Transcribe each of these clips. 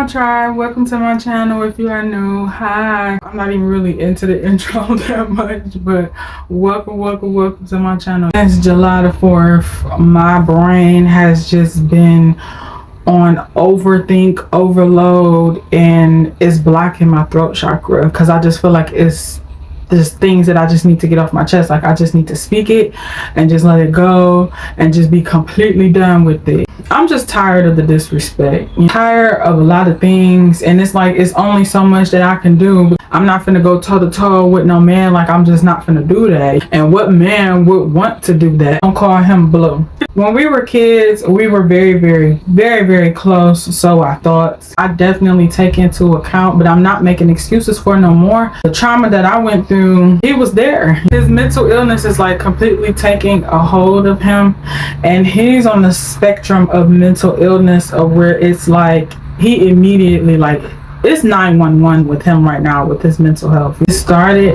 my tribe, welcome to my channel. If you are new, hi. I'm not even really into the intro that much, but welcome to my channel. Since July the 4th, my brain has just been on overthink overload, and it's blocking my throat chakra because I just feel like there's things that I just need to get off my chest. Like I just need to speak it and just let it go and just be completely done with it. I'm just tired of the disrespect. I'm tired of a lot of things, and it's like it's only so much that I can do. I'm not finna go toe to toe with no man. Like I'm just not finna do that. And what man would want to do that? Don't call him blue. When we were kids, we were very close. So I thought. I definitely take into account, but I'm not making excuses for no more. The trauma that I went through, he was there. His mental illness is like completely taking a hold of him, and he's on the spectrum of mental illness of where it's like he immediately like it's 911 with him right now with his mental health. It started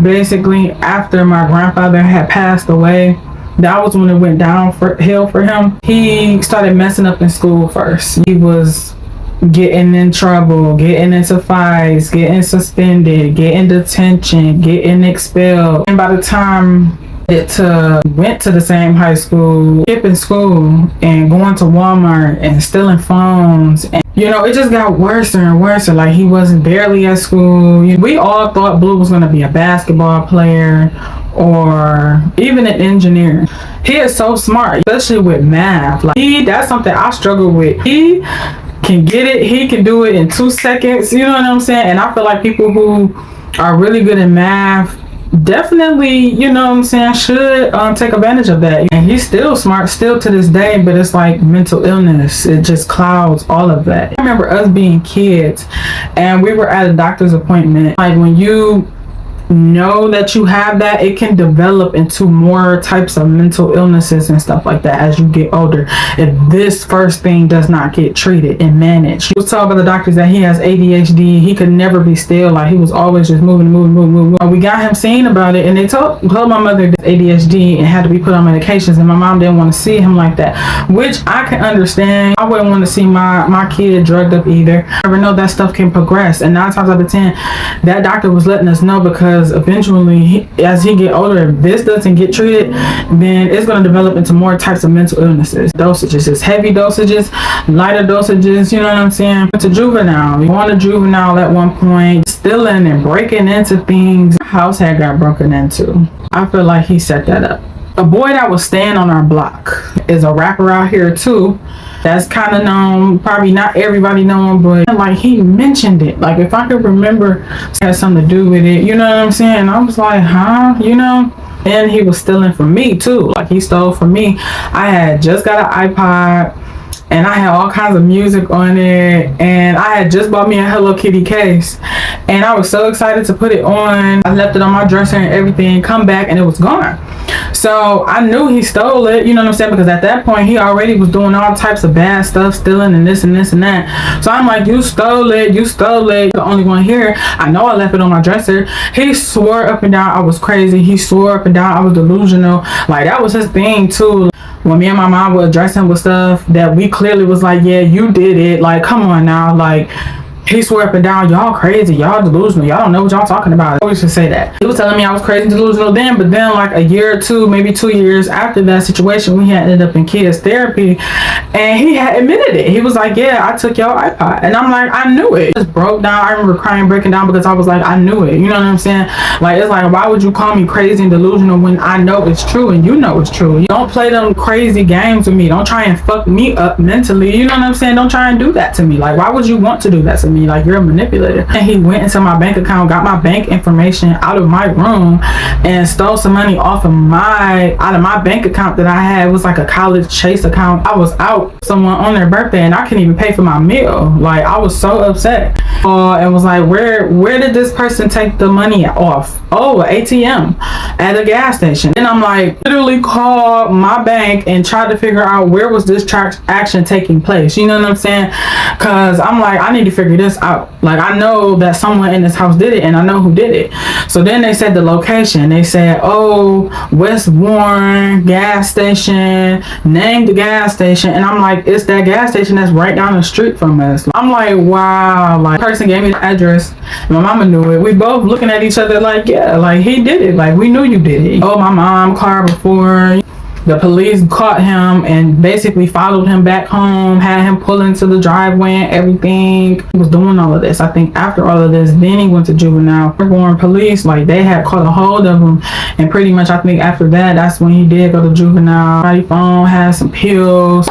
basically after my grandfather had passed away. That was when it went downhill for him. He started messing up in school first. He was getting in trouble, getting into fights, getting suspended, getting detention, getting expelled. And by the time went to the same high school, skipping school and going to Walmart and stealing phones, and it just got worse and worse. Like he wasn't barely at school. We all thought Blue was going to be a basketball player or even an engineer. He is so smart, especially with math. Like that's something I struggle with. He can get it, he can do it in 2 seconds, you know what I'm saying? And I feel like people who are really good at math definitely, should take advantage of that. And he's still smart still to this day, but it's like mental illness, it just clouds all of that. I remember us being kids and we were at a doctor's appointment. Like when you know that you have that, it can develop into more types of mental illnesses and stuff like that as you get older if this first thing does not get treated and managed. He was told by the doctors that he has ADHD. He could never be still. Like he was always just moving. We got him seen about it, and they told my mother that ADHD and had to be put on medications, and my mom didn't want to see him like that, which I can understand. I wouldn't want to see my kid drugged up either. I never know that stuff can progress, and 9 times out of 10 that doctor was letting us know, because eventually as he get older, if this doesn't get treated, then it's going to develop into more types of mental illnesses. Dosages, it's heavy dosages, lighter dosages, you know what I'm saying? Went to juvenile, going to juvenile at one point, stealing and breaking into things. House had got broken into. I feel like he set that up. A boy that was staying on our block is a rapper out here too. That's kind of known. Probably not everybody know him, but like he mentioned it. Like if I could remember, it had something to do with it. You know what I'm saying? I was like, huh? And he was stealing from me too. Like he stole from me. I had just got an iPod, and I had all kinds of music on it, and I had just bought me a Hello Kitty case, and I was so excited to put it on. I left it on my dresser and everything, come back and it was gone. So I knew he stole it, you know what I'm saying, because at that point he already was doing all types of bad stuff, stealing and this and that. So I'm like, you stole it, the only one here. I know I left it on my dresser. He swore up and down I was crazy. He swore up and down I was delusional. Like that was his thing too. When me and my mom would address him with stuff that we clearly was like, yeah, you did it. Like, come on now. Like, he swore up and down, y'all crazy, y'all delusional, y'all don't know what y'all talking about. I always should say that. He was telling me I was crazy and delusional then, but then like a year or two, maybe 2 years after that situation, we had ended up in kids therapy, and he had admitted it. He was like, yeah, I took your iPod. And I'm like, I knew it. It just broke down. I remember crying, breaking down, because I was like, I knew it. You know what I'm saying? Like, it's like, why would you call me crazy and delusional when I know it's true and you know it's true? You don't play them crazy games with me. Don't try and fuck me up mentally. You know what I'm saying? Don't try and do that to me. Like, why would you want to do that to me? Like, you're a manipulator. And he went into my bank account, got my bank information out of my room, and stole some money out of my bank account that I had. It was like a college Chase account. I was out someone on their birthday, and I couldn't even pay for my meal. Like, I was so upset. And was like, where did this person take the money off? Oh, an ATM at a gas station. And I'm like, literally called my bank and tried to figure out where was this transaction taking place. You know what I'm saying? Because I'm like, I need to figure this this out. Like, I know that someone in this house did it, and I know who did it. So then they said the location. They said, oh, West Warren gas station, name the gas station. And I'm like, it's that gas station that's right down the street from us. I'm like, wow. Like, the person gave me the address. My mama knew it. We both looking at each other like, yeah, like, he did it. Like, we knew you did it. Oh, my mom car before. The police caught him and basically followed him back home, had him pull into the driveway and everything. He was doing all of this. I think after all of this, then he went to juvenile. Warren police, like, they had caught a hold of him, and pretty much I think after that, that's when he did go to juvenile. My phone had some pills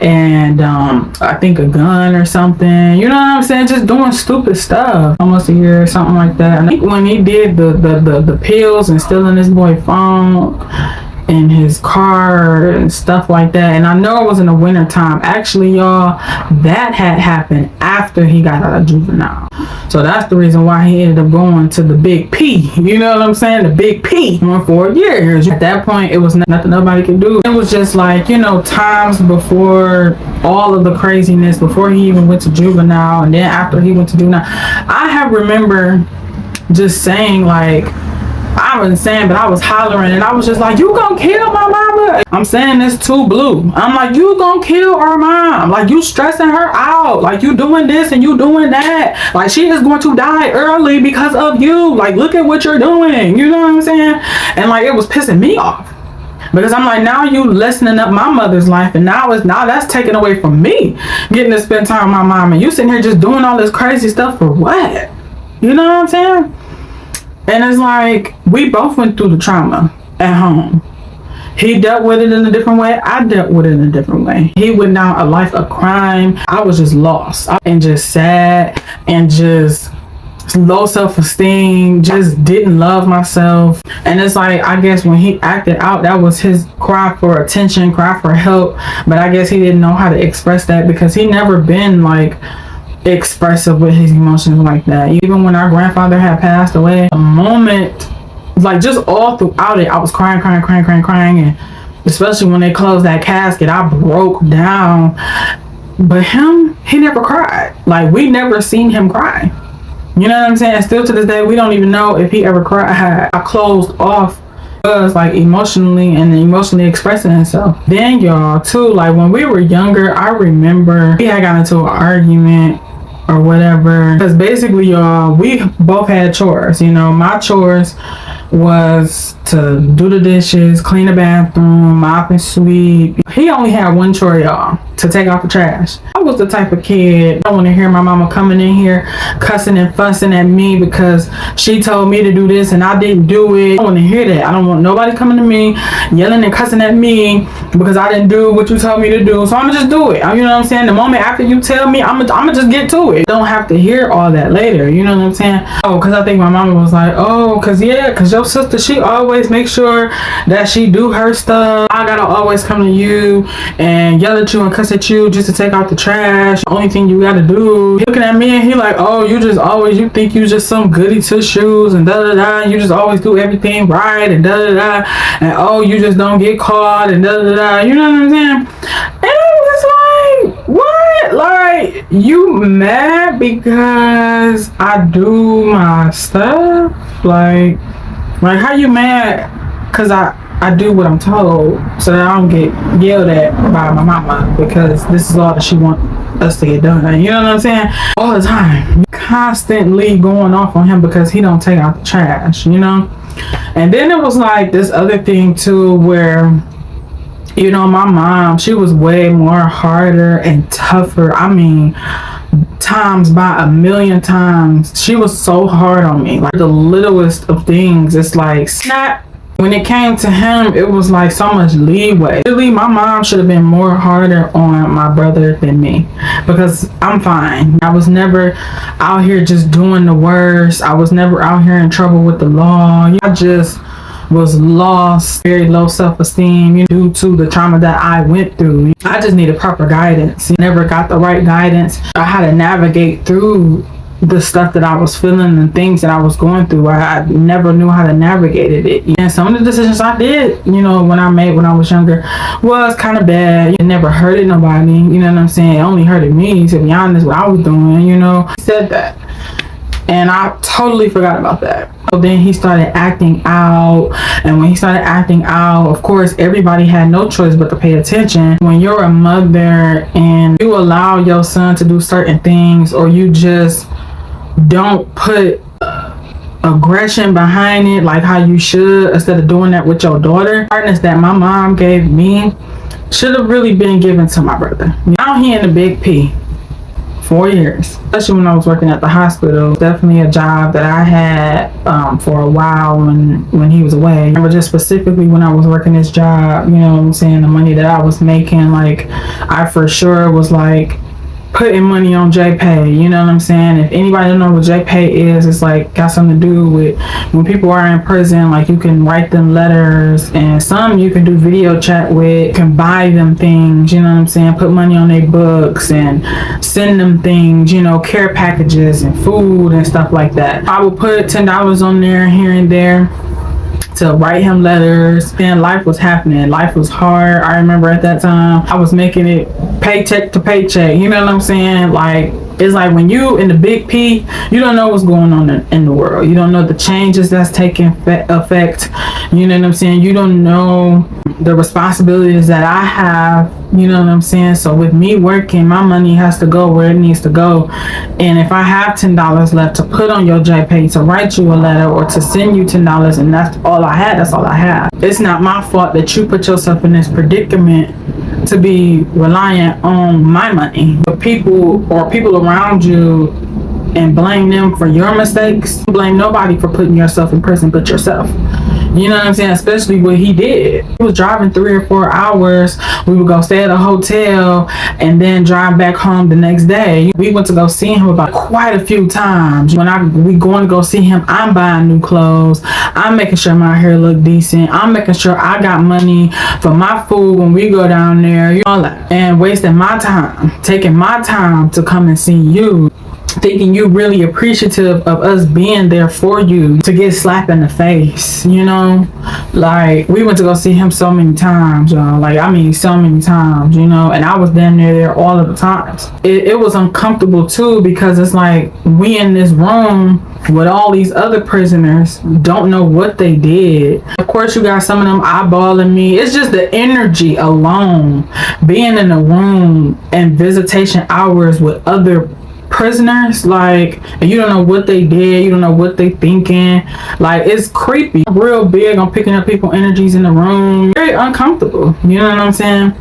and I think a gun or something. You know what I'm saying? Just doing stupid stuff. Almost a year or something like that. And I think when he did the pills and stealing this boy phone in his car and stuff like that, and I know it was in the winter time. Actually, y'all, that had happened after he got out of juvenile. So that's the reason why he ended up going to the Big P. You know what I'm saying? The Big P. For 4 years. At that point, it was nothing nobody could do. It was just like, you know, times before all of the craziness, before he even went to juvenile, and then after he went to juvenile. I have remember just saying, like, I wasn't saying, but I was hollering, and I was just like, you gonna kill my mama? I'm saying this to Blue. I'm like, you gonna kill our mom? Like, you stressing her out. Like, you doing this and you doing that. Like, she is going to die early because of you. Like, look at what you're doing. You know what I'm saying? And like, it was pissing me off. Because I'm like, now you lessening up my mother's life, and now that's taken away from me getting to spend time with my mom, and you sitting here just doing all this crazy stuff for what? You know what I'm saying? And it's like, we both went through the trauma at home. He dealt with it in a different way. I dealt with it in a different way. He went down a life of crime. I was just lost and just sad and just low self-esteem, just didn't love myself. And it's like, I guess when he acted out, that was his cry for attention, cry for help. But I guess he didn't know how to express that, because he never been like expressive with his emotions like that. Even when our grandfather had passed away, a moment, like, just all throughout it, I was crying, and especially when they closed that casket, I broke down. But him, he never cried. Like, we never seen him cry. You know what I'm saying? Still to this day, we don't even know if he ever cried. I closed off, was like emotionally expressing himself. Then y'all too, like, when we were younger, I remember we had gotten into an argument or whatever, because basically, y'all, we both had chores. You know, my chores was to do the dishes, clean the bathroom, mop and sweep. He only had one chore, y'all, to take out the trash. I was the type of kid, I don't want to hear my mama coming in here cussing and fussing at me because she told me to do this and I didn't do it. I don't want to hear that. I don't want nobody coming to me yelling and cussing at me because I didn't do what you told me to do. So I'm gonna just do it. You know what I'm saying? The moment after you tell me, I'm gonna just get to it. Don't have to hear all that later. You know what I'm saying? Oh, because I think my mama was like, oh, because your sister, she always makes sure that she do her stuff. I gotta always come to you and yell at you and cuss at you just to take out the trash. The only thing you gotta do. He looking at me and he like, oh, you think you just some goody two shoes and da da da. You just always do everything right and da da da. And oh, you just don't get caught and da da da. You know what I'm saying? And I was like, what? Like, you mad because I do my stuff? Like how you mad because I do what I'm told so that I don't get yelled at by my mama because this is all that she wants us to get done? You know what I'm saying? All the time. Constantly going off on him because he don't take out the trash, you know? And then it was like this other thing too where, you know, my mom, she was way more harder and tougher. I mean, times by 1,000,000 times. She was so hard on me. Like, the littlest of things, it's like snap. When it came to him, it was like so much leeway. Really, my mom should have been more harder on my brother than me because I'm fine. I was never out here just doing the worst. I was never out here in trouble with the law. I just was lost, very low self-esteem due to the trauma that I went through. I just needed proper guidance. Never got the right guidance. I had to navigate through the stuff that I was feeling and things that I was going through. I never knew how to navigate it. And some of the decisions I did, you know, when I was younger, was kind of bad. It never hurted nobody, you know what I'm saying? It only hurted me, to be honest, what I was doing, you know. He said that, and I totally forgot about that. So then he started acting out, and when he started acting out, of course, everybody had no choice but to pay attention. When you're a mother and you allow your son to do certain things, or you just don't put aggression behind it like how you should, instead of doing that with your daughter, partners that my mom gave me should have really been given to my brother. Now he in the big P. 4 years, especially when I was working at the hospital. Definitely a job that I had for a while when he was away. But just specifically when I was working this job, you know what I'm saying, the money that I was making, like, I for sure was like putting money on JPay, you know what I'm saying? If anybody don't know what JPay is, it's like got something to do with when people are in prison, like you can write them letters, and some you can do video chat with, can buy them things, you know what I'm saying, put money on their books and send them things, you know, care packages and food and stuff like that. I would put $10 on there here and there to write him letters. Then life was happening. Life was hard. I remember at that time I was making it paycheck to paycheck. You know what I'm saying? Like, it's like when you in the big P, you don't know what's going on in the world. You don't know the changes that's taking effect. You know what I'm saying? You don't know the responsibilities that I have. You know what I'm saying? So with me working, my money has to go where it needs to go. And if I have $10 left to put on your JPay to write you a letter or to send you $10, and that's all I had, that's all I have. It's not my fault that you put yourself in this predicament to be reliant on my money. But people around you, and blame them for your mistakes. Blame nobody for putting yourself in prison but yourself. You know what I'm saying? Especially what he did. He was driving 3 or 4 hours. We would go stay at a hotel and then drive back home the next day. We went to go see him about quite a few times. When we going to go see him, I'm buying new clothes. I'm making sure my hair look decent. I'm making sure I got money for my food when we go down there. You know, and wasting my time, taking my time to come and see you, thinking you really appreciative of us being there for you, to get slapped in the face, you know? Like, we went to go see him so many times, y'all. Like, I mean, so many times, you know? And I was damn near there all of the times. It was uncomfortable, too, because it's like, we in this room with all these other prisoners, don't know what they did. Of course, you got some of them eyeballing me. It's just the energy alone, being in a room and visitation hours with other prisoners, like, and you don't know what they did, you don't know what they thinking. Like, it's creepy. I'm real big on picking up people energies in the room. Very uncomfortable, you know what I'm saying?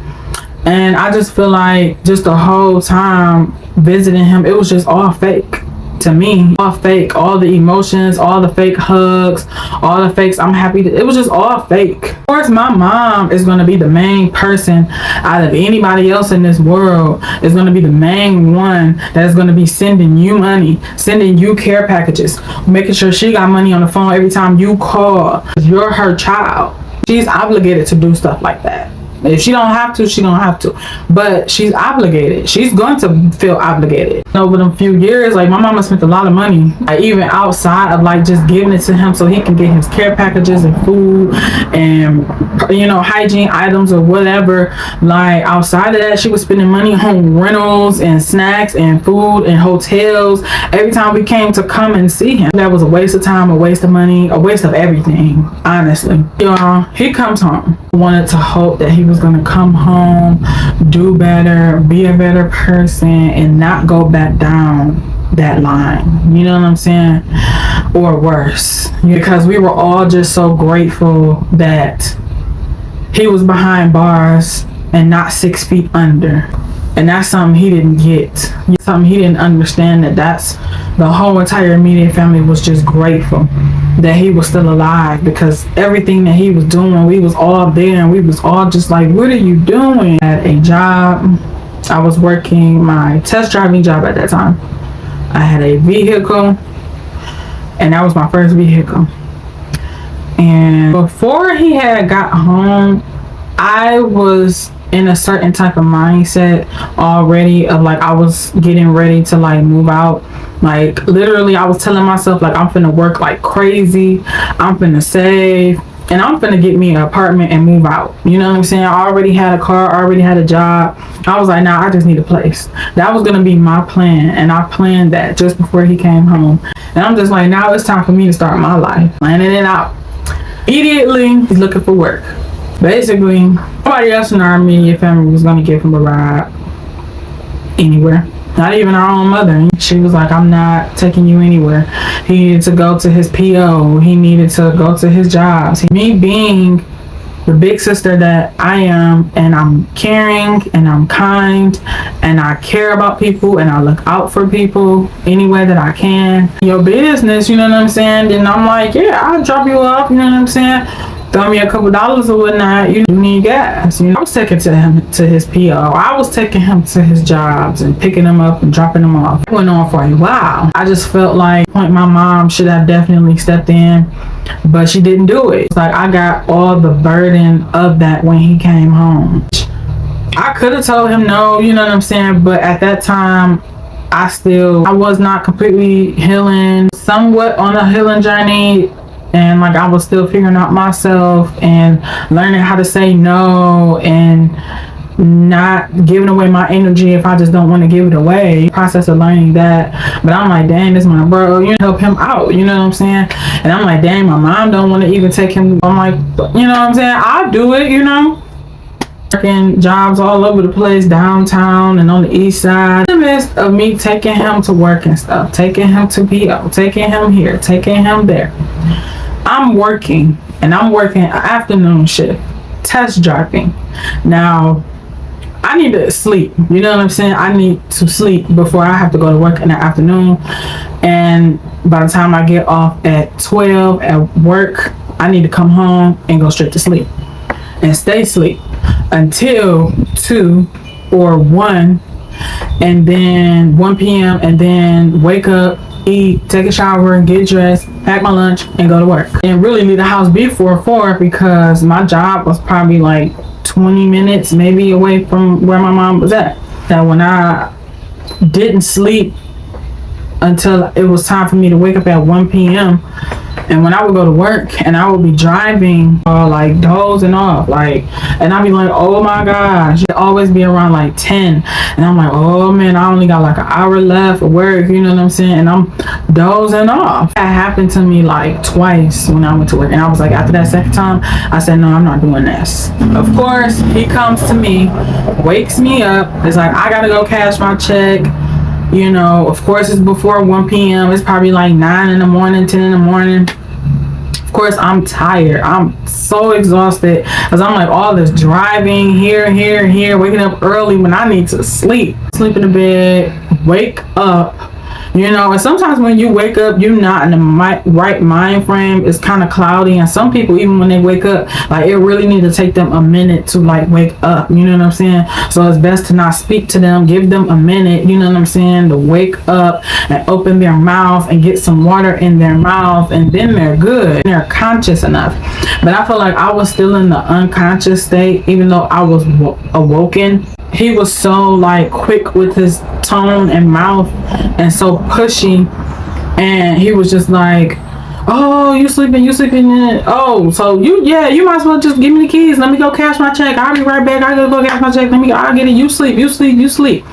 And I just feel like just the whole time visiting him, it was just all fake to me. All fake. All the emotions, all the fake hugs, all the fakes. I'm happy it was just all fake. Of course, my mom is going to be the main person out of anybody else in this world, is going to be the main one that's going to be sending you money, sending you care packages, making sure she got money on the phone every time you call. You're her child. She's obligated to do stuff like that. If she don't have to, she don't have to. But she's obligated. She's going to feel obligated. Over them few years, like, my mama spent a lot of money, like, even outside of like just giving it to him so he can get his care packages and food and, you know, hygiene items or whatever. Like, outside of that, she was spending money on rentals and snacks and food and hotels every time we came to come and see him. That was a waste of time, a waste of money, a waste of everything, honestly. Y'all, he comes home. I wanted to hope that he was gonna come home, do better, be a better person, and not go back down that line, you know what I'm saying, or worse, because we were all just so grateful that he was behind bars and not 6 feet under. And that's something he didn't get, something he didn't understand, that's the whole entire immediate family was just grateful that he was still alive, because everything that he was doing, we was all there and we was all just like, what are you doing? I had a job. I was working my test driving job at that time. I had a vehicle, and that was my first vehicle. And before he had got home, I was in a certain type of mindset already of like I was getting ready to like move out. Like literally I was telling myself like I'm finna work like crazy, I'm finna save, and I'm finna get me an apartment and move out. You know what I'm saying? I already had a car, I already had a job. I was like, nah, I just need a place. That was gonna be my plan, and I planned that just before he came home. And I'm just like, now it's time for me to start my life. Planning it out. Immediately, he's looking for work. Basically, nobody else in our immediate family was gonna give him a ride anywhere. Not even our own mother. She was like, I'm not taking you anywhere. He needed to go to his PO. He needed to go to his jobs. Me being the big sister that I am, and I'm caring and I'm kind and I care about people and I look out for people any way that I can. Your business, you know what I'm saying? Then I'm like, yeah, I'll drop you off, you know what I'm saying? Throw me a couple dollars or whatnot. You need gas. You know, I was taking him to his PO. I was taking him to his jobs and picking him up and dropping him off. It went on for a while. I just felt like my mom should have definitely stepped in, but she didn't do it. It's like I got all the burden of that when he came home. I could have told him no, you know what I'm saying? But at that time, I was not completely healing, somewhat on a healing journey. And like I was still figuring out myself and learning how to say no and not giving away my energy if I just don't want to give it away. Process of learning that. But I'm like, dang, this is my bro, you help him out, you know what I'm saying? And I'm like, dang, my mom don't want to even take him. I'm like, you know what I'm saying? I'll do it, you know? Working jobs all over the place, downtown and on the east side. In the midst of me taking him to work and stuff, taking him to PO, taking him here, taking him there, I'm working, and I'm working an afternoon shift, test driving. Now, I need to sleep, you know what I'm saying? I need to sleep before I have to go to work in the afternoon. And by the time I get off at 12 at work, I need to come home and go straight to sleep and stay asleep until 2 or 1, and then 1 p.m. and then wake up, eat, take a shower, get dressed, pack my lunch, and go to work. And really leave the house before 4 because my job was probably like 20 minutes maybe away from where my mom was at. That when I didn't sleep until it was time for me to wake up at 1 p.m. And when I would go to work and I would be driving, like dozing off, like, and I'd be like, oh my gosh, it'd always be around like 10. And I'm like, oh man, I only got like an hour left of work, you know what I'm saying? And I'm dozing off. That happened to me like twice when I went to work. And I was like, after that second time, I said, no, I'm not doing this. Of course, he comes to me, wakes me up. It's like, I gotta go cash my check. You know, of course, it's before 1 p.m. It's probably like 9 in the morning, 10 in the morning. Of course, I'm tired. I'm so exhausted because I'm like all this driving here, waking up early when I need to sleep. Sleep in the bed, wake up. You know, and sometimes when you wake up, you're not in the right mind frame. It's kind of cloudy. And some people, even when they wake up, like it really need to take them a minute to like wake up. You know what I'm saying? So it's best to not speak to them. Give them a minute, you know what I'm saying, to wake up and open their mouth and get some water in their mouth. And then they're good. They're conscious enough. But I feel like I was still in the unconscious state, even though I was awoken. He was so like quick with his tone and mouth and so pushy, and he was just like, oh, you sleeping oh, so you might as well just give me the keys, let me go cash my check, I'll be right back, I gotta go cash my check, I'll get it, you sleep.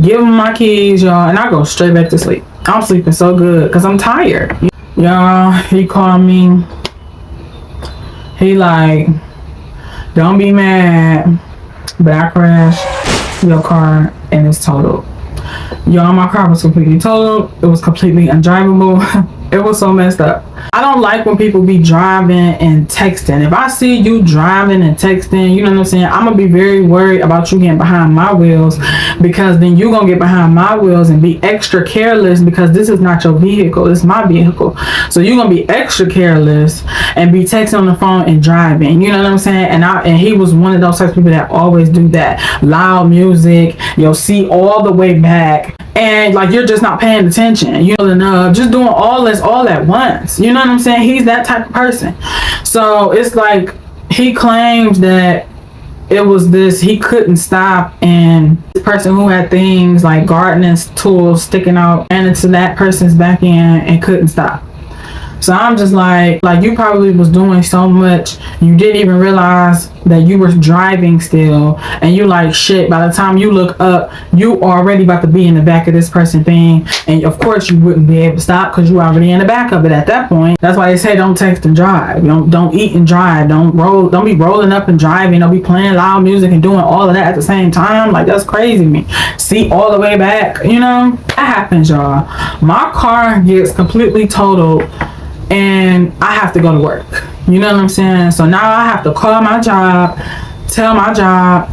Give him my keys, y'all, and I go straight back to sleep. I'm sleeping so good because I'm tired, y'all. He called me, he like, don't be mad, but I crashed your car and it's totaled. Y'all, my car was completely totaled. It was completely undrivable. It was so messed up. I don't like when people be driving and texting. If I see you driving and texting, you know what I'm saying, I'm gonna be very worried about you getting behind my wheels, because then you gonna get behind my wheels and be extra careless, because this is not your vehicle, it's my vehicle. So you're gonna be extra careless and be texting on the phone and driving, you know what I'm saying? And he was one of those types of people that always do that. Loud music, you'll see all the way back, and like you're just not paying attention, you know, just doing all this all at once, you know what I'm saying? He's that type of person. So it's like he claims that it was this, he couldn't stop, and the person who had things like gardening tools sticking out and into that person's back end and couldn't stop. So I'm just like you probably was doing so much, you didn't even realize that you were driving still, and you like, shit, by the time you look up, you already about to be in the back of this person thing, and of course you wouldn't be able to stop because you already in the back of it at that point. That's why they say don't text and drive. Don't eat and drive. Don't be rolling up and driving. Don't be playing loud music and doing all of that at the same time. Like, that's crazy to me. See, all the way back, you know, that happens, y'all. My car gets completely totaled and I have to go to work. You know what I'm saying? So now I have to call my job, tell my job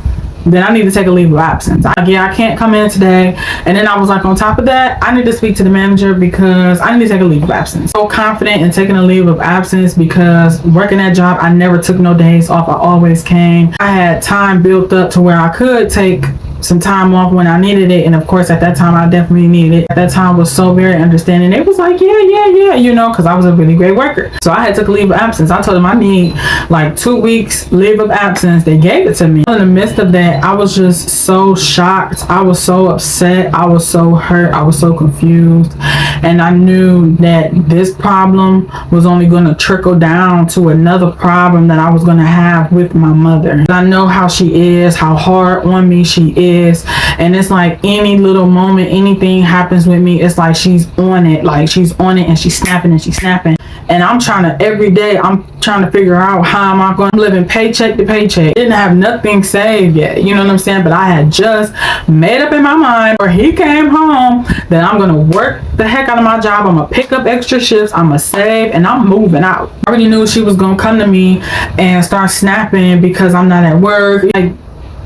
that I need to take a leave of absence. I can't come in today. And then I was like, on top of that, I need to speak to the manager because I need to take a leave of absence. So confident in taking a leave of absence because working that job, I never took no days off. I always came. I had time built up to where I could take some time off when I needed it, and of course at that time I definitely needed it. At that time was so very understanding. It was like yeah, you know, because I was a really great worker. So I had took a leave of absence. I told them I need like 2 weeks leave of absence. They gave it to me. In the midst of that, I was just so shocked. I was so upset. I was so hurt. I was so confused, and I knew that this problem was only going to trickle down to another problem that I was going to have with my mother. I know how she is, how hard on me she is. And it's like any little moment, anything happens with me, it's like she's on it, and she's snapping and I'm trying to, every day I'm trying to figure out how am I going to live in paycheck to paycheck. Didn't have nothing saved yet, you know what I'm saying? But I had just made up in my mind where he came home that I'm going to work the heck out of my job. I'm going to pick up extra shifts, I'm going to save, and I'm moving out. I already knew she was going to come to me and start snapping because I'm not at work. Like,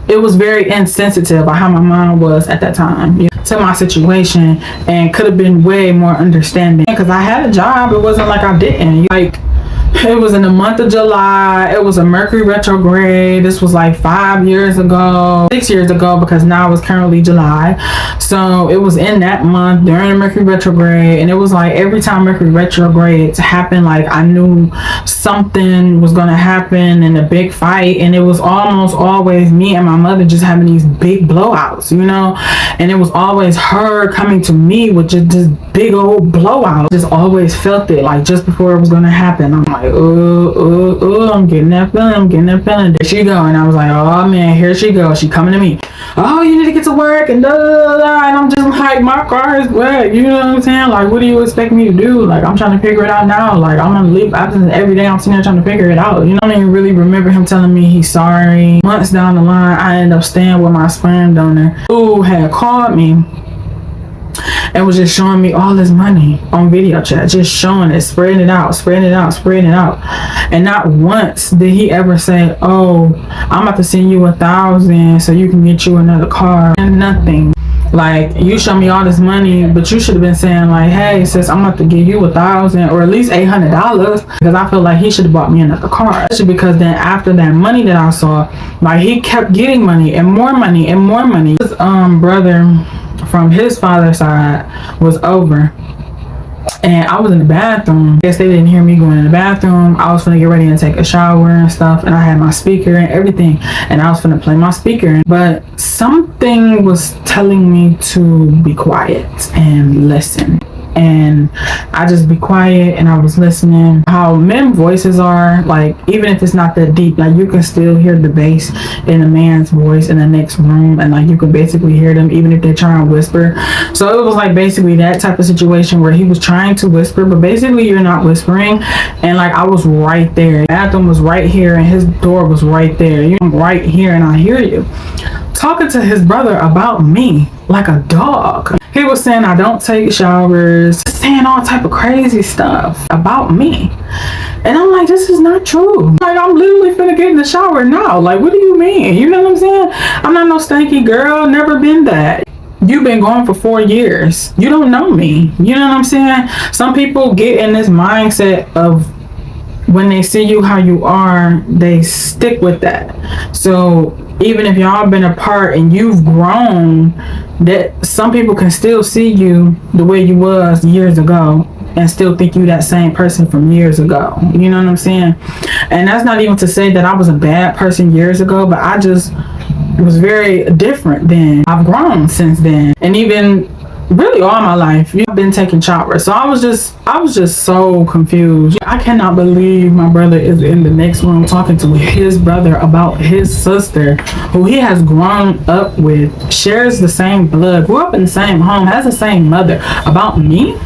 it was very insensitive of how my mom was at that time, you know, to my situation, and could have been way more understanding because I had a job. It wasn't like I didn't. Like, it was in the month of July. It was a Mercury retrograde. This was like 5 years ago, 6 years ago, because now it's currently July. So it was in that month during the Mercury retrograde, and it was like every time Mercury retrogrades happened, like I knew something was gonna happen in a big fight, and it was almost always me and my mother just having these big blowouts, you know, and it was always her coming to me with just this big old blowout. Just always felt it, like just before it was gonna happen. I'm like, I'm getting that feeling. There she go. And I was like, oh man, here she goes. She coming to me. Oh, you need to get to work and da da da. And I'm just like, my car is wet. You know what I'm saying? Like, what do you expect me to do? Like, I'm trying to figure it out now. Like, I'm gonna leave absence every day. I'm sitting there trying to figure it out. You know, I don't even really remember him telling me he's sorry. Months down the line, I ended up staying with my sperm donor who had called me and was just showing me all his money on video chat, just showing it, spreading it out. And not once did he ever say, oh, I'm about to send you 1,000 so you can get you another car. And nothing. Like, you show me all this money, but you should have been saying like, hey sis, I'm about to give you 1,000 or at least $800, because I feel like he should have bought me another car. Especially because then after that money that I saw, like, he kept getting money and more money and more money. His brother from his father's side was over, and I was in the bathroom. I guess they didn't hear me going in the bathroom. I was finna get ready and take a shower and stuff, and I had my speaker and everything, and I was finna play my speaker, but something was telling me to be quiet and listen. And I just be quiet, and I was listening. How men voices are, like, even if it's not that deep, like, you can still hear the bass in a man's voice in the next room, and like you can basically hear them even if they're trying to whisper. So it was like basically that type of situation where he was trying to whisper, but basically you're not whispering. And like, I was right there. The bathroom was right here, and his door was right there. You're right here, and I hear you talking to his brother about me like a dog. He was saying I don't take showers, saying all type of crazy stuff about me. And I'm like, this is not true. Like, I'm literally finna get in the shower now. Like, what do you mean? You know what I'm saying? I'm not no stanky girl, never been that. You've been gone for 4 years. You don't know me. You know what I'm saying? Some people get in this mindset of when they see you how you are, they stick with that. So even if y'all been apart and you've grown, that some people can still see you the way you was years ago, and still think you that same person from years ago. You know what I'm saying? And that's not even to say that I was a bad person years ago, but I just was very different then. I've grown since then, and even really all my life I've been taking showers. So I was just so confused. I cannot believe my brother is in the next room talking to his brother about his sister, who he has grown up with, shares the same blood, grew up in the same home, has the same mother, about me.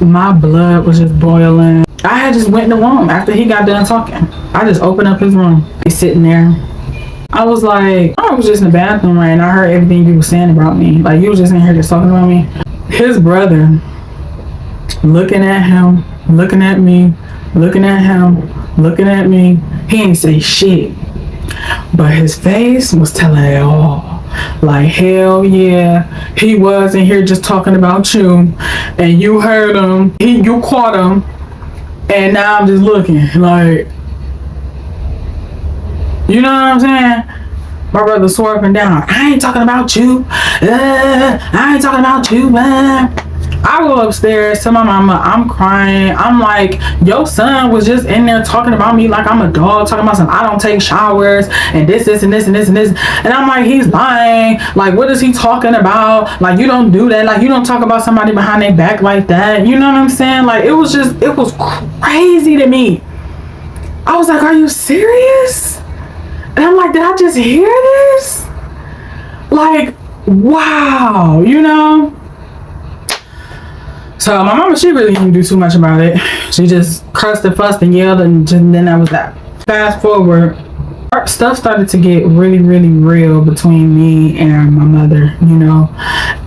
My blood was just boiling. I had just went in the room after he got done talking. I just opened up his room. He's sitting there. I was like, I was just in the bathroom, right? And I heard everything you were saying about me. Like, you was just in here just talking about me. His brother looking at him, looking at me, looking at him, looking at me. He ain't say shit, but his face was telling it all. Like, hell yeah, he was in here just talking about you, and you heard him, you caught him, and now I'm just looking like, you know what I'm saying? My brother swore up and down, I ain't talking about you. I ain't talking about you, man. I go upstairs to my mama. I'm crying. I'm like, your son was just in there talking about me like I'm a dog, talking about some I don't take showers and this and this and this and this. And I'm like, he's lying. Like, what is he talking about? Like, you don't do that. Like, you don't talk about somebody behind their back like that. You know what I'm saying? Like, it was crazy to me. I was like, are you serious? And I'm like, did I just hear this? Like, wow, you know? So my mama, she really didn't do too much about it. She just cursed and fussed and yelled, and then that was that. Fast forward, stuff started to get really, really real between me and my mother, you know?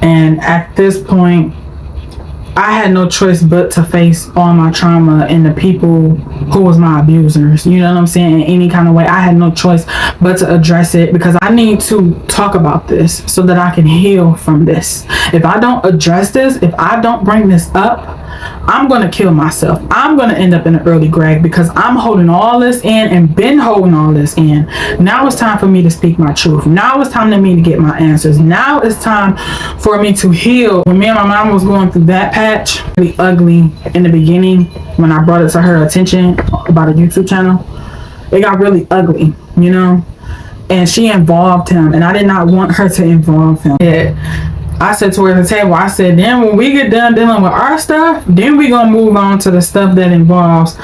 And at this point, I had no choice but to face all my trauma and the people who was my abusers, you know what I'm saying, in any kind of way. I had no choice but to address it, because I need to talk about this so that I can heal from this. If I don't address this, if I don't bring this up, I'm going to kill myself. I'm going to end up in an early grave, because I'm holding all this in and been holding all this in. Now it's time for me to speak my truth. Now it's time for me to get my answers. Now it's time for me to heal. When me and my mom was going through that patch, really ugly in the beginning, when I brought it to her attention about a YouTube channel, it got really ugly, you know? And she involved him, and I did not want her to involve him. I said to her at the table, I said, then when we get done dealing with our stuff, then we gonna move on to the stuff that involves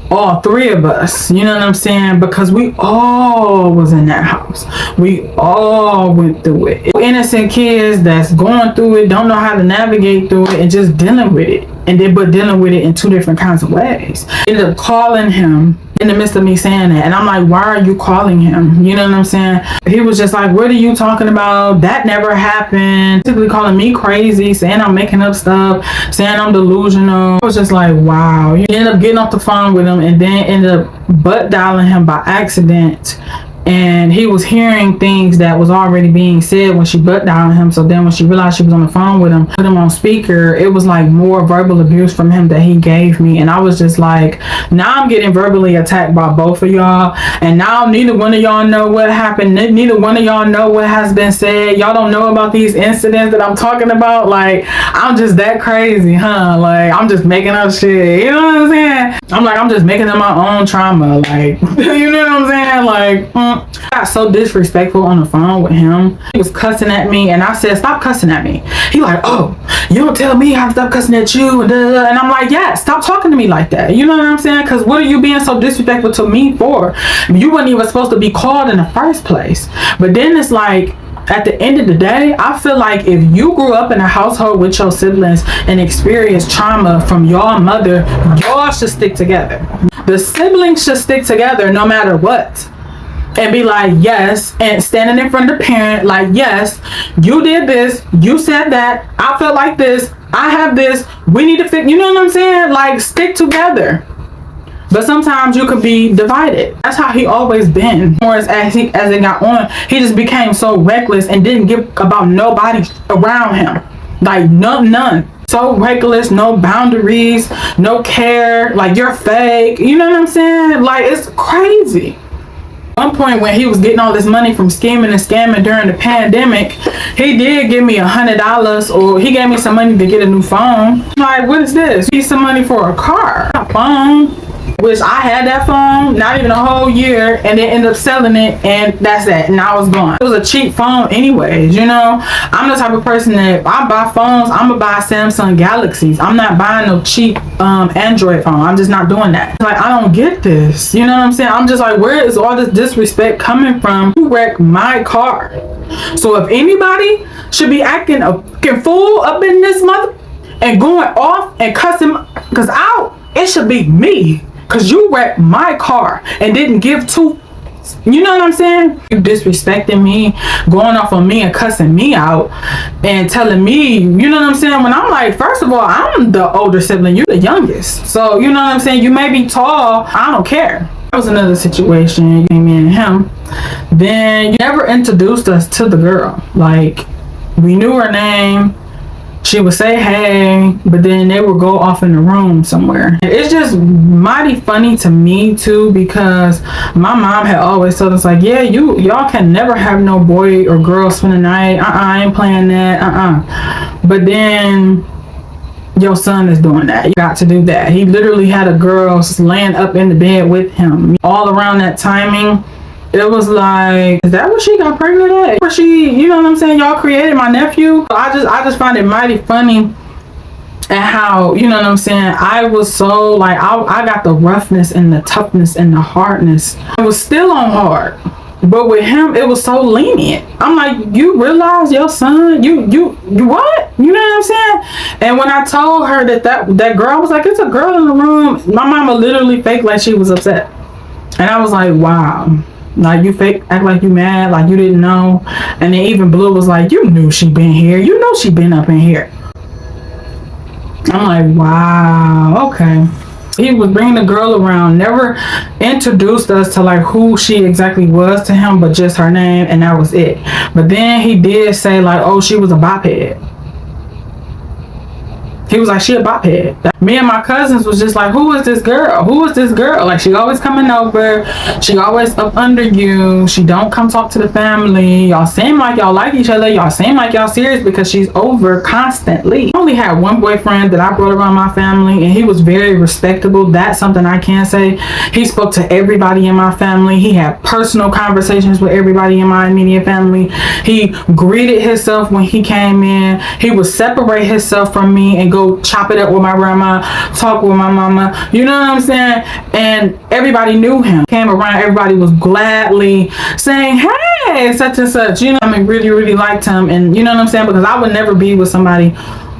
all three of us. You know what I'm saying? Because we all was in that house. We all went through it. Innocent kids that's going through it, don't know how to navigate through it, and just dealing with it. But dealing with it in two different kinds of ways. Ended up calling him in the midst of me saying that, and I'm like, why are you calling him? You know what I'm saying? He was just like, what are you talking about? That never happened. Basically calling me crazy, saying I'm making up stuff, saying I'm delusional. I was just like, wow. You end up getting off the phone with him, and then ended up butt dialing him by accident. And he was hearing things that was already being said when she butt dialed him. So then when she realized she was on the phone with him, put him on speaker, it was like more verbal abuse from him that he gave me. And I was just like, now I'm getting verbally attacked by both of y'all. And now neither one of y'all know what happened. Neither one of y'all know what has been said. Y'all don't know about these incidents that I'm talking about. Like, I'm just that crazy, huh? Like, I'm just making up shit. You know what I'm saying? I'm like, I'm just making up my own trauma. Like, you know what I'm saying? Like, I got so disrespectful on the phone with him. He was cussing at me, and I said, stop cussing at me. He like, oh, you don't tell me how to stop cussing at you, and I'm like, yeah, stop talking to me like that. You know what I'm saying? Because what are you being so disrespectful to me for? You weren't even supposed to be called in the first place. But then it's like, at the end of the day, I feel like if you grew up in a household with your siblings and experienced trauma from your mother, y'all should stick together. The siblings should stick together no matter what. And be like, yes, and standing in front of the parent, like, yes, you did this, you said that, I felt like this, I have this, we need to fix, you know what I'm saying? Like, stick together. But sometimes you could be divided. That's how he always been. More as it got on, he just became so reckless and didn't give about nobody around him. Like, none. So reckless, no boundaries, no care, like, you're fake. You know what I'm saying? Like, it's crazy. One point when he was getting all this money from scheming and scamming during the pandemic, he did give me $100, or he gave me some money to get a new phone. Like, what is this? He need some money for a car, a phone. Which I had that phone not even a whole year, and then ended up selling it, and that's that, and I was gone. It was a cheap phone anyways, you know. I'm the type of person that if I buy phones, I'm gonna buy Samsung Galaxies. I'm not buying no cheap Android phone. I'm just not doing that. Like, I don't get this, you know what I'm saying? I'm just like, where is all this disrespect coming from? Who wrecked my car? So if anybody should be acting a fucking fool up in this mother and going off and cussing cause out, it should be me. Cause you wrecked my car and didn't give two, you know what I'm saying? You disrespecting me, going off on me and cussing me out and telling me, you know what I'm saying? When I'm like, first of all, I'm the older sibling, you're the youngest. So, you know what I'm saying? You may be tall, I don't care. That was another situation, me and him. Then you never introduced us to the girl. Like, we knew her name. She would say hey, but then they would go off in the room somewhere. It's just mighty funny to me too, because my mom had always told us like, yeah, y'all can never have no boy or girl spend the night. I ain't playing that. But then your son is doing that. You got to do that. He literally had a girl laying up in the bed with him. All around that timing, it was like, is that what she got pregnant at? Or she, you know what I'm saying? Y'all created my nephew. I just find it mighty funny and how, you know what I'm saying? I was so like, I got the roughness and the toughness and the hardness. It was still on hard. But with him, it was so lenient. I'm like, you realize your son, you what? You know what I'm saying? And when I told her that girl, I was like, it's a girl in the room. My mama literally faked like she was upset. And I was like, wow. Like, you fake, act like you mad, like you didn't know. And then even Blue was like, you knew she been here. You know she been up in here. I'm like, wow, okay. He was bringing the girl around, never introduced us to like who she exactly was to him, but just her name, and that was it. But then he did say like, oh, she was a bophead. He was like, she a bophead. Me and my cousins was just like, who is this girl? Who is this girl? Like, she always coming over. She always up under you. She don't come talk to the family. Y'all seem like y'all like each other. Y'all seem like y'all serious because she's over constantly. I only had one boyfriend that I brought around my family, and he was very respectable. That's something I can say. He spoke to everybody in my family. He had personal conversations with everybody in my immediate family. He greeted himself when he came in. He would separate himself from me and go chop it up with my grandma, talk with my mama, you know what I'm saying? And everybody knew him. Came around, everybody was gladly saying, hey, such and such, you know, I mean, really, really liked him. And you know what I'm saying? Because I would never be with somebody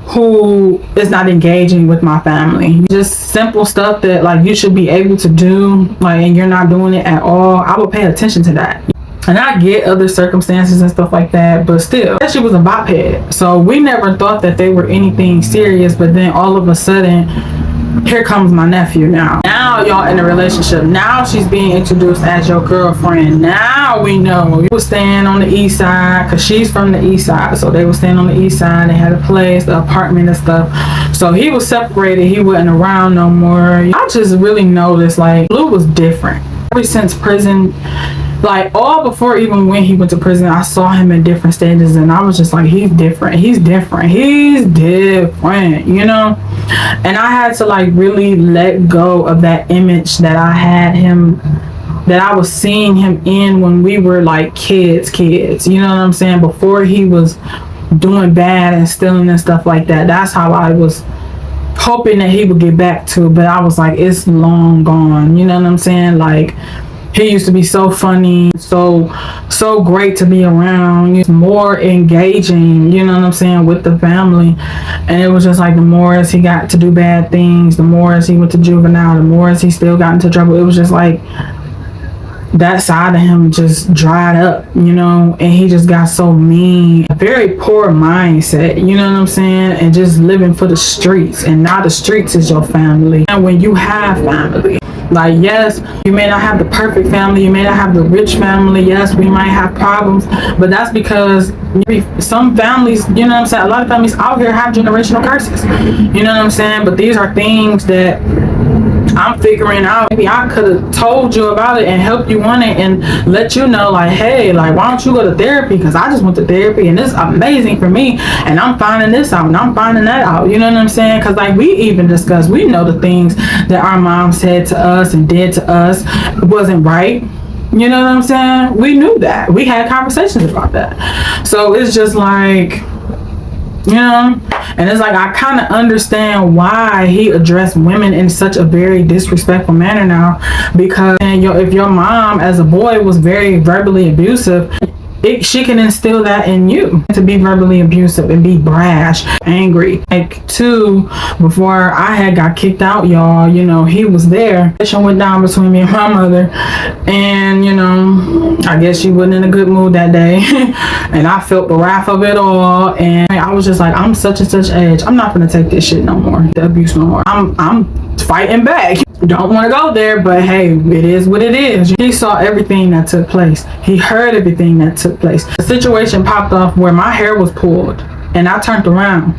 who is not engaging with my family. Just simple stuff that like you should be able to do, like, and you're not doing it at all. I would pay attention to that. And I get other circumstances and stuff like that, but still, she was a bophead. So we never thought that they were anything serious, but then all of a sudden, here comes my nephew now. Now y'all in a relationship. Now she's being introduced as your girlfriend. Now we know. You was staying on the east side, because she's from the east side. So they were staying on the east side. They had a place, the apartment and stuff. So he was separated. He wasn't around no more. I just really noticed, like, Blue was different. Ever since prison, like all before even when he went to prison, I saw him in different stages, and I was just like, he's different, you know. And I had to like really let go of that image that I had him, that I was seeing him in when we were like kids, you know what I'm saying, before he was doing bad and stealing and stuff like that. That's how I was hoping that he would get back to, but I was like, it's long gone, you know what I'm saying? Like, he used to be so funny, so great to be around. He's more engaging, you know what I'm saying, with the family. And it was just like, the more as he got to do bad things, the more as he went to juvenile, the more as he still got into trouble. It was just like that side of him just dried up, you know, and he just got so mean. A very poor mindset, you know what I'm saying, and just living for the streets. And now the streets is your family. And when you have family, like, yes, you may not have the perfect family, you may not have the rich family, yes, we might have problems, but that's because some families, you know what I'm saying, a lot of families out here have generational curses, you know what I'm saying, but these are things that I'm figuring out, maybe I could have told you about it and helped you on it and let you know, like, hey, like, why don't you go to therapy? Because I just went to therapy and it's amazing for me, and I'm finding this out and I'm finding that out. You know what I'm saying? Because like, we even discussed, we know the things that our mom said to us and did to us wasn't right. You know what I'm saying? We knew that. We had conversations about that. So it's just like, you know, and it's like, I kind of understand why he addressed women in such a very disrespectful manner now, because if your mom as a boy was very verbally abusive, she can instill that in you to be verbally abusive and be brash, angry. Like, too, before I had got kicked out, y'all, you know, he was there. It went down between me and my mother, and you know, I guess she wasn't in a good mood that day, and I felt the wrath of it all, and I was just like, I'm such and such age, I'm not gonna take this shit no more, the abuse no more. I'm fighting back. Don't want to go there, but hey, it is what it is. He saw everything that took place. He heard everything that took place. The situation popped off where my hair was pulled and I turned around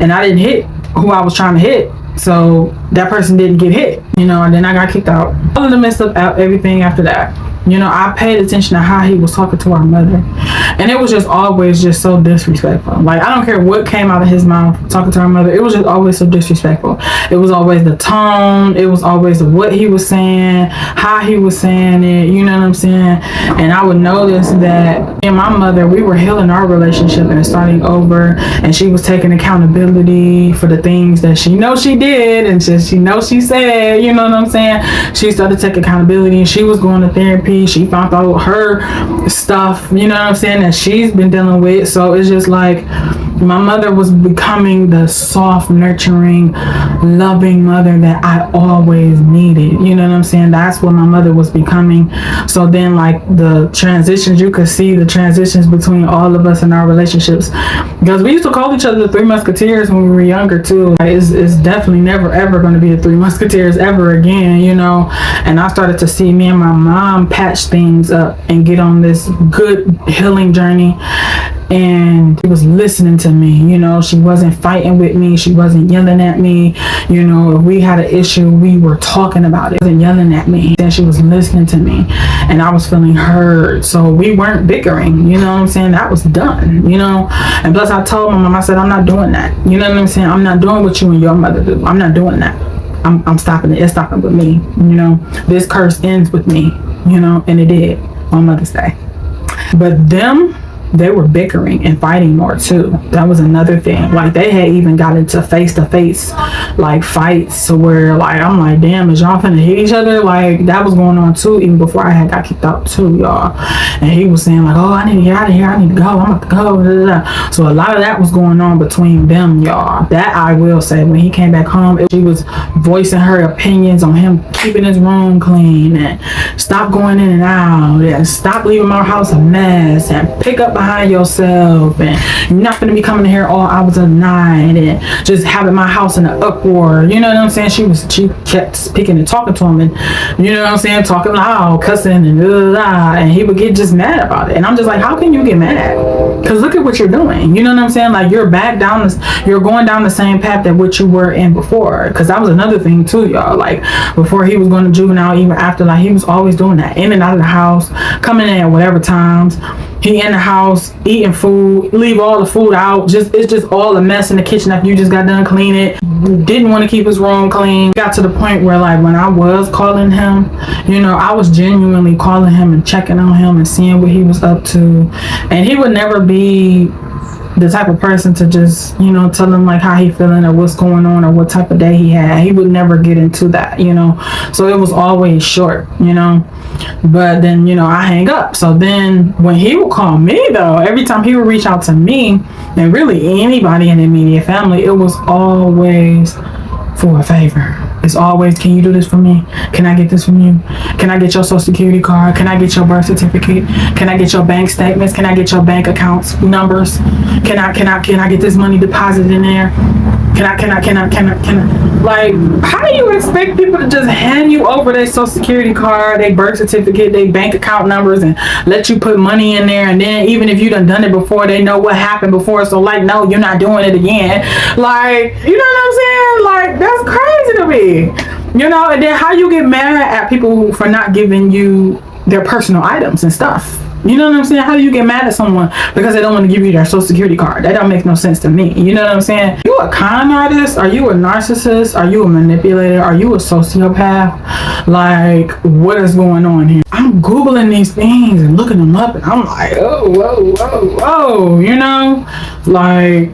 and I didn't hit who I was trying to hit, so that person didn't get hit, you know, and then I got kicked out. All of the messed up everything after that. You know, I paid attention to how he was talking to our mother, and it was just always just so disrespectful. Like, I don't care what came out of his mouth talking to our mother, it was just always so disrespectful. It was always the tone, it was always what he was saying, how he was saying it, you know what I'm saying? And I would notice that me and my mother, we were healing our relationship and starting over, and she was taking accountability for the things that she knows she did and she knows she said, you know what I'm saying? She started to take accountability, and she was going to therapy. She found out her stuff, you know what I'm saying, that she's been dealing with. So it's just like, my mother was becoming the soft, nurturing, loving mother that I always needed. You know what I'm saying? That's what my mother was becoming. So then, like, the transitions, you could see the transitions between all of us in our relationships, because we used to call each other the Three Musketeers when we were younger too. Like, it's definitely never ever going to be the Three Musketeers ever again, you know. And I started to see me and my mom patch things up and get on this good healing journey, and she was listening to me. You know, she wasn't fighting with me, she wasn't yelling at me. You know, if we had an issue, we were talking about it. She wasn't yelling at me, and she was listening to me, and I was feeling heard. So we weren't bickering, you know what I'm saying? That was done, you know. And plus, I told my mom, I said, I'm not doing that, you know what I'm saying? I'm not doing what you and your mother do. I'm not doing that. I'm stopping it. It's stopping with me, you know. This curse ends with me, you know, and it did on Mother's Day. But them, they were bickering and fighting more too. That was another thing. Like, they had even got into face-to-face like fights, to where, like, I'm like, damn, is y'all finna hit each other? Like, that was going on too, even before I had got kicked out too, y'all. And he was saying like, oh, I need to get out of here, I need to go, I'm about to go, blah, blah, blah. So a lot of that was going on between them, y'all. That I will say, when he came back home, she was voicing her opinions on him keeping his room clean, and stop going in and out, and stop leaving my house a mess, and pick up behind yourself, and you're not gonna be coming here all hours of the night, and just having my house in an uproar. You know what I'm saying? She kept speaking and talking to him, and you know what I'm saying, talking loud, cussing, and blah, blah, blah, and he would get just mad about it. And I'm just like, how can you get mad? Because look at what you're doing. You know what I'm saying? Like, you're going down the same path that what you were in before. Because that was another thing too, y'all. Like, before he was going to juvenile, even after, like, he was always doing that, in and out of the house, coming in at whatever times. He in the house eating food, leave all the food out. It's just all a mess in the kitchen after you just got done cleaning it. Didn't want to keep his room clean. Got to the point where, like, when I was calling him, you know, I was genuinely calling him and checking on him and seeing what he was up to. And he would never be the type of person to just, you know, tell him like how he feeling or what's going on or what type of day he had. He would never get into that, you know. So it was always short, you know. But then, you know, I hang up. So then when he would call me, though, every time he would reach out to me, and really anybody in the immediate family, it was always for a favor. It's always, can you do this for me? Can I get this from you? Can I get your social security card? Can I get your birth certificate? Can I get your bank statements? Can I get your bank accounts numbers? Can I get this money deposited in there? Can I? Like, how do you expect people to just hand you over their social security card, their birth certificate, their bank account numbers, and let you put money in there? And then even if you done it before, they know what happened before. So like, no, you're not doing it again. Like, you know what I'm saying? Like, that's crazy to me. You know, and then how you get mad at people for not giving you their personal items and stuff? You know what I'm saying? How do you get mad at someone because they don't want to give you their social security card? That don't make no sense to me. You know what I'm saying? You a con artist? Are you a narcissist? Are you a manipulator? Are you a sociopath? Like, what is going on here? I'm Googling these things and looking them up, and I'm like, oh, whoa, whoa, whoa, you know? Like,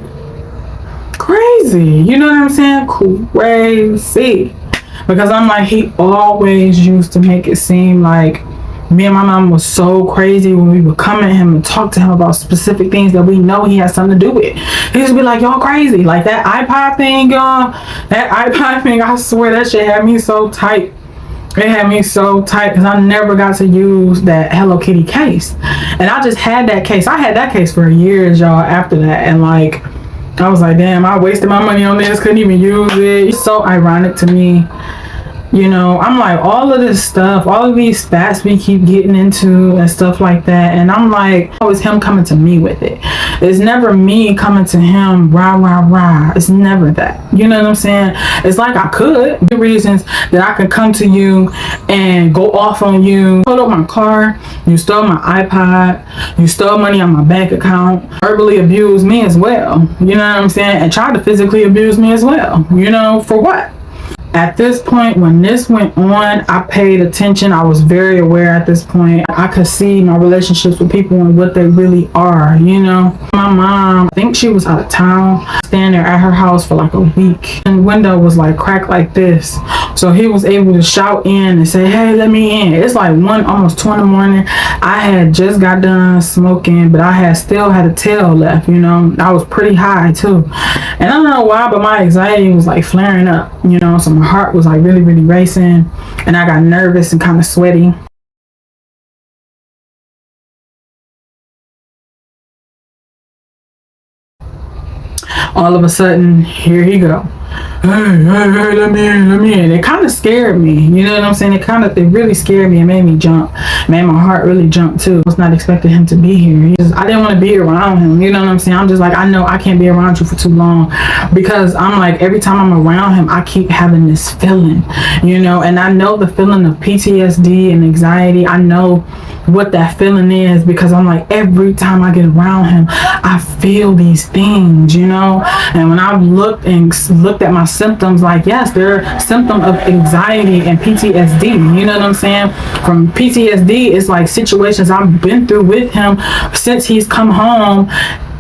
crazy. You know what I'm saying? Crazy. Because I'm like, he always used to make it seem like me and my mom was so crazy when we would come at him and talk to him about specific things that we know he has something to do with. He used to be like, y'all crazy. Like that iPod thing, y'all. That iPod thing, I swear that shit had me so tight. It had me so tight because I never got to use that Hello Kitty case. And I just had that case. I had that case for years, y'all, after that. And like, I was like, damn, I wasted my money on this. Couldn't even use it. It's so ironic to me. You know, I'm like, all of this stuff, all of these spats we keep getting into and stuff like that. And I'm like, oh, it's him coming to me with it. It's never me coming to him, rah, rah, rah. It's never that. You know what I'm saying? It's like I could. The reasons that I could come to you and go off on you. Stole up my car. You stole my iPod. You stole money on my bank account. Verbally abused me as well. You know what I'm saying? And tried to physically abuse me as well. You know, for what? At this point, when this went on, I paid attention. I was very aware at this point. I could see my relationships with people and what they really are, you know. My mom, I think she was out of town, staying there at her house for like a week. And the window was like cracked like this. So he was able to shout in and say, hey, let me in. It's like almost 2 in the morning. I had just got done smoking, but I still had a tail left, you know. I was pretty high too. And I don't know why, but my anxiety was like flaring up, you know. So my heart was like really, really racing, and I got nervous and kind of sweaty. All of a sudden, here he go. Hey, let me in. It kind of scared me. You know what I'm saying? It really scared me and made me jump. Made my heart really jump too. I was not expecting him to be here. I didn't want to be around him. You know what I'm saying? I'm just like, I know I can't be around you for too long, because I'm like, every time I'm around him, I keep having this feeling, you know, and I know the feeling of PTSD and anxiety. I know what that feeling is, because I'm like, every time I get around him, I feel these things, you know. And when I looked at my symptoms, like, yes, they're a symptom of anxiety and PTSD. You know what I'm saying? From PTSD, it's like situations I've been through with him since he's come home,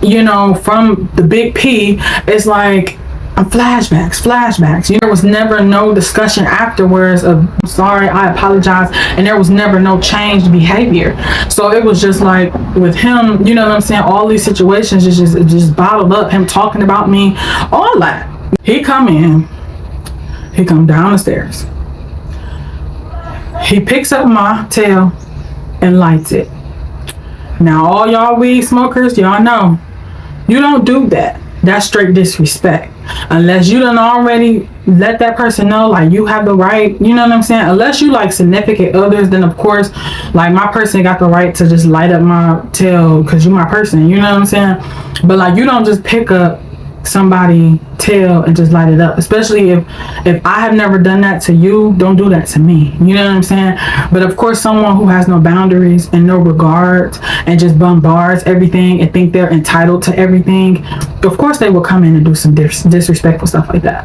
you know, from the big P. It's like flashbacks. You know, there was never no discussion afterwards of I'm sorry, I apologize, and there was never no changed behavior. So it was just like with him, you know what I'm saying, all these situations just bottled up, him talking about me, all that. He come down the stairs, he picks up my tail and lights it. Now all y'all weed smokers, y'all know you don't do that. That's straight disrespect. Unless you done already let that person know, like, you have the right, you know what I'm saying? Unless you like significant others, then of course, like, my person got the right to just light up my tail because you my person, you know what I'm saying? But like, you don't just pick up somebody tail and just light it up, especially if I have never done that to you. Don't do that to me, you know what I'm saying? But of course, someone who has no boundaries and no regards and just bombards everything and think they're entitled to everything, of course they will come in and do some disrespectful stuff like that.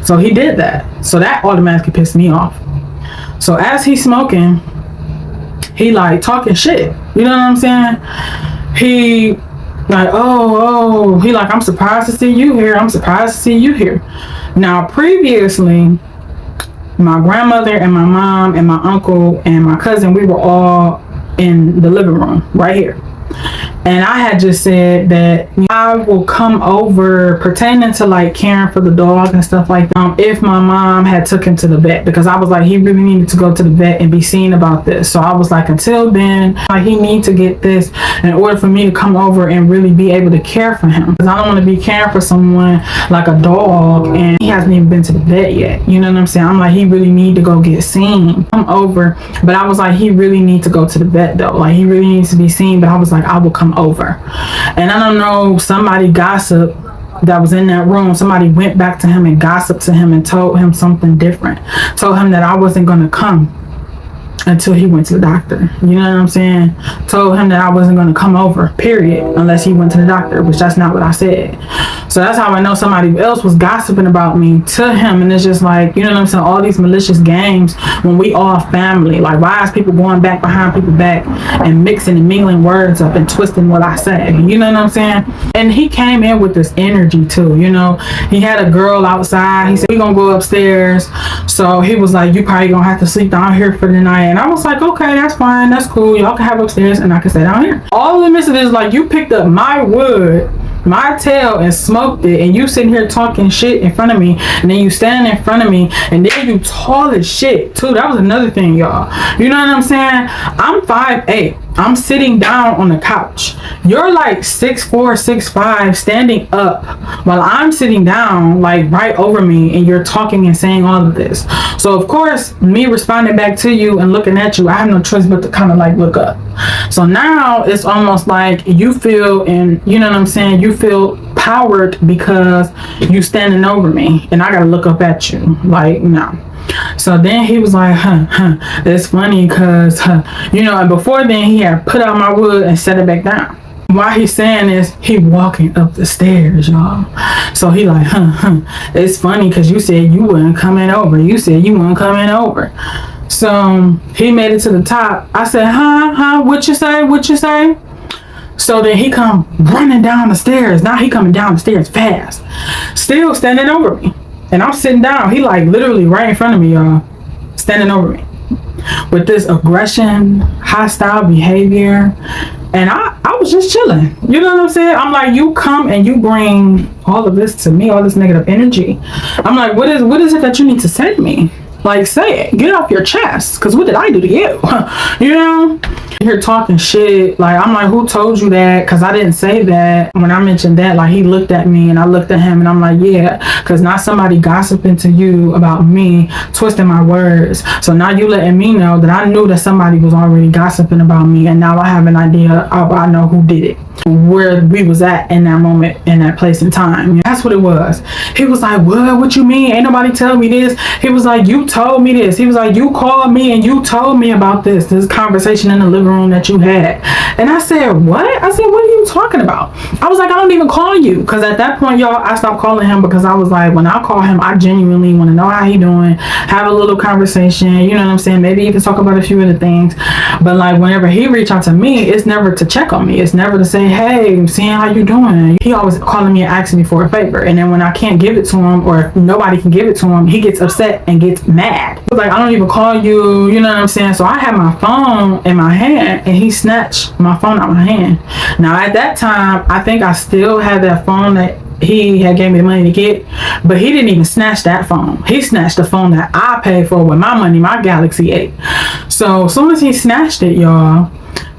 So he did that, so that automatically pissed me off. So as he's smoking, he like talking shit, you know what I'm saying? He like, he like, I'm surprised to see you here. Now, previously, my grandmother and my mom and my uncle and my cousin, we were all in the living room right here. And I had just said that I will come over pertaining to like caring for the dog and stuff like that, if my mom had took him to the vet, because I was like, he really needed to go to the vet and be seen about this. So I was like, until then, like, he need to get this in order for me to come over and really be able to care for him, because I don't want to be caring for someone like a dog and he hasn't even been to the vet yet. You know what I'm saying? I'm like, he really need to go get seen. Come over, but I was like, he really need to go to the vet though. Like, he really needs to be seen. But I was like, I will come over. And I don't know, somebody gossip that was in that room, somebody went back to him and gossiped to him and told him something different. Told him that I wasn't going to come until he went to the doctor. You know what I'm saying? Told him that I wasn't going to come over, period, unless he went to the doctor, which that's not what I said. So that's how I know somebody else was gossiping about me to him. And it's just like, you know what I'm saying? All these malicious games when we all family. Like, why is people going back behind people's back and mixing and mingling words up and twisting what I say? You know what I'm saying? And he came in with this energy too, you know? He had a girl outside. He said, we gonna go upstairs. So he was like, you probably gonna have to sleep down here for the night. And I was like, okay, that's fine, that's cool. Y'all can have upstairs and I can stay down here. All the midst of this, like, you picked up my wood, my tail, and smoked it, and you sitting here talking shit in front of me, and then you standing in front of me, and then you tall as shit too. That was another thing, y'all. You know what I'm saying? I'm 5'8". I'm sitting down on the couch. You're like 6'4", 6'5", standing up while I'm sitting down, like right over me, and you're talking and saying all of this. So of course, me responding back to you and looking at you, I have no choice but to kind of like look up. So now it's almost like you feel, and you know what I'm saying, you feel powered because you standing over me, and I gotta look up at you. Like, no. So then he was like, it's funny because, you know, and before then he had put out my wood and set it back down. While he's saying this, he walking up the stairs, y'all. So he like, it's funny because you said you wasn't coming over. You said you weren't coming over. So he made it to the top. I said, what you say? What you say? So then he come running down the stairs. Now he coming down the stairs fast, still standing over me. And I'm sitting down. He like literally right in front of me, y'all, standing over me with this aggression, hostile behavior. And I was just chilling. You know what I'm saying? I'm like, you come and you bring all of this to me, all this negative energy. I'm like, what is it that you need to say to me? Like, say it. Get it off your chest. Because what did I do to you? You know? You're talking shit. Like, I'm like, who told you that? Because I didn't say that. When I mentioned that, like, he looked at me and I looked at him and I'm like, yeah. Because not somebody gossiping to you about me, twisting my words. So now you letting me know that I knew that somebody was already gossiping about me. And now I have an idea of, I know who did it. Where we was at in that moment, in that place and time. That's what it was. He was like, what you mean? Ain't nobody tell me this. He was like, you told me this. He was like, you called me and you told me about this conversation in the living room that you had. And I said, what? I said, what are you talking about? I was like, I don't even call you. Because at that point, y'all, I stopped calling him because I was like, when I call him, I genuinely want to know how he doing, have a little conversation, you know what I'm saying? Maybe even talk about a few of the things. But like whenever he reach out to me, it's never to check on me. It's never to say, hey, I'm seeing how you doing. He always calling me and asking me for a favor. And then when I can't give it to him, or if nobody can give it to him, he gets upset and gets mad. Like, I don't even call you, you know what I'm saying? So I had my phone in my hand and he snatched my phone out of my hand. Now at that time, I think I still had that phone that he had gave me the money to get, but he didn't even snatch that phone. He snatched the phone that I paid for with my money, my Galaxy 8. So as soon as he snatched it, y'all,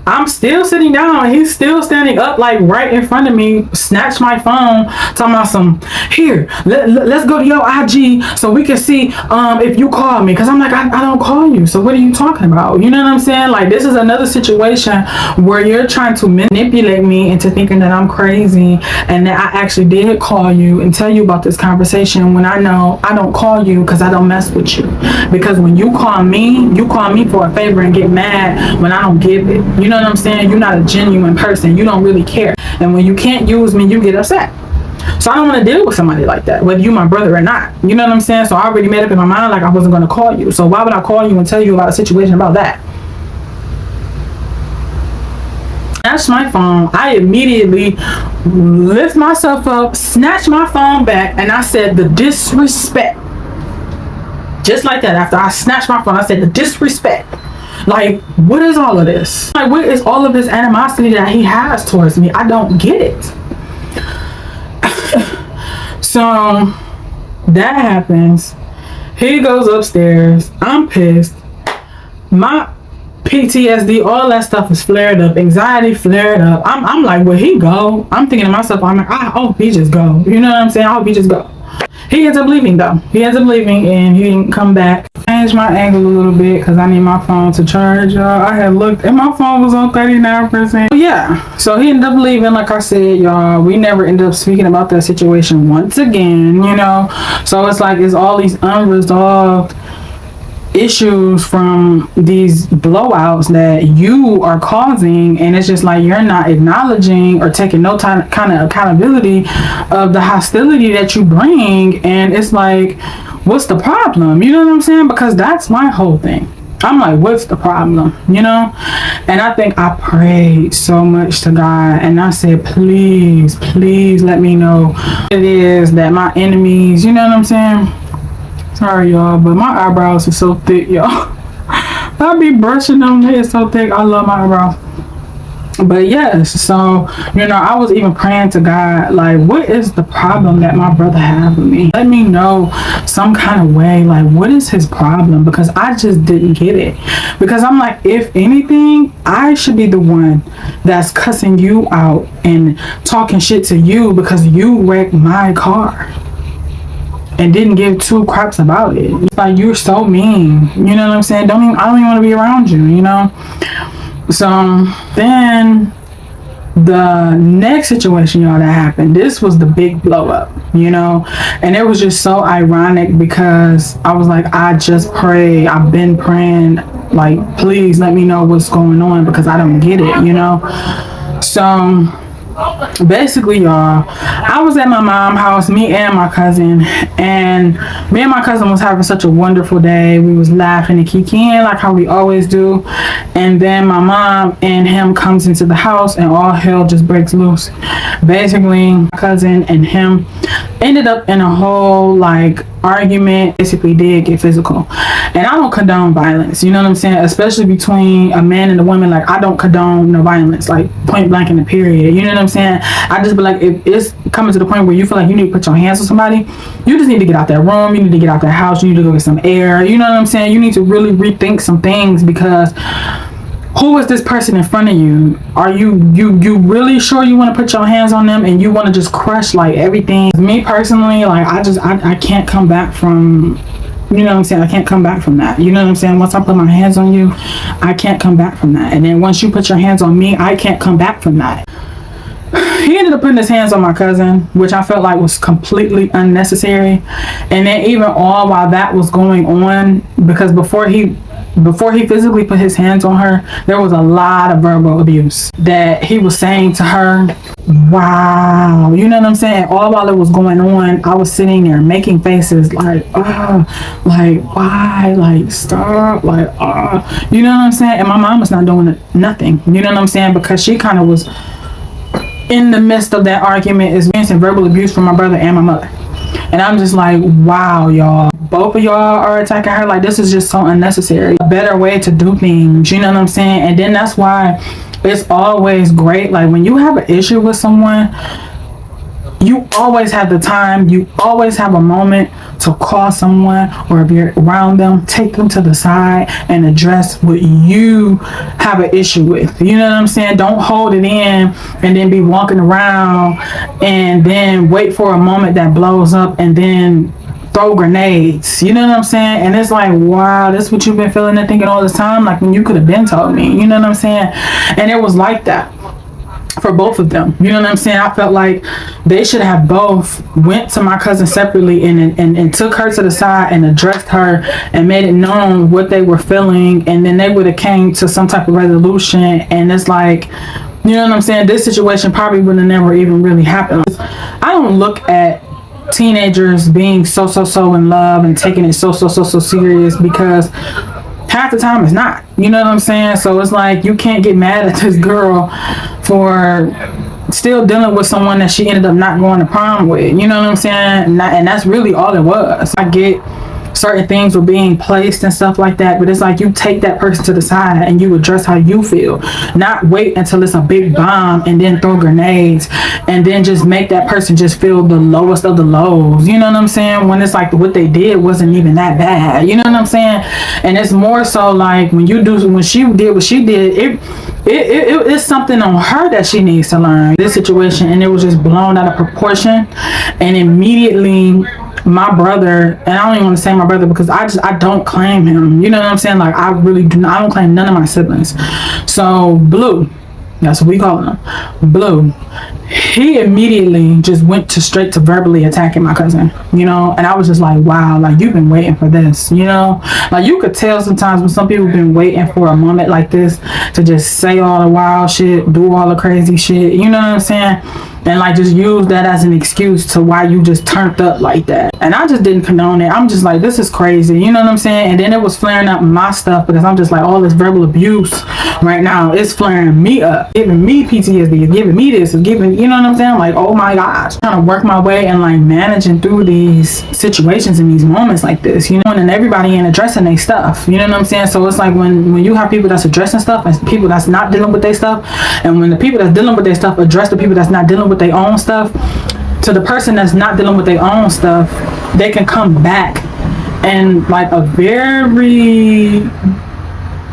I'm still sitting down and he's still standing up, like right in front of me, snatched my phone, talking about some, here, let's go to your IG so we can see if you call me. Because I'm like, I don't call you. So what are you talking about? You know what I'm saying? Like, this is another situation where you're trying to manipulate me into thinking that I'm crazy and that I actually did call you and tell you about this conversation when I know I don't call you because I don't mess with you. Because when you call me for a favor and get mad when I don't give it. You know what I'm saying? You're not a genuine person. You don't really care. And when you can't use me, you get upset. So I don't want to deal with somebody like that, whether you my brother or not. You know what I'm saying? So I already made up in my mind like I wasn't going to call you. So why would I call you and tell you about a situation about that? Snatch my phone. I immediately lift myself up, snatch my phone back, and I said, the disrespect. Just like that. After I snatched my phone, I said, the disrespect. Like, what is all of this? Like, what is all of this animosity that he has towards me? I don't get it. So that happens. He goes upstairs. I'm pissed. My PTSD, all that stuff is flared up. Anxiety flared up. I'm like, where he go? I'm thinking to myself, I'm like, I hope he just go. You know what I'm saying? I hope he just go. He ends up leaving though. He ends up leaving and he didn't come back. Changed my angle a little bit because I need my phone to charge, y'all. I had looked and my phone was on 39%. Yeah, so he ended up leaving. Like I said, y'all, we never ended up speaking about that situation once again, you know. So it's like it's all these unresolved issues from these blowouts that you are causing, and it's just like you're not acknowledging or taking no time kind of accountability of the hostility that you bring. And it's like, what's the problem? You know what I'm saying? Because that's my whole thing. I'm like, what's the problem? You know? And I think I prayed so much to God and I said, please let me know what it is that my enemies, you know what I'm saying? Sorry, y'all, but my eyebrows are so thick, y'all. I be brushing them. They're so thick. I love my eyebrows. But yes, so, you know, I was even praying to God, like, what is the problem that my brother has with me? Let me know some kind of way, like, what is his problem? Because I just didn't get it. Because I'm like, if anything, I should be the one that's cussing you out and talking shit to you because you wrecked my car and didn't give two craps about it. It's like, you're so mean. You know what I'm saying? I don't even want to be around you, you know? So then the next situation, y'all, that happened, this was the big blow up, you know? And it was just so ironic because I was like, I just pray. I've been praying, like, please let me know what's going on because I don't get it, you know? So basically, y'all, I was at my mom's house, me and my cousin, and me and my cousin was having such a wonderful day. We was laughing and kikiing like how we always do. And then my mom and him comes into the house and all hell just breaks loose. Basically, my cousin and him ended up in a whole like argument. Basically did get physical, and I don't condone violence, you know what I'm saying, especially between a man and a woman. Like, I don't condone no violence, like point blank in the period, you know what I'm saying. I just be like, if it's coming to the point where you feel like you need to put your hands on somebody, you just need to get out that room, you need to get out that house, you need to go get some air, you know what I'm saying. You need to really rethink some things, because who is this person in front of you? Are you really sure you want to put your hands on them and you want to just crush like everything? Me personally, like, I can't come back from, you know what I'm saying, I can't come back from that, you know what I'm saying. Once I put my hands on you, I can't come back from that. And then once you put your hands on me, I can't come back from that. He ended up putting his hands on my cousin, which I felt like was completely unnecessary. And then even all while that was going on, because before he physically put his hands on her, there was a lot of verbal abuse that he was saying to her. Wow, you know what I'm saying? All while it was going on, I was sitting there making faces like, oh, like, why, like, stop, like, you know what I'm saying? And my mom was not doing nothing, you know what I'm saying, because she kind of was in the midst of that argument, experiencing verbal abuse from my brother and my mother. And I'm just like, wow, y'all, both of y'all are attacking her. Like, this is just so unnecessary. A better way to do things, you know what I'm saying? And then that's why it's always great, like, when you have an issue with someone, you always have the time, you always have a moment to call someone, or if you're around them, take them to the side and address what you have an issue with. You know what I'm saying? Don't hold it in and then be walking around and then wait for a moment that blows up and then throw grenades. You know what I'm saying? And it's like, wow, this is what you've been feeling and thinking all this time, like, when you could have been told me. You know what I'm saying? And it was like that for both of them. You know what I'm saying? I felt like they should have both went to my cousin separately and took her to the side and addressed her and made it known what they were feeling, and then they would have came to some type of resolution. And it's like, you know what I'm saying, this situation probably would have never even really happened. I don't look at teenagers being so in love and taking it so serious, because half the time it's not, you know what I'm saying. So it's like, you can't get mad at this girl for still dealing with someone that she ended up not going to prom with, you know what I'm saying. And that's really all it was. I get certain things were being placed and stuff like that, but it's like, you take that person to the side and you address how you feel, not wait until it's a big bomb and then throw grenades and then just make that person just feel the lowest of the lows, you know what I'm saying, when it's like what they did wasn't even that bad, you know what I'm saying. And it's more so like, when she did what she did, it's something on her that she needs to learn this situation. And it was just blown out of proportion, and immediately my brother, and I don't even want to say my brother because I don't claim him. You know what I'm saying? Like, I really do not, I don't claim none of my siblings. So Blue, that's what we call him, Blue. He immediately just went to straight to verbally attacking my cousin, you know, and I was just like, wow, like, you've been waiting for this, you know, like, you could tell sometimes when some people have been waiting for a moment like this to just say all the wild shit, do all the crazy shit, you know what I'm saying? And like, just use that as an excuse to why you just turned up like that. And I just didn't condone it. I'm just like, this is crazy, you know what I'm saying? And then it was flaring up my stuff because I'm just like, all this verbal abuse right now is flaring me up, giving me PTSD, giving me this, giving, you know what I'm saying? Like, oh my gosh, trying to work my way and like managing through these situations and these moments like this, you know, and then everybody ain't addressing their stuff, you know what I'm saying? So it's like when you have people that's addressing stuff and people that's not dealing with their stuff, and when the people that's dealing with their stuff address the people that's not dealing with their own stuff, to the person that's not dealing with their own stuff, they can come back in like a very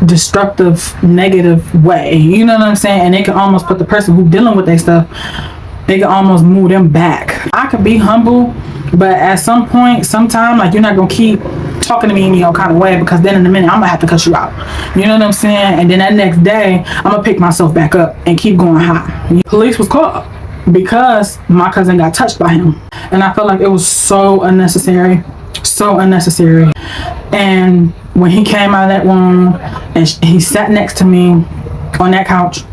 destructive, negative way, you know what I'm saying? And they can almost put the person who's dealing with their stuff, they can almost move them back. I could be humble, but at some point, sometime, like, you're not gonna keep talking to me in your kind of way, because then in a minute I'm gonna have to cut you out, you know what I'm saying? And then that next day I'm gonna pick myself back up and keep going high. Police was called because my cousin got touched by him, and I felt like it was so unnecessary. And when he came out of that room and he sat next to me on that couch,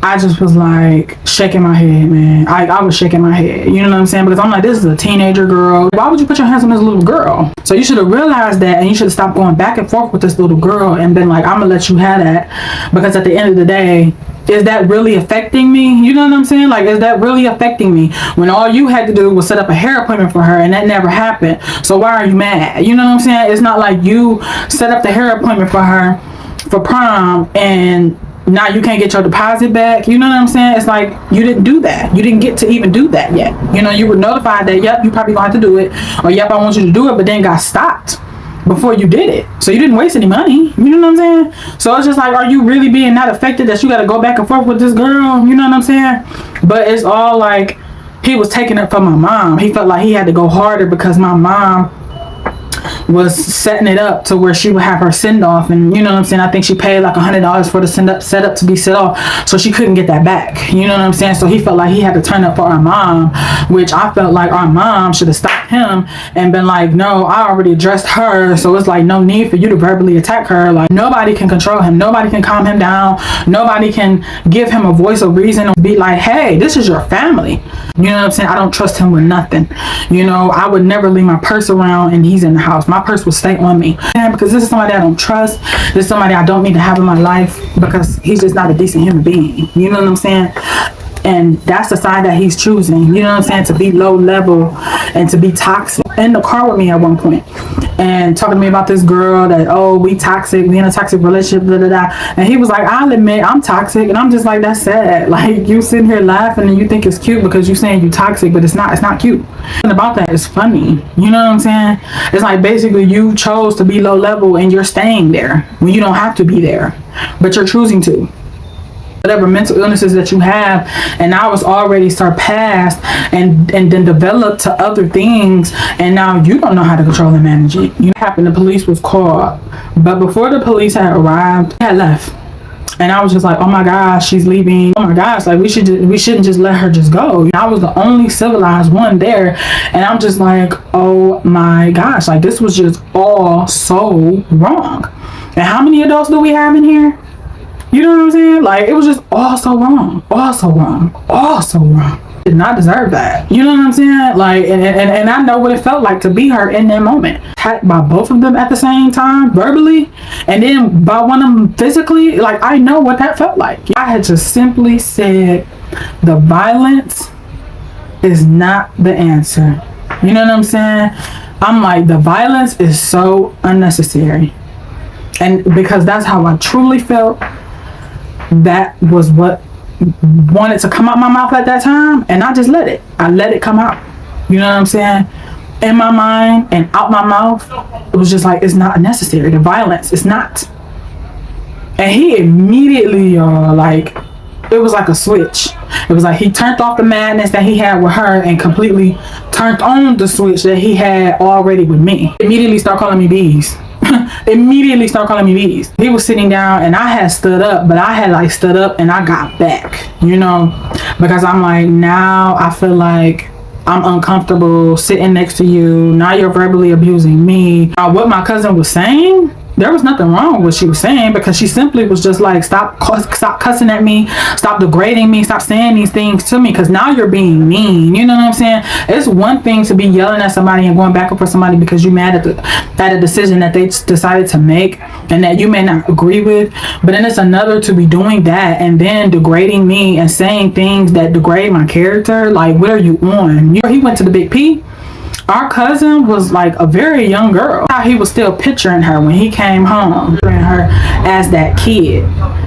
I just was like shaking my head, man. I was shaking my head, you know what I'm saying? Because I'm like, this is a teenager girl. Why would you put your hands on this little girl? So you should have realized that, and you should have stopped going back and forth with this little girl and been like, I'm gonna let you have that, because at the end of the day, is that really affecting me? You know what I'm saying? Like, is that really affecting me when all you had to do was set up a hair appointment for her and that never happened? So why are you mad? You know what I'm saying? It's not like you set up the hair appointment for her for prom and now you can't get your deposit back. You know what I'm saying? It's like, you didn't do that. You didn't get to even do that yet. You know, you were notified that, yep, you probably gonna have to do it, or yep, I want you to do it, but then got stopped before you did it. So you didn't waste any money. You know what I'm saying? So it's just like, are you really being that affected that you got to go back and forth with this girl? You know what I'm saying? But it's all like, he was taking it from my mom. He felt like he had to go harder because my mom was setting it up to where she would have her send off, and you know what I'm saying, I think she paid like $100 for the set up to be set off, so she couldn't get that back, you know what I'm saying? So he felt like he had to turn up for our mom, which I felt like our mom should have stopped him and been like, no, I already addressed her, so it's like no need for you to verbally attack her. Like, nobody can control him, nobody can calm him down, nobody can give him a voice of reason or be like, hey, this is your family. You know what I'm saying? I don't trust him with nothing. You know, I would never leave my purse around and he's in the house. My purse will stay on me. And because this is somebody I don't trust. This is somebody I don't need to have in my life because he's just not a decent human being. You know what I'm saying? And that's the side that he's choosing, you know what I'm saying, to be low level and to be toxic. In the car with me at one point and talking to me about this girl that, oh, we toxic, we in a toxic relationship, blah, blah, blah. And he was like, I'll admit I'm toxic. And I'm just like, that's sad. Like, you sitting here laughing and you think it's cute because you're saying you toxic, but it's not cute. And about that, it's funny. You know what I'm saying? It's like, basically you chose to be low level and you're staying there when you don't have to be there, but you're choosing to. Whatever mental illnesses that you have, and now it's already surpassed and then developed to other things, and now you don't know how to control and manage it. You know, happened, the police was called, but before the police had arrived, I had left. And I was just like, oh my gosh, she's leaving. Oh my gosh, like we shouldn't just let her just go. I was the only civilized one there, and I'm just like, oh my gosh, like this was just all so wrong. And how many adults do we have in here? You know what I'm saying? Like, it was just all so wrong. Did not deserve that. You know what I'm saying? Like, and I know what it felt like to be her in that moment. Attacked by both of them at the same time, verbally, and then by one of them physically. Like, I know what that felt like. I had just simply said, the violence is not the answer. You know what I'm saying? I'm like, the violence is so unnecessary. And because that's how I truly felt. That was what wanted to come out my mouth at that time, and I just let it. I let it come out. You know what I'm saying? In my mind and out my mouth, it was just like, it's not necessary. The violence, it's not. And he immediately, like, It was like a switch. It was like he turned off the madness that he had with her and completely turned on the switch that he had already with me. Immediately start calling me bees. Immediately start calling me bees. He was sitting down and I had stood up, but I had like stood up and I got back, you know, because I'm like, now I feel like I'm uncomfortable sitting next to you. Now you're verbally abusing me. What my cousin was saying, there was nothing wrong with what she was saying, because she simply was just like, stop cussing at me, stop degrading me, stop saying these things to me, because now you're being mean. You know what I'm saying? It's one thing to be yelling at somebody and going back up for somebody because you're mad at a decision that they decided to make and that you may not agree with, but then it's another to be doing that and then degrading me and saying things that degrade my character. Like, what are you on? He went to the Big P. Our cousin was like a very young girl. How he was still picturing her when he came home, picturing her as that kid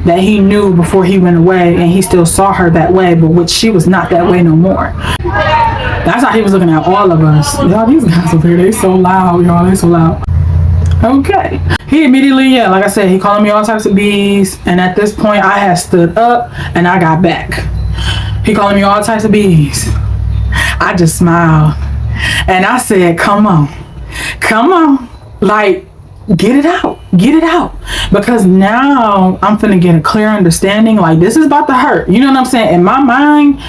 that he knew before he went away, and he still saw her that way, but which she was not that way no more. That's how he was looking at all of us. Y'all, these guys over here, they so loud, y'all, they so loud. Okay. He immediately, yeah, like I said, he calling me all types of bees, and at this point I had stood up and I got back. He calling me all types of bees. I just smiled. And I said, come on, like, get it out. Because now I'm finna get a clear understanding, like, this is about to hurt. You know what I'm saying? In my mind,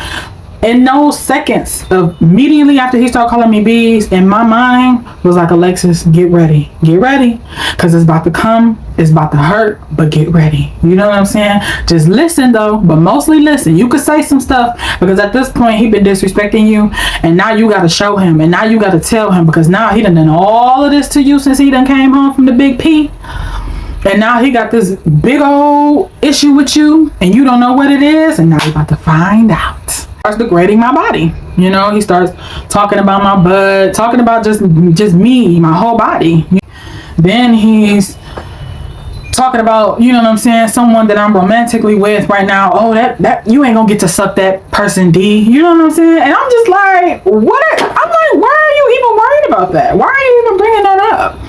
in those seconds of immediately after he started calling me bees, in my mind was like, Alexis, get ready, because it's about to come, it's about to hurt, but get ready. You know what I'm saying? Just listen though, but mostly listen. You could say some stuff, because at this point he been disrespecting you, and now you got to show him, and now you got to tell him, because now he done all of this to you since he done came home from the Big P. And now he got this big old issue with you, and you don't know what it is, and now you're about to find out. Starts degrading my body. You know, he starts talking about my butt, talking about just me, my whole body. Then he's talking about, you know what I'm saying, someone that I'm romantically with right now. Oh, that you ain't gonna get to suck that person D. You know what I'm saying? And I'm just like, what? I'm like, why are you even worried about that? Why are you even bringing that up?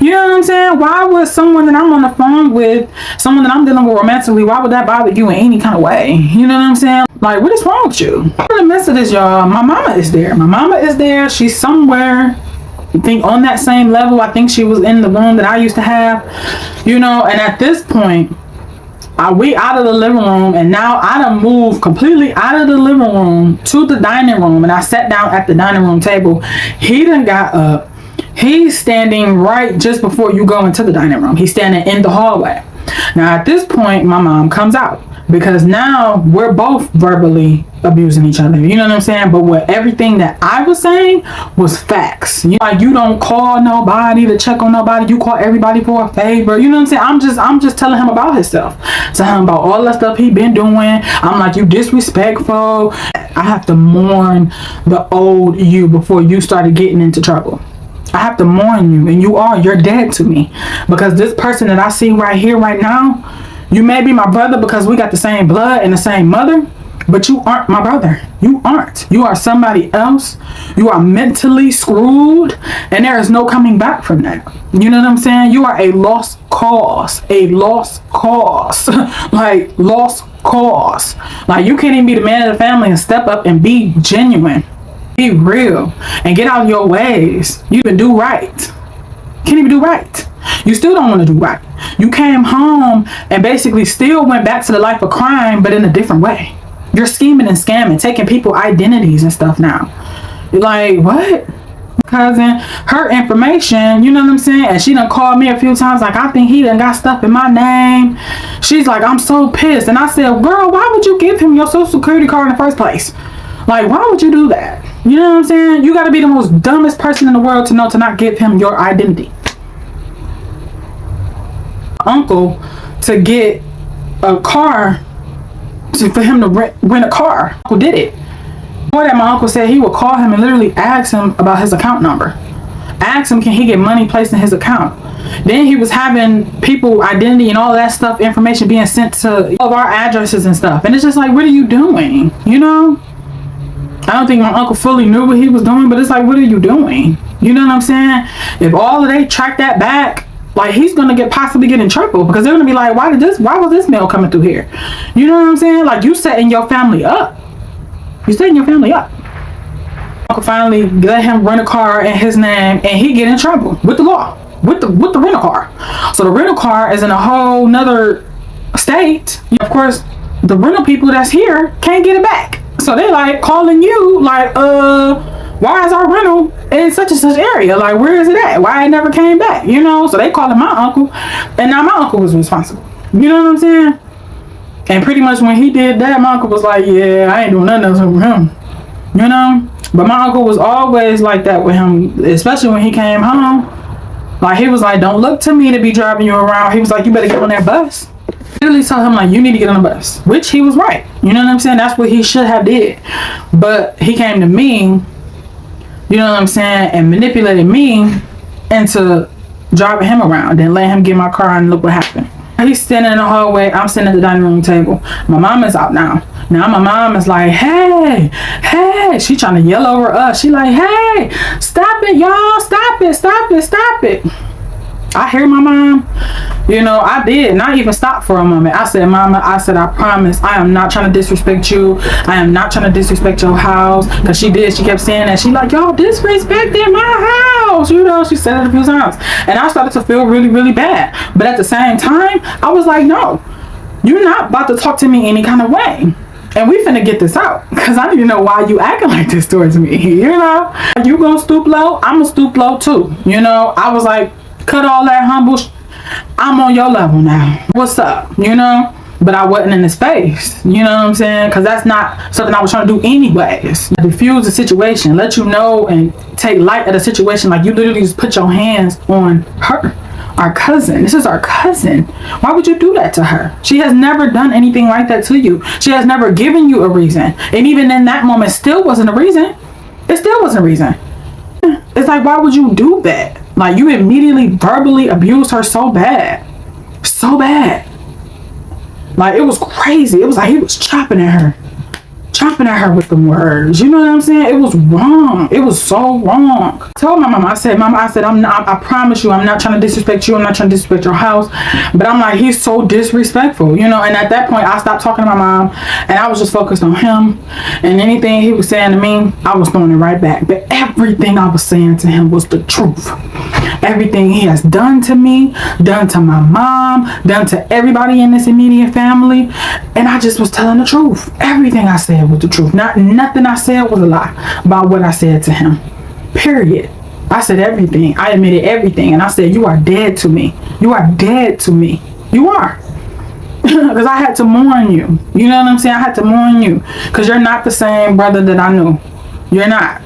You know what I'm saying? Why would someone that I'm on the phone with, someone that I'm dealing with romantically, why would that bother you in any kind of way? You know what I'm saying? Like, what is wrong with you? In the midst of this, y'all, my mama is there. She's somewhere, I think, on that same level. I think she was in the room that I used to have, you know. And at this point, we out of the living room, and now I done moved completely out of the living room to the dining room, and I sat down at the dining room table. He done got up. He's standing right just before you go into the dining room. He's standing in the hallway. Now at this point, my mom comes out, because now we're both verbally abusing each other. You know what I'm saying? But what everything that I was saying was facts. Like, you don't call nobody to check on nobody. You call everybody for a favor. You know what I'm saying? I'm just telling him about himself. Telling him about all the stuff he been doing. I'm like, you disrespectful. I have to mourn the old you before you started getting into trouble. I have to mourn you, and you're dead to me, because this person that I see right here, right now, you may be my brother because we got the same blood and the same mother, but you aren't my brother. You aren't. You are somebody else. You are mentally screwed, and there is no coming back from that. You know what I'm saying? You are a lost cause. Like, lost cause. Like, you can't even be the man of the family and step up and be genuine. Be real and get out of your ways. You even do right. Can't even do right. You still don't want to do right. You came home and basically still went back to the life of crime, but in a different way. You're scheming and scamming, taking people identities and stuff now. You're like, what? Cousin, her information, you know what I'm saying? And she done called me a few times, like, I think he done got stuff in my name. She's like, I'm so pissed. And I said, girl, why would you give him your social security card in the first place? Like, why would you do that? You know what I'm saying? You got to be the most dumbest person in the world to know to not give him your identity. Uncle to get a car, for him to rent a car. Uncle did it. Before that, my uncle said he would call him and literally ask him about his account number. Ask him, can he get money placed in his account? Then he was having people identity and all that stuff, information being sent to all of our addresses and stuff. And it's just like, what are you doing? You know? I don't think my uncle fully knew what he was doing, but it's like, what are you doing? You know what I'm saying? If all of they track that back, Like, he's gonna possibly get in trouble, because they're gonna be like, why was this male coming through here? You know what I'm saying? Like, you setting your family up. You setting your family up. Uncle finally let him rent a car in his name, and he get in trouble with the law, with the rental car. So the rental car is in a whole nother state. Of course, the rental people that's here can't get it back. So they like calling you like, why is our rental in such and such area? Like, where is it at? Why it never came back? You know, so they calling my uncle, and now my uncle was responsible. You know what I'm saying? And pretty much when he did that, my uncle was like, yeah, I ain't doing nothing else with him. You know? But my uncle was always like that with him, especially when he came home. Like, he was like, don't look to me to be driving you around. He was like, you better get on that bus. Literally tell him, like, you need to get on the bus, which he was right. You know what I'm saying? That's what he should have did. But he came to me, you know what I'm saying, and manipulated me into driving him around and letting him get my car, and look what happened. He's sitting in the hallway, I'm sitting at the dining room table. My mom is out now. Now my mom is like, hey, she trying to yell over us. She like, hey, stop it, y'all, stop it. I hear my mom. You know, I did not even stop for a moment. I said, Mama, I promise, I am not trying to disrespect you. I am not trying to disrespect your house. Because she kept saying that. She like, y'all disrespecting my house. You know, she said it a few times. And I started to feel really, really bad. But at the same time, I was like, no, you're not about to talk to me any kind of way. And we finna get this out. Because I need to know why you acting like this towards me. You know, you gonna stoop low, I'm gonna stoop low too. You know, I was like, cut all that humble I'm on your level now. What's up? You know? But I wasn't in his face. You know what I'm saying? Because that's not something I was trying to do anyways. Diffuse the situation. Let you know and take light of the situation. Like, you literally just put your hands on her. Our cousin. This is our cousin. Why would you do that to her? She has never done anything like that to you. She has never given you a reason. And even in that moment, still wasn't a reason. It still wasn't a reason. It's like, why would you do that? Like, you immediately verbally abused her so bad. So bad. Like, it was crazy. It was like he was chopping at her with the words. You know what I'm saying? It was wrong. It was so wrong. I told my mama, I said, I promise you, I'm not trying to disrespect you. I'm not trying to disrespect your house. But I'm like, he's so disrespectful, you know? And at that point, I stopped talking to my mom, and I was just focused on him. And anything he was saying to me, I was throwing it right back. But everything I was saying to him was the truth. Everything he has done to me, done to my mom, done to everybody in this immediate family. And I just was telling the truth. Everything I said was the truth. Nothing I said was a lie about what I said to him. Period. I said everything. I admitted everything. And I said, you are dead to me. You are dead to me. You are. Because I had to mourn you. You know what I'm saying? I had to mourn you. Because you're not the same brother that I knew. You're not.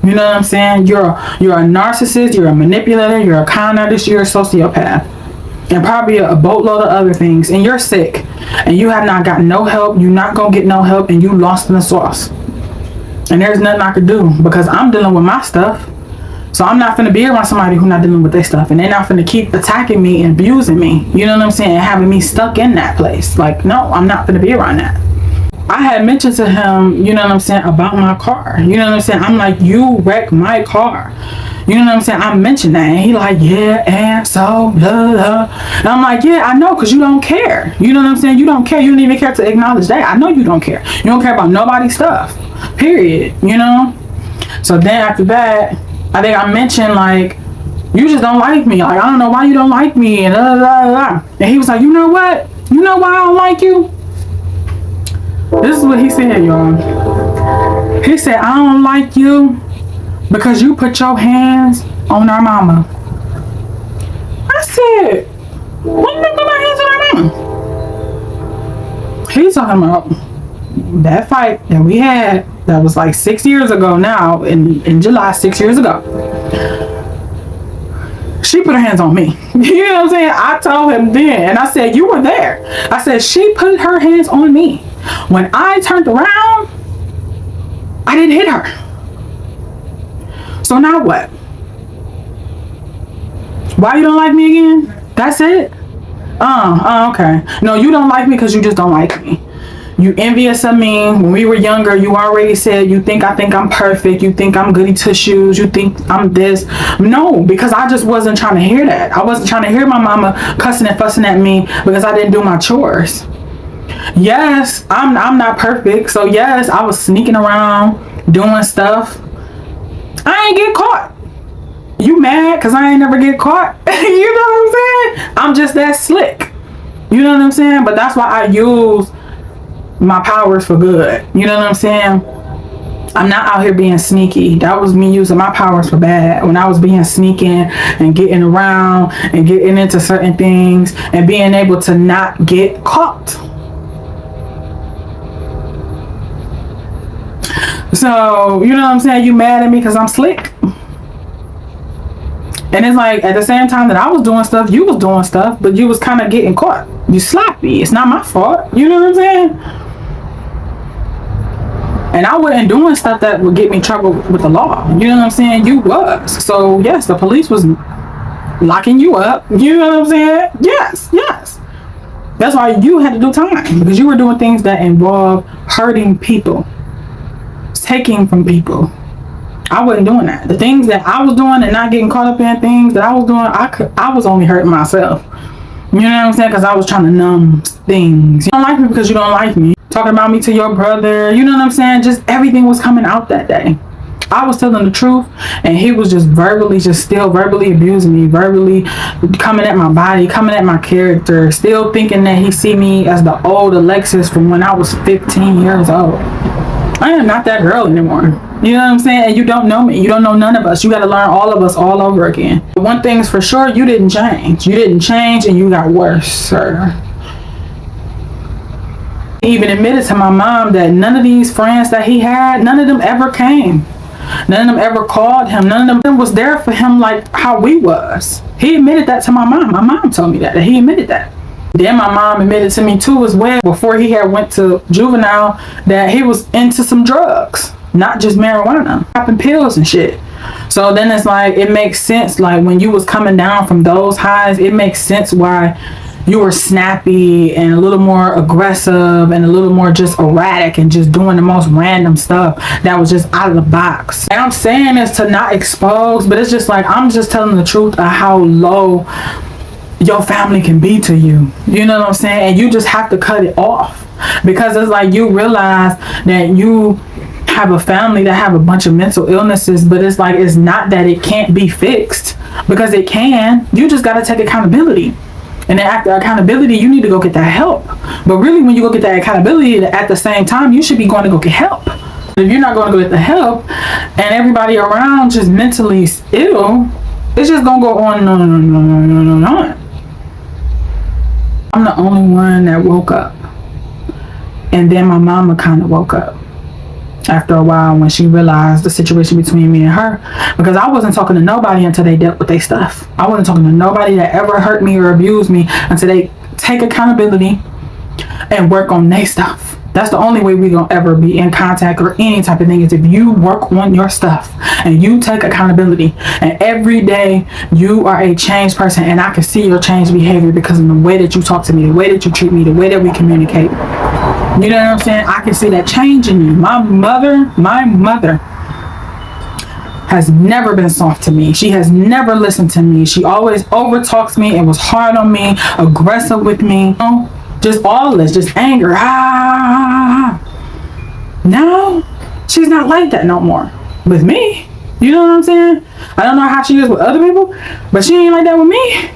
You know what I'm saying? You're a narcissist. You're a manipulator. You're a con artist. You're a sociopath. And probably a boatload of other things. And you're sick. And you have not gotten no help. You're not going to get no help. And you lost in the sauce. And there's nothing I could do. Because I'm dealing with my stuff. So I'm not finna be around somebody who's not dealing with their stuff. And they're not finna keep attacking me and abusing me. You know what I'm saying? And having me stuck in that place. Like, no, I'm not finna be around that. I had mentioned to him, you know what I'm saying, about my car. You know what I'm saying? I'm like, you wrecked my car. You know what I'm saying? I mentioned that. And he like, yeah, and so, blah, blah. And I'm like, yeah, I know, because you don't care. You know what I'm saying? You don't care. You don't even care to acknowledge that. I know you don't care. You don't care about nobody's stuff. Period. You know? So then after that, I think I mentioned, like, you just don't like me. Like, I don't know why you don't like me. And blah, blah, blah. And he was like, you know what? You know why I don't like you? This is what he said, y'all. He said, I don't like you because you put your hands on our mama. I said, when did I put my hands on our mama? He's talking about that fight that we had that was like 6 years ago now, in July, 6 years ago. She put her hands on me. You know what I'm saying? I told him then, and I said, you were there. I said, she put her hands on me. When I turned around, I didn't hit her. So now what? Why you don't like me again? That's it? Okay. No, you don't like me because you just don't like me. You envious of me. When we were younger, you already said you think I think I'm perfect. You think I'm goody two shoes. You think I'm this. No, because I just wasn't trying to hear that. I wasn't trying to hear my mama cussing and fussing at me because I didn't do my chores. Yes, I'm not perfect. So yes, I was sneaking around doing stuff. I ain't get caught. You mad because I ain't never get caught? You know what I'm saying? I'm just that slick. You know what I'm saying? But that's why I use my powers for good. You know what I'm saying? I'm not out here being sneaky. That was me using my powers for bad. When I was being sneaking and getting around and getting into certain things and being able to not get caught. So, you know what I'm saying? You mad at me because I'm slick? And it's like, at the same time that I was doing stuff, you was doing stuff, but you was kind of getting caught. You sloppy. It's not my fault. You know what I'm saying? And I wasn't doing stuff that would get me in trouble with the law. You know what I'm saying? You was. So, yes, the police was locking you up. You know what I'm saying? Yes, yes. That's why you had to do time. Because you were doing things that involved hurting people. Taking from people. I wasn't doing that. The things that I was doing and not getting caught up in things that I was doing, I was only hurting myself. You know what I'm saying? Because I was trying to numb things. You don't like me because you don't like me. Talking about me to your brother. You know what I'm saying? Just everything was coming out that day. I was telling the truth and he was just still verbally abusing me, verbally coming at my body, coming at my character, still thinking that he see me as the old Alexis from when I was 15 years old. I am not that girl anymore. You know what I'm saying? And you don't know me. You don't know none of us. You got to learn all of us all over again. But one thing's for sure, you didn't change. You didn't change and you got worse, sir. He even admitted to my mom that none of these friends that he had, none of them ever came. None of them ever called him. None of them was there for him like how we was. He admitted that to my mom. My mom told me that he admitted that. Then my mom admitted to me too as well, before he had went to juvenile, that he was into some drugs, not just marijuana, popping pills and shit. So then it's like, it makes sense, like when you was coming down from those highs, it makes sense why you were snappy and a little more aggressive and a little more just erratic and just doing the most random stuff that was just out of the box. And I'm saying this to not expose, but it's just like, I'm just telling the truth of how low your family can be to you. You know what I'm saying? And you just have to cut it off, because it's like you realize that you have a family that have a bunch of mental illnesses, but it's like, it's not that it can't be fixed, because it can. You just got to take accountability. And then after accountability, you need to go get that help. But really, when you go get that accountability, at the same time, you should be going to go get help. If you're not going to go get the help and everybody around just mentally ill, it's just going to go on and on and on and on and on. I'm the only one that woke up. And then my mama kind of woke up after a while when she realized the situation between me and her, because I wasn't talking to nobody until they dealt with their stuff. I wasn't talking to nobody that ever hurt me or abused me until they take accountability and work on their stuff. That's the only way we're gonna ever be in contact or any type of thing, is if you work on your stuff and you take accountability, and every day you are a changed person, and I can see your changed behavior because of the way that you talk to me, the way that you treat me, the way that we communicate. You know what I'm saying? I can see that change in you. My mother has never been soft to me. She has never listened to me. She always overtalks me and was hard on me, aggressive with me. You know? Just all this, just anger. Now, she's not like that no more with me. You know what I'm saying? I don't know how she is with other people, but she ain't like that with me.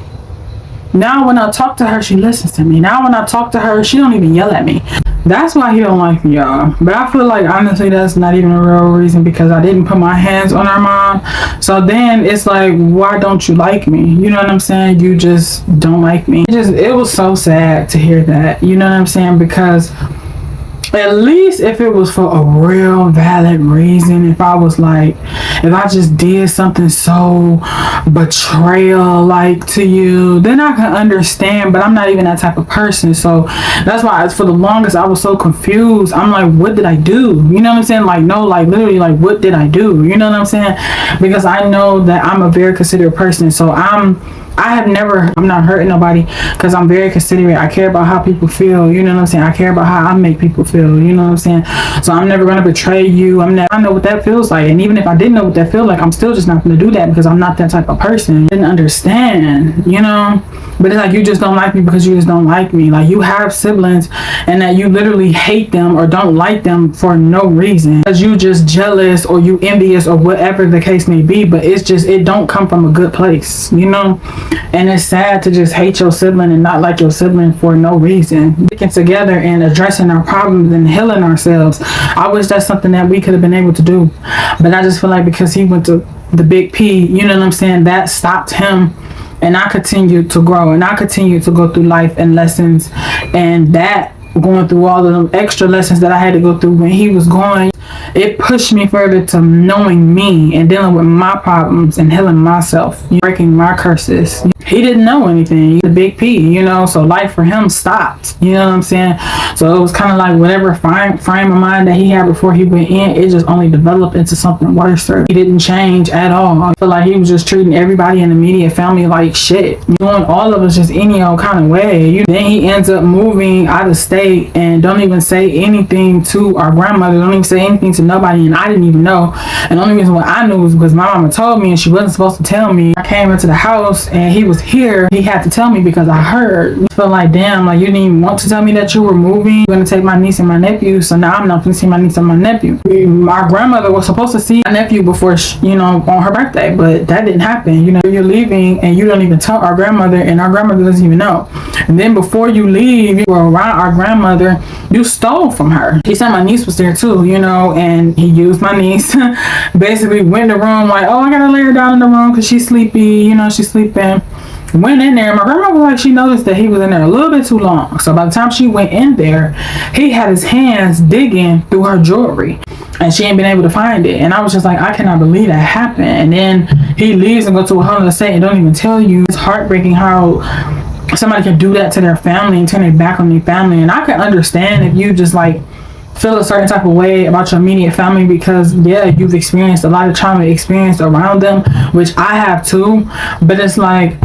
Now when I talk to her, she listens to me. Now when I talk to her, she don't even yell at me. That's why he don't like me, y'all. But I feel like, honestly, that's not even a real reason, because I didn't put my hands on her mom. So then it's like, why don't you like me? You know what I'm saying? You just don't like me. It was so sad to hear that. You know what I'm saying? Because at least if it was for a real valid reason, if I was like, if I just did something so betrayal like to you, then I can understand. But I'm not even that type of person. So that's why for the longest I was so confused. I'm like, what did I do? You know what I'm saying? Like, no, like literally, like, what did I do? You know what I'm saying? Because I know that I'm a very considerate person. So I'm I'm not hurting nobody because I'm very considerate. I care about how people feel, you know what I'm saying? I care about how I make people feel, you know what I'm saying? So I'm never going to betray you. I know what that feels like. And even if I didn't know what that feels like, I'm still just not going to do that because I'm not that type of person. I didn't understand, you know? But it's like, you just don't like me because you just don't like me. Like, you have siblings and that you literally hate them or don't like them for no reason. Because you just jealous or you envious or whatever the case may be. But it's just, it don't come from a good place, you know? And it's sad to just hate your sibling and not like your sibling for no reason. Getting together and addressing our problems and healing ourselves. I wish that's something that we could have been able to do. But I just feel like because he went to the big P, you know what I'm saying, that stopped him. And I continued to grow and I continued to go through life and lessons, and that going through all of them extra lessons that I had to go through when he was going, it pushed me further to knowing me and dealing with my problems and healing myself, breaking my curses. He didn't know anything. The big P, you know, so life for him stopped, you know what I'm saying? So it was kind of like whatever frame of mind that he had before he went in, it just only developed into something worse. He didn't change at all. I feel like he was just treating everybody in the immediate family like shit, doing all of us just any old kind of way. Then he ends up moving out of state and don't even say anything to our grandmother, don't even say anything to nobody, and I didn't even know. And the only reason why I knew was because my mama told me and she wasn't supposed to tell me. I came into the house and he was here. He had to tell me because I heard. I felt like, damn, like you didn't even want to tell me that you were moving. You're gonna take my niece and my nephew, so now I'm not gonna see my niece and my nephew. My grandmother was supposed to see my nephew before you know, on her birthday, but that didn't happen. You know, you're leaving and you don't even tell our grandmother, and our grandmother doesn't even know. And then before you leave, you were around our grandmother, you stole from her. He said my niece was there too, you know, and he used my niece. Basically went in the room like, oh, I gotta lay her down in the room because she's sleepy, you know, she's sleeping. Went in there, my grandma was like, she noticed that he was in there a little bit too long. So by the time she went in there, he had his hands digging through her jewelry and she ain't been able to find it. And I was just like, I cannot believe that happened. And then he leaves and go to a whole other state and don't even tell you. It's heartbreaking how somebody can do that to their family and turn their back on their family. And I can understand if you just like feel a certain type of way about your immediate family because yeah, you've experienced a lot of trauma experience around them, which I have too. But it's like,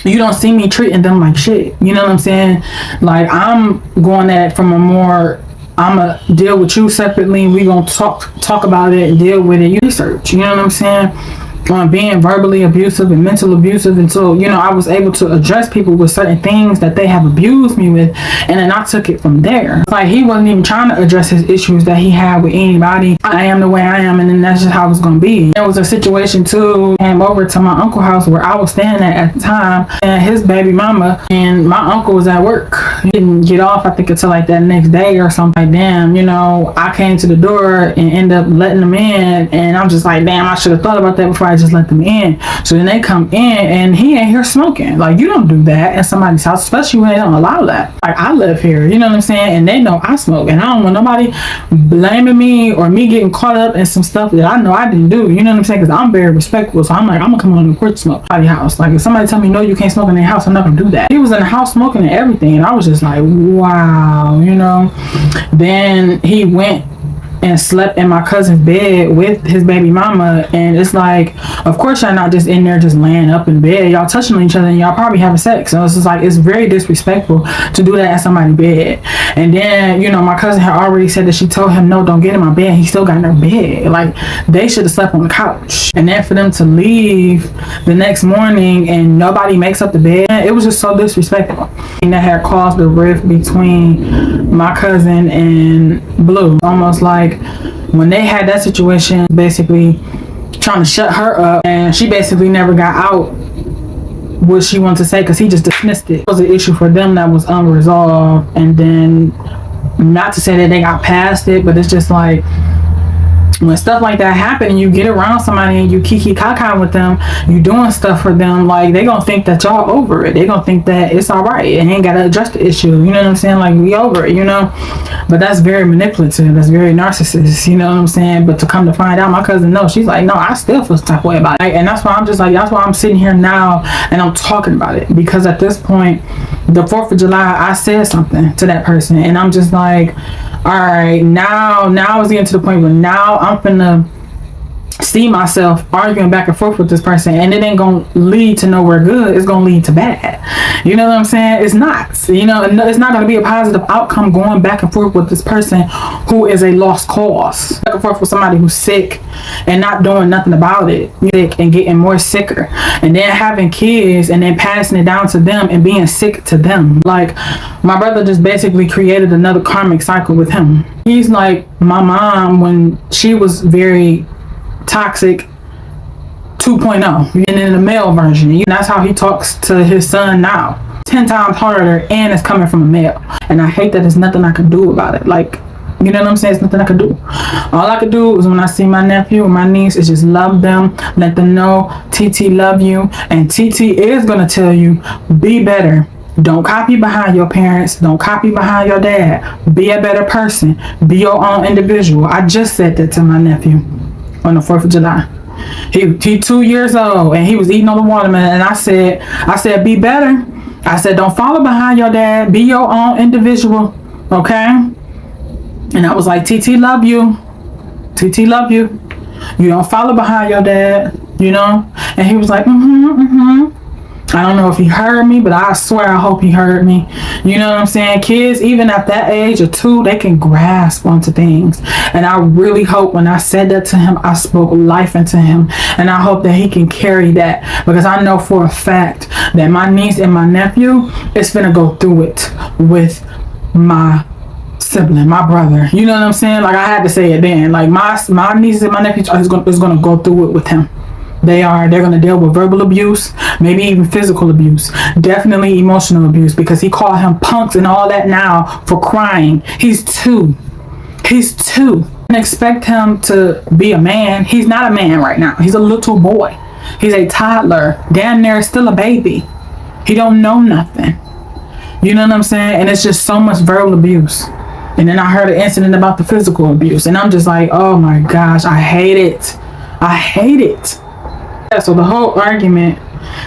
you don't see me treating them like shit, you know what I'm saying? Like, I'm going at it from a more, I'ma deal with you separately, we gonna talk about it and deal with it. You research, you know what I'm saying? On being verbally abusive and mental abusive until, you know, I was able to address people with certain things that they have abused me with, and then I took it from there. It's like he wasn't even trying to address his issues that he had with anybody. I am the way I am, and then that's just how it's gonna be. There was a situation too, came over to my uncle's house where I was staying at the time, and his baby mama, and my uncle was at work. He didn't get off, I think, until like that next day or something. Like, damn, you know, I came to the door and ended up letting them in, and I'm just like, damn, I should have thought about that before I just let them in. So then they come in and he ain't here smoking. Like, you don't do that in somebody's house, especially when they don't allow that. Like, I live here, you know what I'm saying, and they know I smoke, and I don't want nobody blaming me or me getting caught up in some stuff that I know I didn't do, you know what I'm saying, because I'm very respectful. So I'm like, I'm gonna come on the porch smoke at the house. Like, if somebody tell me no, you can't smoke in their house, I'm not gonna do that. He was in the house smoking and everything, and I was just like, wow, you know. Then he went and slept in my cousin's bed with his baby mama, and it's like, of course y'all not just in there just laying up in bed, y'all touching on each other and y'all probably having sex. So it's just like, it's very disrespectful to do that in somebody's bed. And then, you know, my cousin had already said that she told him no, don't get in my bed. He still got in her bed. Like, they should have slept on the couch. And then for them to leave the next morning and nobody makes up the bed, it was just so disrespectful. And that had caused a rift between my cousin and Blue. Almost like when they had that situation, basically trying to shut her up, and she basically never got out what she wanted to say because he just dismissed it. It was an issue for them that was unresolved, and then, not to say that they got past it, but it's just like, when stuff like that happen and you get around somebody and you kiki kaka with them, you doing stuff for them, like, they gonna think that y'all over it. They gonna think that it's all right and ain't gotta address the issue, you know what I'm saying? Like, we over it, you know. But that's very manipulative, that's very narcissist, you know what I'm saying? But to come to find out, my cousin, no, she's like, no, I still feel some type of way about it. And that's why I'm just like, that's why I'm sitting here now and I'm talking about it, because at this point, the 4th of July, I said something to that person, and I'm just like, all right, now it's getting to the point where now I'm finna see myself arguing back and forth with this person, and it ain't gonna lead to nowhere good. It's gonna lead to bad. You know what I'm saying? It's not. You know, it's not gonna be a positive outcome going back and forth with this person who is a lost cause. Back and forth with somebody who's sick and not doing nothing about it. Sick and getting more sicker, and then having kids and then passing it down to them and being sick to them. Like, my brother just basically created another karmic cycle with him. He's like my mom when she was very toxic 2.0, and in the male version. That's how he talks to his son now, 10 times harder, and it's coming from a male. And I hate that there's nothing I can do about it. Like, you know what I'm saying? It's nothing I can do. All I can do is when I see my nephew or my niece is just love them, let them know TT love you, and TT is gonna tell you, be better. Don't copy behind your parents. Don't copy behind your dad. Be a better person. Be your own individual. I just said that to my nephew on the 4th of July. He 2 years old, and he was eating on the watermelon, and I said, be better. I said, don't follow behind your dad. Be your own individual, okay? And I was like, TT love you. TT love you. You don't follow behind your dad, you know? And he was like, I don't know if he heard me, but I swear I hope he heard me. You know what I'm saying? Kids, even at that age of 2, they can grasp onto things. And I really hope when I said that to him, I spoke life into him. And I hope that he can carry that, because I know for a fact that my niece and my nephew is finna go through it with my sibling, my brother. You know what I'm saying? Like, I had to say it then. Like, my niece and my nephew is gonna go through it with him. They're going to deal with verbal abuse, maybe even physical abuse, definitely emotional abuse, because he called him punks and all that now for crying. He's 2. And expect him to be a man. He's not a man right now. He's a little boy. He's a toddler. Damn near still a baby. He don't know nothing. You know what I'm saying? And it's just so much verbal abuse. And then I heard an incident about the physical abuse, and I'm just like, oh my gosh, I hate it. I hate it. So the whole argument,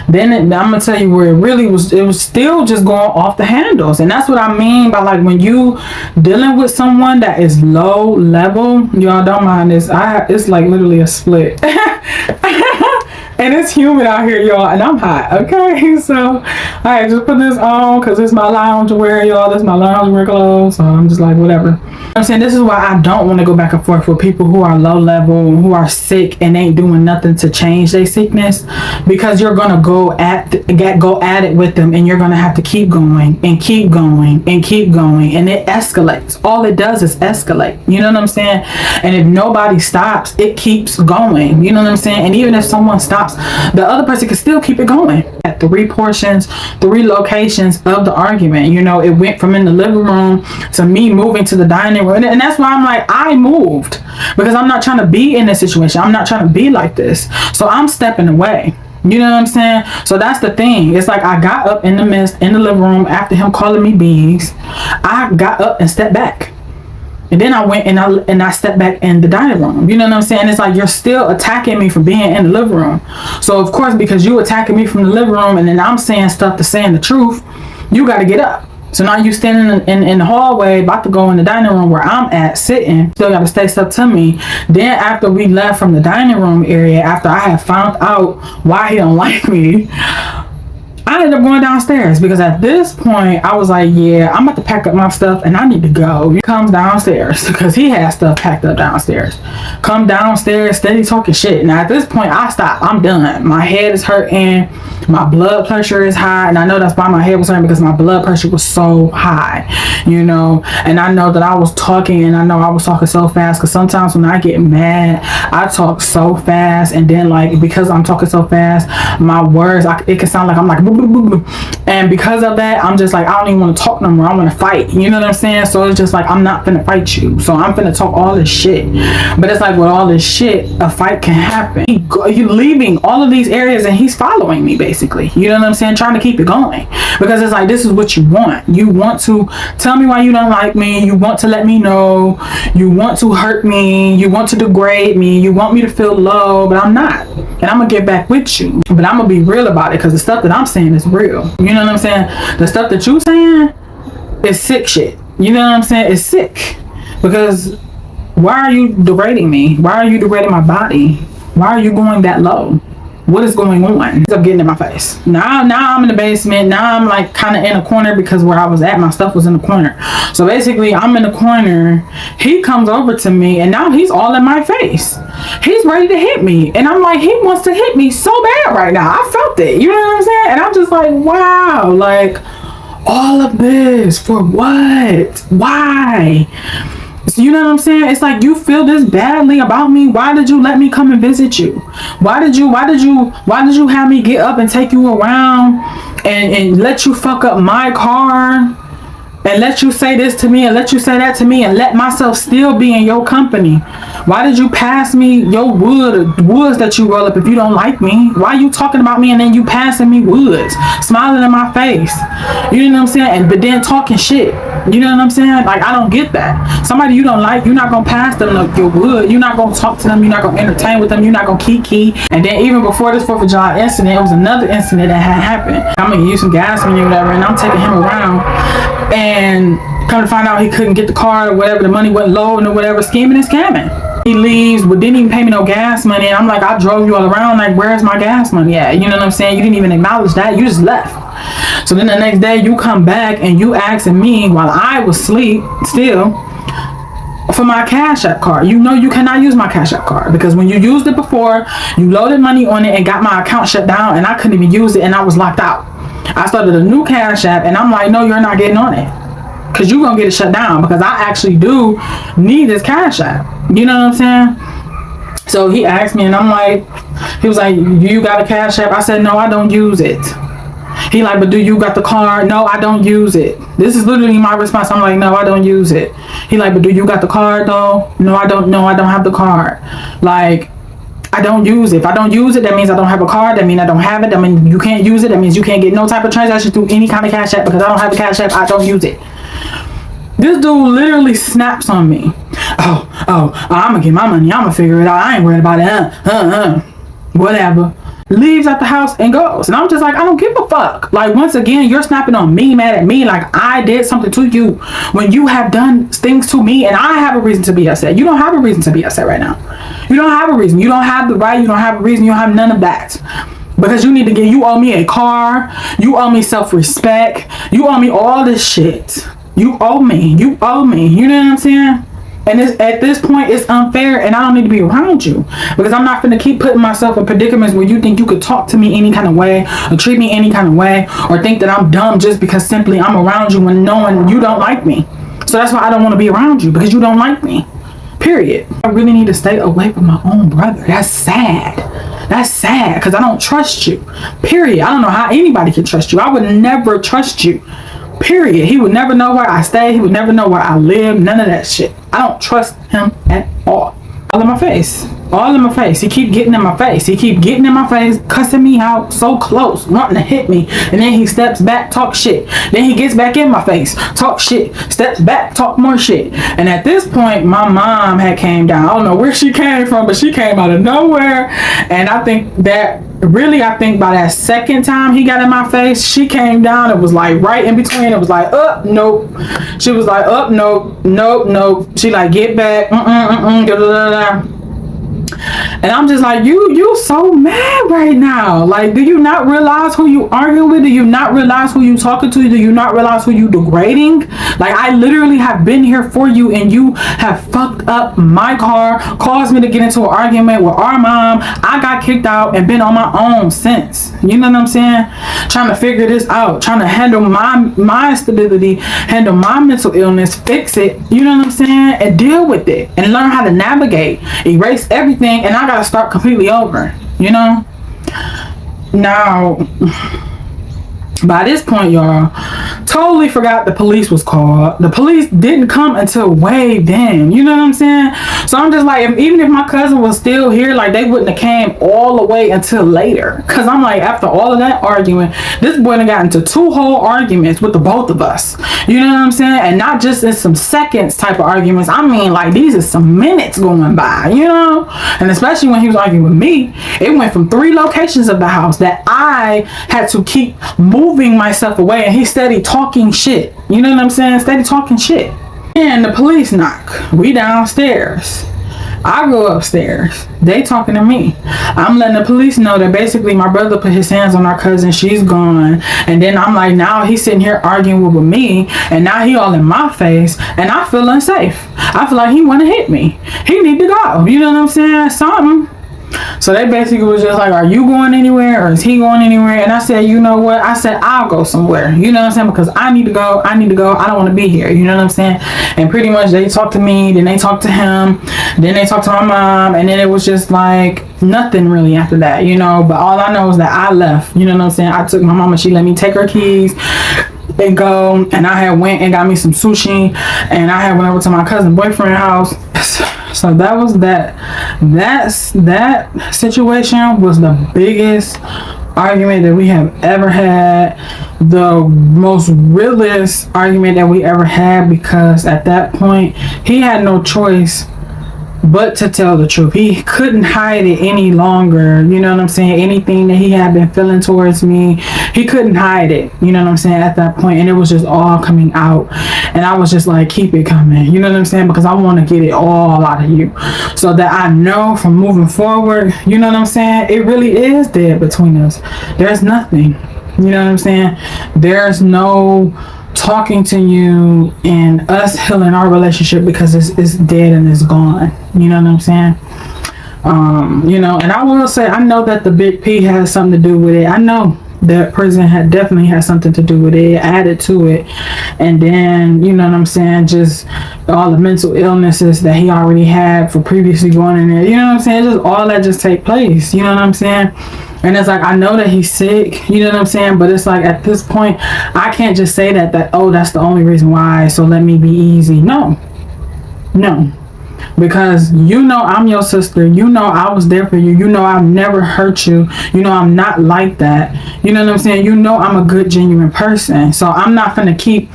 then I'm gonna tell you where it was still just going off the handles. And that's what I mean by, like, when you dealing with someone that is low level, y'all don't mind this, it's like literally a split. And it's humid out here, y'all, and I'm hot, okay? So I just put this on because it's my loungewear, y'all. This is my loungewear clothes, so I'm just like, whatever. I'm saying, this is why I don't want to go back and forth with people who are low level, who are sick and ain't doing nothing to change their sickness, because you're gonna go at it with them, and you're gonna have to keep going and keep going and keep going, and it escalates. All it does is escalate. You know what I'm saying? And if nobody stops, it keeps going. You know what I'm saying? And even if someone stops, the other person can still keep it going. At 3 portions, 3 locations of the argument. You know, it went from in the living room to me moving to the dining room, and that's why I'm like, I moved, because I'm not trying to be in this situation. I'm not trying to be like this, so I'm stepping away. You know what I'm saying? So that's the thing. It's like, I got up in the midst in the living room after him calling me bees. I got up and stepped back. And then I went and I stepped back in the dining room. You know what I'm saying? It's like, you're still attacking me for being in the living room. So of course, because you attacking me from the living room, and then I'm saying stuff to saying the truth, you got to get up. So now you standing in the hallway, about to go in the dining room where I'm at, sitting, still got to say stuff to me. Then after we left from the dining room area, after I had found out why he don't like me, I ended up going downstairs, because at this point I was like, yeah, I'm about to pack up my stuff and I need to go. He comes downstairs because he has stuff packed up downstairs. Come downstairs, steady talking shit. Now at this point I stopped. I'm done. My head is hurting. My blood pressure is high, and I know that's why my head was hurting, because my blood pressure was so high, you know. And I know that I was talking, and I know I was talking so fast, because sometimes when I get mad, I talk so fast, and then, like, because I'm talking so fast, my words, it can sound like I'm like boo, boo, boo, boo. And because of that, I'm just like, I don't even want to talk no more. I want to fight, you know what I'm saying? So it's just like, I'm not finna fight you, so I'm finna talk all this shit. But it's like, with all this shit, a fight can happen. You're leaving all of these areas, and he's following me, basically. You know what I'm saying? Trying to keep it going, because it's like, this is what you want. You want to tell me why you don't like me. You want to let me know. You want to hurt me. You want to degrade me. You want me to feel low, but I'm not. And I'm gonna get back with you, but I'm gonna be real about it, because the stuff that I'm saying is real. You know what I'm saying? The stuff that you saying is sick shit. You know what I'm saying? It's sick, because why are you degrading me? Why are you degrading my body? Why are you going that low? What is going on? Ends up getting in my face. Now I'm in the basement. Now I'm like kind of in a corner because where I was at, my stuff was in the corner. So basically I'm in the corner. He comes over to me and now he's all in my face. He's ready to hit me. And I'm like, he wants to hit me so bad right now. I felt it. You know what I'm saying? And I'm just like, wow, like all of this for what? Why? So you know what I'm saying? It's like, you feel this badly about me. Why did you let me come and visit you? Why did you have me get up and take you around and let you fuck up my car and let you say this to me and let you say that to me and let myself still be in your company? Why did you pass me your woods that you roll up if you don't like me? Why you talking about me and then you passing me woods, smiling in my face? You know what I'm saying? But then talking shit. You know what I'm saying? Like, I don't get that. Somebody you don't like, you're not gonna pass them your wood. You're not gonna talk to them. You're not gonna entertain with them. You're not gonna kiki. And then even before this 4th of July incident, it was another incident that had happened. I'm gonna use some gas money or whatever, and I'm taking him around, and come to find out he couldn't get the car or whatever. The money went low and whatever, scheming and scamming. He leaves, but didn't even pay me no gas money. And I'm like, I drove you all around. Like, where's my gas money at? You know what I'm saying? You didn't even acknowledge that. You just left. So then the next day you come back and you asking me while I was asleep still for my Cash App card. You know you cannot use my Cash App card because when you used it before, you loaded money on it and got my account shut down and I couldn't even use it and I was locked out. I started a new Cash App and I'm like, no, you're not getting on it because you're going to get it shut down because I actually do need this Cash App. You know what I'm saying? So he asked me and I'm like, he was like, you got a Cash App? I said, no, I don't use it. He like, but do you got the card? No, I don't use it. This is literally my response. I'm like, no, I don't use it. He like, but do you got the card though? No, I don't have the card. Like, I don't use it. If I don't use it, that means I don't have a card. That means I don't have it. That means you can't use it. That means you can't get no type of transaction through any kind of Cash App because I don't have a Cash App. I don't use it. This dude literally snaps on me. I'm gonna get my money. I'm gonna figure it out. I ain't worried about it. Whatever. Leaves out the house and goes. And I'm just like, I don't give a fuck. Like, once again, you're snapping on me, mad at me like I did something to you when you have done things to me and I have a reason to be upset. You don't have a reason to be upset right now. You don't have a reason. You don't have the right. You don't have a reason. You don't have none of that. Because you need to you owe me a car. You owe me self-respect. You owe me all this shit. You owe me. You know what I'm saying? And at this point, it's unfair and I don't need to be around you because I'm not going to keep putting myself in predicaments where you think you could talk to me any kind of way or treat me any kind of way or think that I'm dumb just because simply I'm around you when knowing you don't like me. So that's why I don't want to be around you because you don't like me. Period. I really need to stay away from my own brother. That's sad. That's sad because I don't trust you. Period. I don't know how anybody can trust you. I would never trust you. Period. He would never know where I stay. He would never know where I live. None of that shit. I don't trust him at all. All in my face. All in my face. He keep getting in my face. He keep getting in my face, cussing me out so close, wanting to hit me. And then he steps back, talk shit. Then he gets back in my face, talk shit. Steps back, talk more shit. And at this point, my mom had came down. I don't know where she came from, but she came out of nowhere. And I think by that second time he got in my face, she came down. It was like right in between. It was like, nope. She was like, nope. She like, get back. And I'm just like, you so mad right now. Like, do you not realize who you arguing with? Do you not realize who you talking to? Do you not realize who you degrading? Like, I literally have been here for you and you have fucked up my car, caused me to get into an argument with our mom. I got kicked out and been on my own since. You know what I'm saying? Trying to figure this out, trying to handle my stability, handle my mental illness, fix it, you know what I'm saying? And deal with it and learn how to navigate, erase everything. And I gotta start completely over, you know. Now by this point, y'all, totally forgot the police was called. The police didn't come until way then, you know what I'm saying? So I'm just like, even if my cousin was still here, like, they wouldn't have came all the way until later. Because I'm like, after all of that arguing, this boy done got into 2 whole arguments with the both of us, you know what I'm saying? And not just in some seconds type of arguments. I mean, like, these are some minutes going by, you know? And especially when he was arguing with me, it went from 3 locations of the house that I had to keep moving myself away, and he steady talking shit, you know what I'm saying? Steady talking shit. And the police knock. We downstairs I go upstairs. They talking to me. I'm letting the police know that basically my brother put his hands on our cousin. She's gone. And then I'm like, now he's sitting here arguing with me. And now he all in my face. And I feel unsafe. I feel like he want to hit me. He need to go. You know what I'm saying? Something. So they basically was just like, are you going anywhere or is he going anywhere? And I said, you know what? I said, I'll go somewhere. You know what I'm saying? Because I need to go. I don't want to be here. You know what I'm saying? And pretty much they talked to me. Then they talked to him. Then they talked to my mom. And then it was just like nothing really after that, you know. But all I know is that I left. You know what I'm saying? I took my mama. She let me take her keys and go. And I had went and got me some sushi. And I had went over to my cousin's boyfriend's house. So that was that situation was the biggest argument that we have ever had, the most realest argument that we ever had, because at that point he had no choice but to tell the truth. He couldn't hide it any longer. You know what I'm saying? Anything that he had been feeling towards me, he couldn't hide it. You know what I'm saying? At that point, and it was just all coming out. And I was just like, keep it coming. You know what I'm saying? Because I want to get it all out of you, so that I know from moving forward. You know what I'm saying? It really is dead between us. There's nothing. You know what I'm saying? There's no talking to you and us healing our relationship, because it's dead and it's gone. You know what I'm saying? You know, and I will say, I know that the Big P has something to do with it. I know that prison definitely had something to do with it, added to it. And then, you know what I'm saying, just all the mental illnesses that he already had for previously going in there. You know what I'm saying? Just all that just take place. You know what I'm saying? And it's like, I know that he's sick, you know what I'm saying? But it's like, at this point, I can't just say that, oh, that's the only reason why, so let me be easy. No. Because you know I'm your sister. You know I was there for you. You know I've never hurt you. You know I'm not like that. You know what I'm saying? You know I'm a good, genuine person. So I'm not gonna keep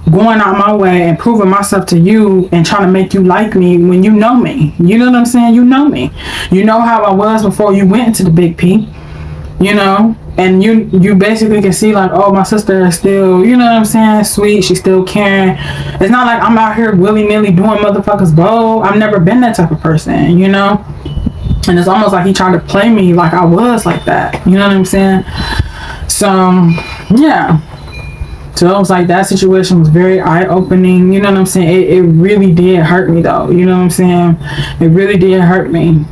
going out my way and proving myself to you and trying to make you like me when you know me. You know what I'm saying? You know me. You know how I was before you went into the Big P. You know, and you basically can see like, oh, my sister is still, you know what I'm saying, sweet. She's still caring. It's not like I'm out here willy-nilly doing motherfuckers blow. I've never been that type of person, you know. And it's almost like he tried to play me like I was like that. You know what I'm saying? So yeah. So it was like, that situation was very eye-opening. You know what I'm saying? It really did hurt me though. You know what I'm saying? It really did hurt me.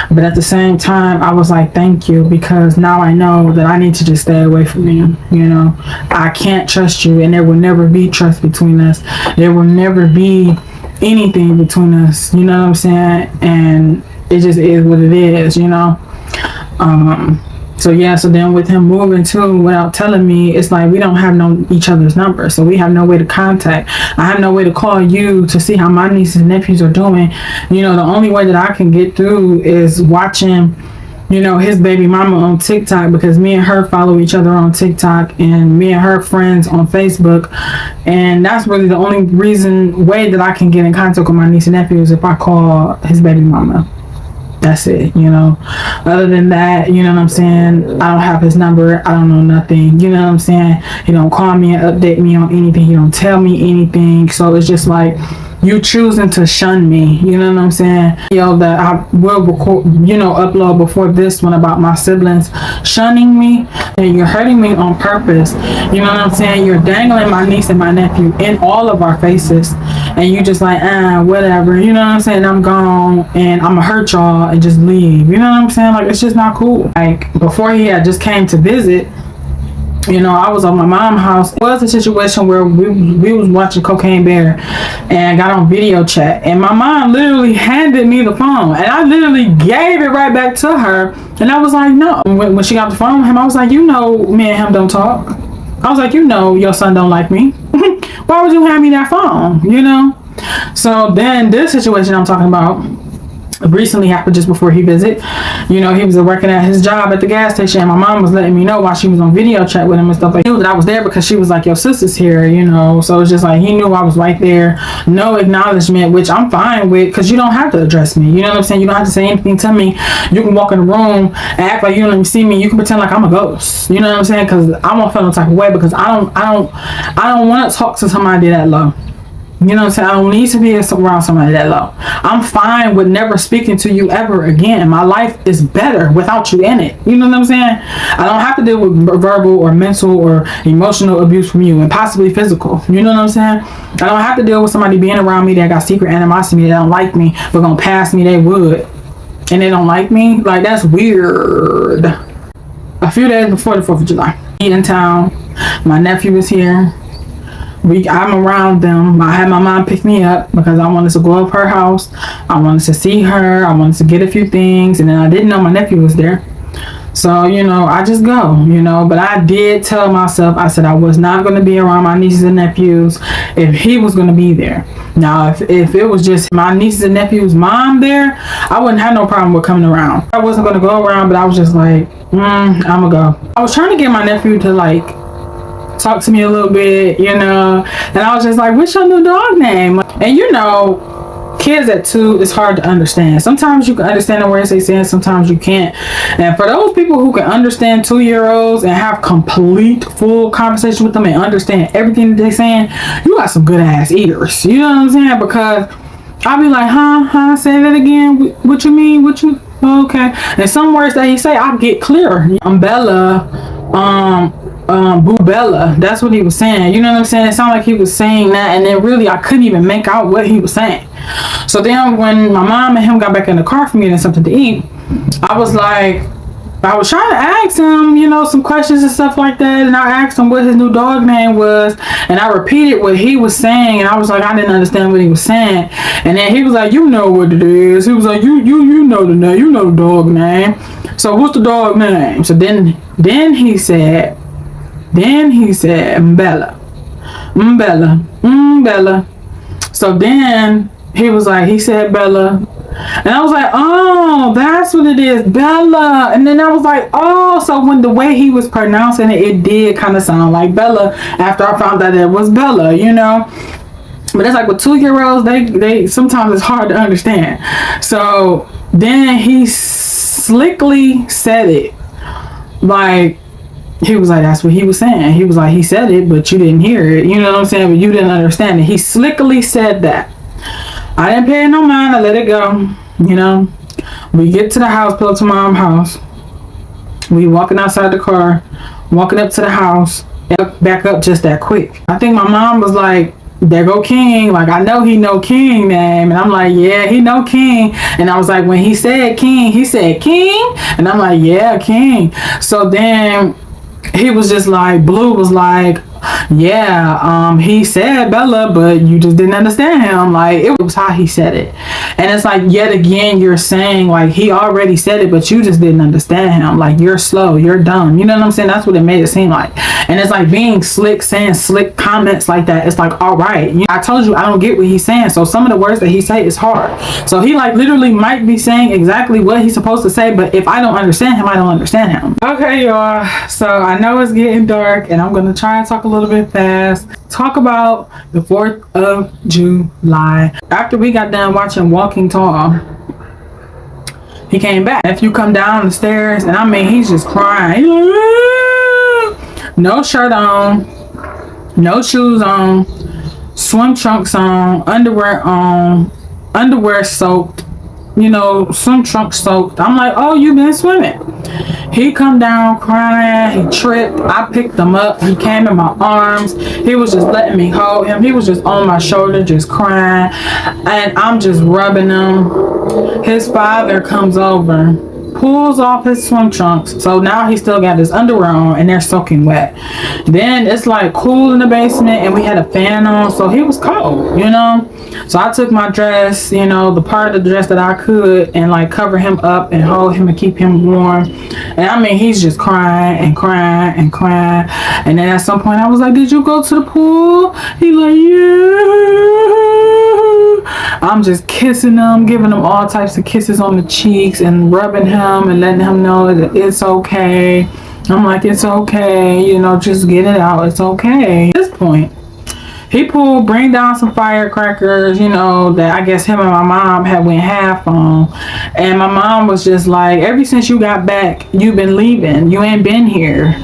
But at the same time, I was like, thank you, because now I know that I need to just stay away from you. You know, I can't trust you, and there will never be trust between us. There will never be anything between us. You know what I'm saying? And it just is what it is, you know. So yeah, so then with him moving too without telling me, it's like we don't have each other's number, so we have no way to contact. I have no way to call you to see how my nieces and nephews are doing. You know, the only way that I can get through is watching, you know, his baby mama on TikTok, because me and her follow each other on TikTok, and me and her friends on Facebook, and that's really the only way that I can get in contact with my niece and nephews, if I call his baby mama. That's it, you know. Other than that, you know what I'm saying, I don't have his number. I don't know nothing, you know what I'm saying. He don't call me and update me on anything. He don't tell me anything. So it's just like, you choosing to shun me, you know what I'm saying? Yo, that I will record, you know, upload before this one about my siblings shunning me, and you're hurting me on purpose. You know what I'm saying? You're dangling my niece and my nephew in all of our faces, and you just like, whatever, you know what I'm saying? I'm gone, and I'm gonna hurt y'all and just leave. You know what I'm saying? Like, it's just not cool. Like, before he had just came to visit, you know, I was at my mom's house. It was a situation where we was watching Cocaine Bear and got on video chat, and my mom literally handed me the phone, and I literally gave it right back to her, and I was like, no. When she got the phone with him, I was like, you know, me and him don't talk. I was like, you know, your son don't like me. Why would you hand me that phone, you know? So then this situation I'm talking about recently happened just before he visit. You know, he was working at his job at the gas station, and my mom was letting me know while she was on video chat with him and stuff. Like, he knew that I was there because she was like, your sister's here, you know. So it's just like, he knew I was right there. No acknowledgement, which I'm fine with, because you don't have to address me. You know what I'm saying? You don't have to say anything to me. You can walk in the room and act like you don't even see me. You can pretend like I'm a ghost. You know what I'm saying? Because I won't feel no type of way, because I don't want to talk to somebody that low. You know what I'm saying? I don't need to be around somebody that low. I'm fine with never speaking to you ever again. My life is better without you in it. You know what I'm saying? I don't have to deal with verbal or mental or emotional abuse from you, and possibly physical. You know what I'm saying? I don't have to deal with somebody being around me that got secret animosity, that don't like me, but gonna pass me they would, and they don't like me. Like, that's weird. A few days before the 4th of July, in town, my nephew was here. I'm around them. I had my mom pick me up because I wanted to go up her house. I wanted to see her. I wanted to get a few things, and then I didn't know my nephew was there. So, you know, I just go, you know, but I did tell myself, I said I was not going to be around my nieces and nephews if he was going to be there. Now, if it was just my nieces and nephews' mom there, I wouldn't have no problem with coming around. I wasn't going to go around, but I was just like, I'm going to go. I was trying to get my nephew to, like, talk to me a little bit, you know, and I was just like, what's your new dog name? And you know, kids at 2, it's hard to understand. Sometimes you can understand the words they say, sometimes you can't. And for those people who can understand 2-year-olds and have complete full conversation with them and understand everything that they're saying, you got some good ass eaters. You know what I'm saying? Because I'll be like, say that again. What you mean? What you, okay. And some words that he say, I get clearer. Bella, Boo Bella, that's what he was saying. You know what I'm saying? It sounded like he was saying that, and then really I couldn't even make out what he was saying. So then when my mom and him got back in the car for me and something to eat, I was trying to ask him, you know, some questions and stuff like that, and I asked him what his new dog name was, and I repeated what he was saying, and I was like, I didn't understand what he was saying. And then he was like, you know what it is. He was like, you know the name, you know the dog name. So what's the dog name? So then he said Bella. Bella. So then he was like, he said Bella. And I was like, oh, that's what it is, Bella. And then I was like, oh, so when the way he was pronouncing it, it did kind of sound like Bella after I found out it was Bella, you know. But it's like with 2-year-olds, they sometimes it's hard to understand. So then he slickly said it. Like, he was like, that's what he was saying. He was like, he said it, but you didn't hear it. You know what I'm saying? But you didn't understand it. He slickly said that. I didn't pay no mind. I let it go. You know, we get to the house, pull up to mom's house. We walking outside the car, walking up to the house, back up just that quick. I think my mom was like, there go King. Like, I know he know King name. And I'm like, yeah, he know King. And I was like, when he said King, he said King. And I'm like, yeah, King. So then he was just like, Blue was like, yeah, he said Bella, but you just didn't understand him. Like, it was how he said it. And it's like, yet again, you're saying, like, he already said it, but you just didn't understand him. Like, you're slow, you're dumb. You know what I'm saying? That's what it made it seem like. And it's like being slick, saying slick comments like that. It's like, all right, I told you I don't get what he's saying. So some of the words that he say is hard. So he like literally might be saying exactly what he's supposed to say, but if I don't understand him, I don't understand him. Okay, y'all. So I know it's getting dark, and I'm gonna try and talk a little bit fast. Talk about the 4th of July. After we got done watching Walking Tall, he came back. If you come down the stairs, and I mean, he's just crying. He's like, no shirt on, no shoes on, swim trunks on, underwear soaked, you know, swim trunks soaked. I'm like, oh, you been swimming? He come down crying. He tripped. I picked him up. He came in my arms. He was just letting me hold him. He was just on my shoulder, just crying, and I'm just rubbing him. His father comes over, pulls off his swim trunks. So now he still got his underwear on, and they're soaking wet. Then it's like cool in the basement, and we had a fan on, so he was cold, you know. So I took my dress, you know, the part of the dress that I could, and like cover him up and hold him and keep him warm. And I mean, he's just crying and crying and crying. And then at some point I was like, did you go to the pool? He like, yeah. I'm just kissing him, giving him all types of kisses on the cheeks and rubbing him and letting him know that it's okay. I'm like, it's okay, you know, just get it out, it's okay. At this point, he bring down some firecrackers, you know, that I guess him and my mom had went half on. And my mom was just like, ever since you got back, you've been leaving. You ain't been here.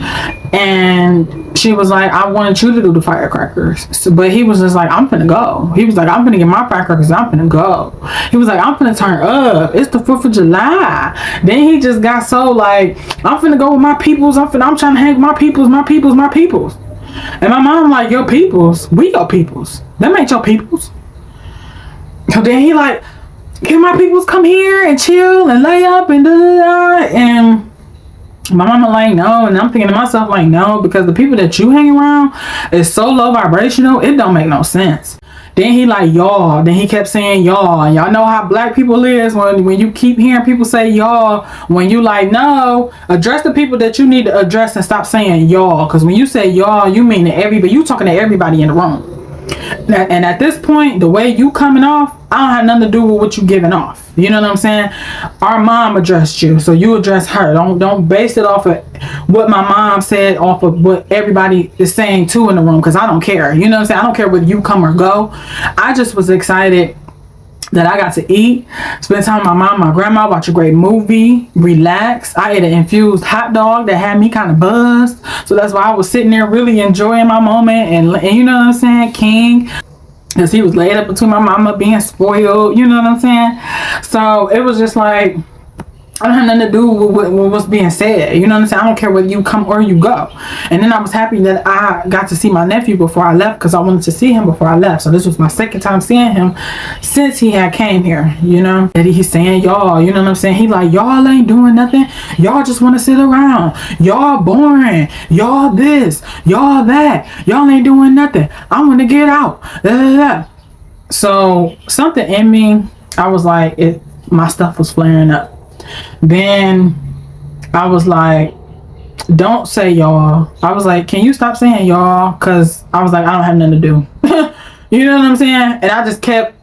And she was like, I wanted you to do the firecrackers. So, but he was just like, I'm finna go. He was like, I'm finna get my firecrackers. I'm finna go. He was like, I'm finna turn up. It's the 4th of July. Then he just got so like, I'm finna go with my peoples. I'm trying to hang with my peoples. And my mom like, your peoples? We your peoples. Them ain't your peoples. So then he like, can my peoples come here and chill and lay up and da. And my mama like, no. And I'm thinking to myself like, no, because the people that you hang around is so low vibrational, it don't make no sense. Then he like, y'all. Then he kept saying y'all. And y'all know how black people is when you keep hearing people say y'all, when you like, no, address the people that you need to address and stop saying y'all. Because when you say y'all, you mean to everybody. You talking to everybody in the room. And at this point, the way you coming off, I don't have nothing to do with what you giving off. You know what I'm saying? Our mom addressed you, so you address her. Don't base it off of what my mom said, off of what everybody is saying too in the room, because I don't care. You know what I'm saying? I don't care whether you come or go. I just was excited that I got to eat, spend time with my mom, my grandma, watch a great movie, relax. I ate an infused hot dog that had me kind of buzzed. So that's why I was sitting there really enjoying my moment. And you know what I'm saying? King. Because he was laid up between my mama being spoiled. You know what I'm saying? So it was just like, I don't have nothing to do with what's being said. You know what I'm saying? I don't care whether you come or you go. And then I was happy that I got to see my nephew before I left, because I wanted to see him before I left. So this was my second time seeing him since he had came here, you know. That he's saying y'all, you know what I'm saying? He like, y'all ain't doing nothing. Y'all just want to sit around. Y'all boring. Y'all this. Y'all that. Y'all ain't doing nothing. I want to get out. So something in me, I was like, my stuff was flaring up. Then I was like, don't say y'all. I was like, can you stop saying y'all? Because I was like, I don't have nothing to do. You know what I'm saying? And I just kept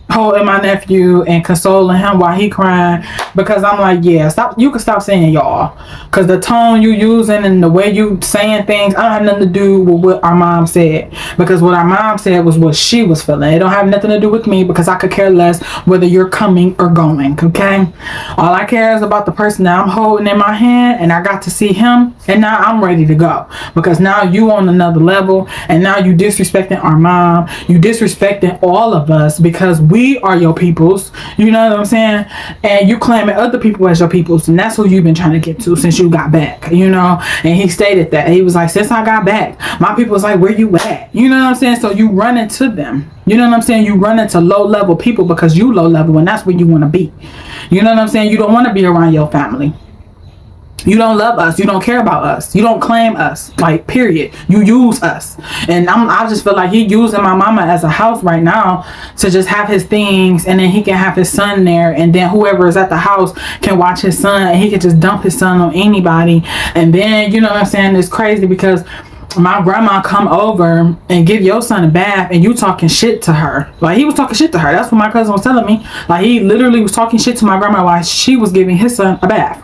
holding my nephew and consoling him while he crying, because I'm like, yeah, stop. You can stop saying y'all, because the tone you using and the way you saying things, I don't have nothing to do with what our mom said, because what our mom said was what she was feeling. It don't have nothing to do with me, because I could care less whether you're coming or going. Okay, all I care is about the person that I'm holding in my hand, and I got to see him, and now I'm ready to go, because now you on another level, and now you disrespecting our mom, you disrespecting all of us, because we are your peoples, you know what I'm saying? And you claiming other people as your peoples, and that's who you've been trying to get to since you got back, you know. And he stated that he was like, since I got back, my people was like, where you at? You know what I'm saying? So you run into them, you know what I'm saying? You run into low level people because you low level, and that's where you want to be. You know what I'm saying? You don't want to be around your family. You don't love us. You don't care about us. You don't claim us. Like, period. You use us. And I just feel like he using my mama as a house right now to just have his things, and then he can have his son there, and then whoever is at the house can watch his son, and he can just dump his son on anybody. And then, you know what I'm saying, it's crazy because my grandma come over and give your son a bath, and you talking shit to her. Like, he was talking shit to her. That's what my cousin was telling me. Like, he literally was talking shit to my grandma while she was giving his son a bath.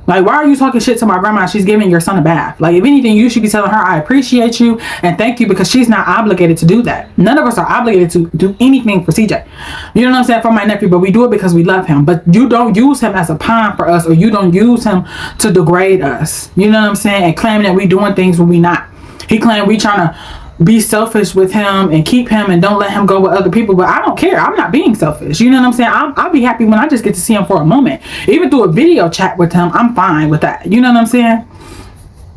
Like, why are you talking shit to my grandma? She's giving your son a bath. Like, if anything, you should be telling her, I appreciate you and thank you, because she's not obligated to do that. None of us are obligated to do anything for CJ. You know what I'm saying? For my nephew, but we do it because we love him. But you don't use him as a pawn for us, or you don't use him to degrade us. You know what I'm saying? And claim that we doing things when we not. He claimed we trying to be selfish with him and keep him and don't let him go with other people, but I don't care. I'm not being selfish. You know what I'm saying? I'll be happy when I just get to see him for a moment. Even through a video chat with him, I'm fine with that. You know what I'm saying?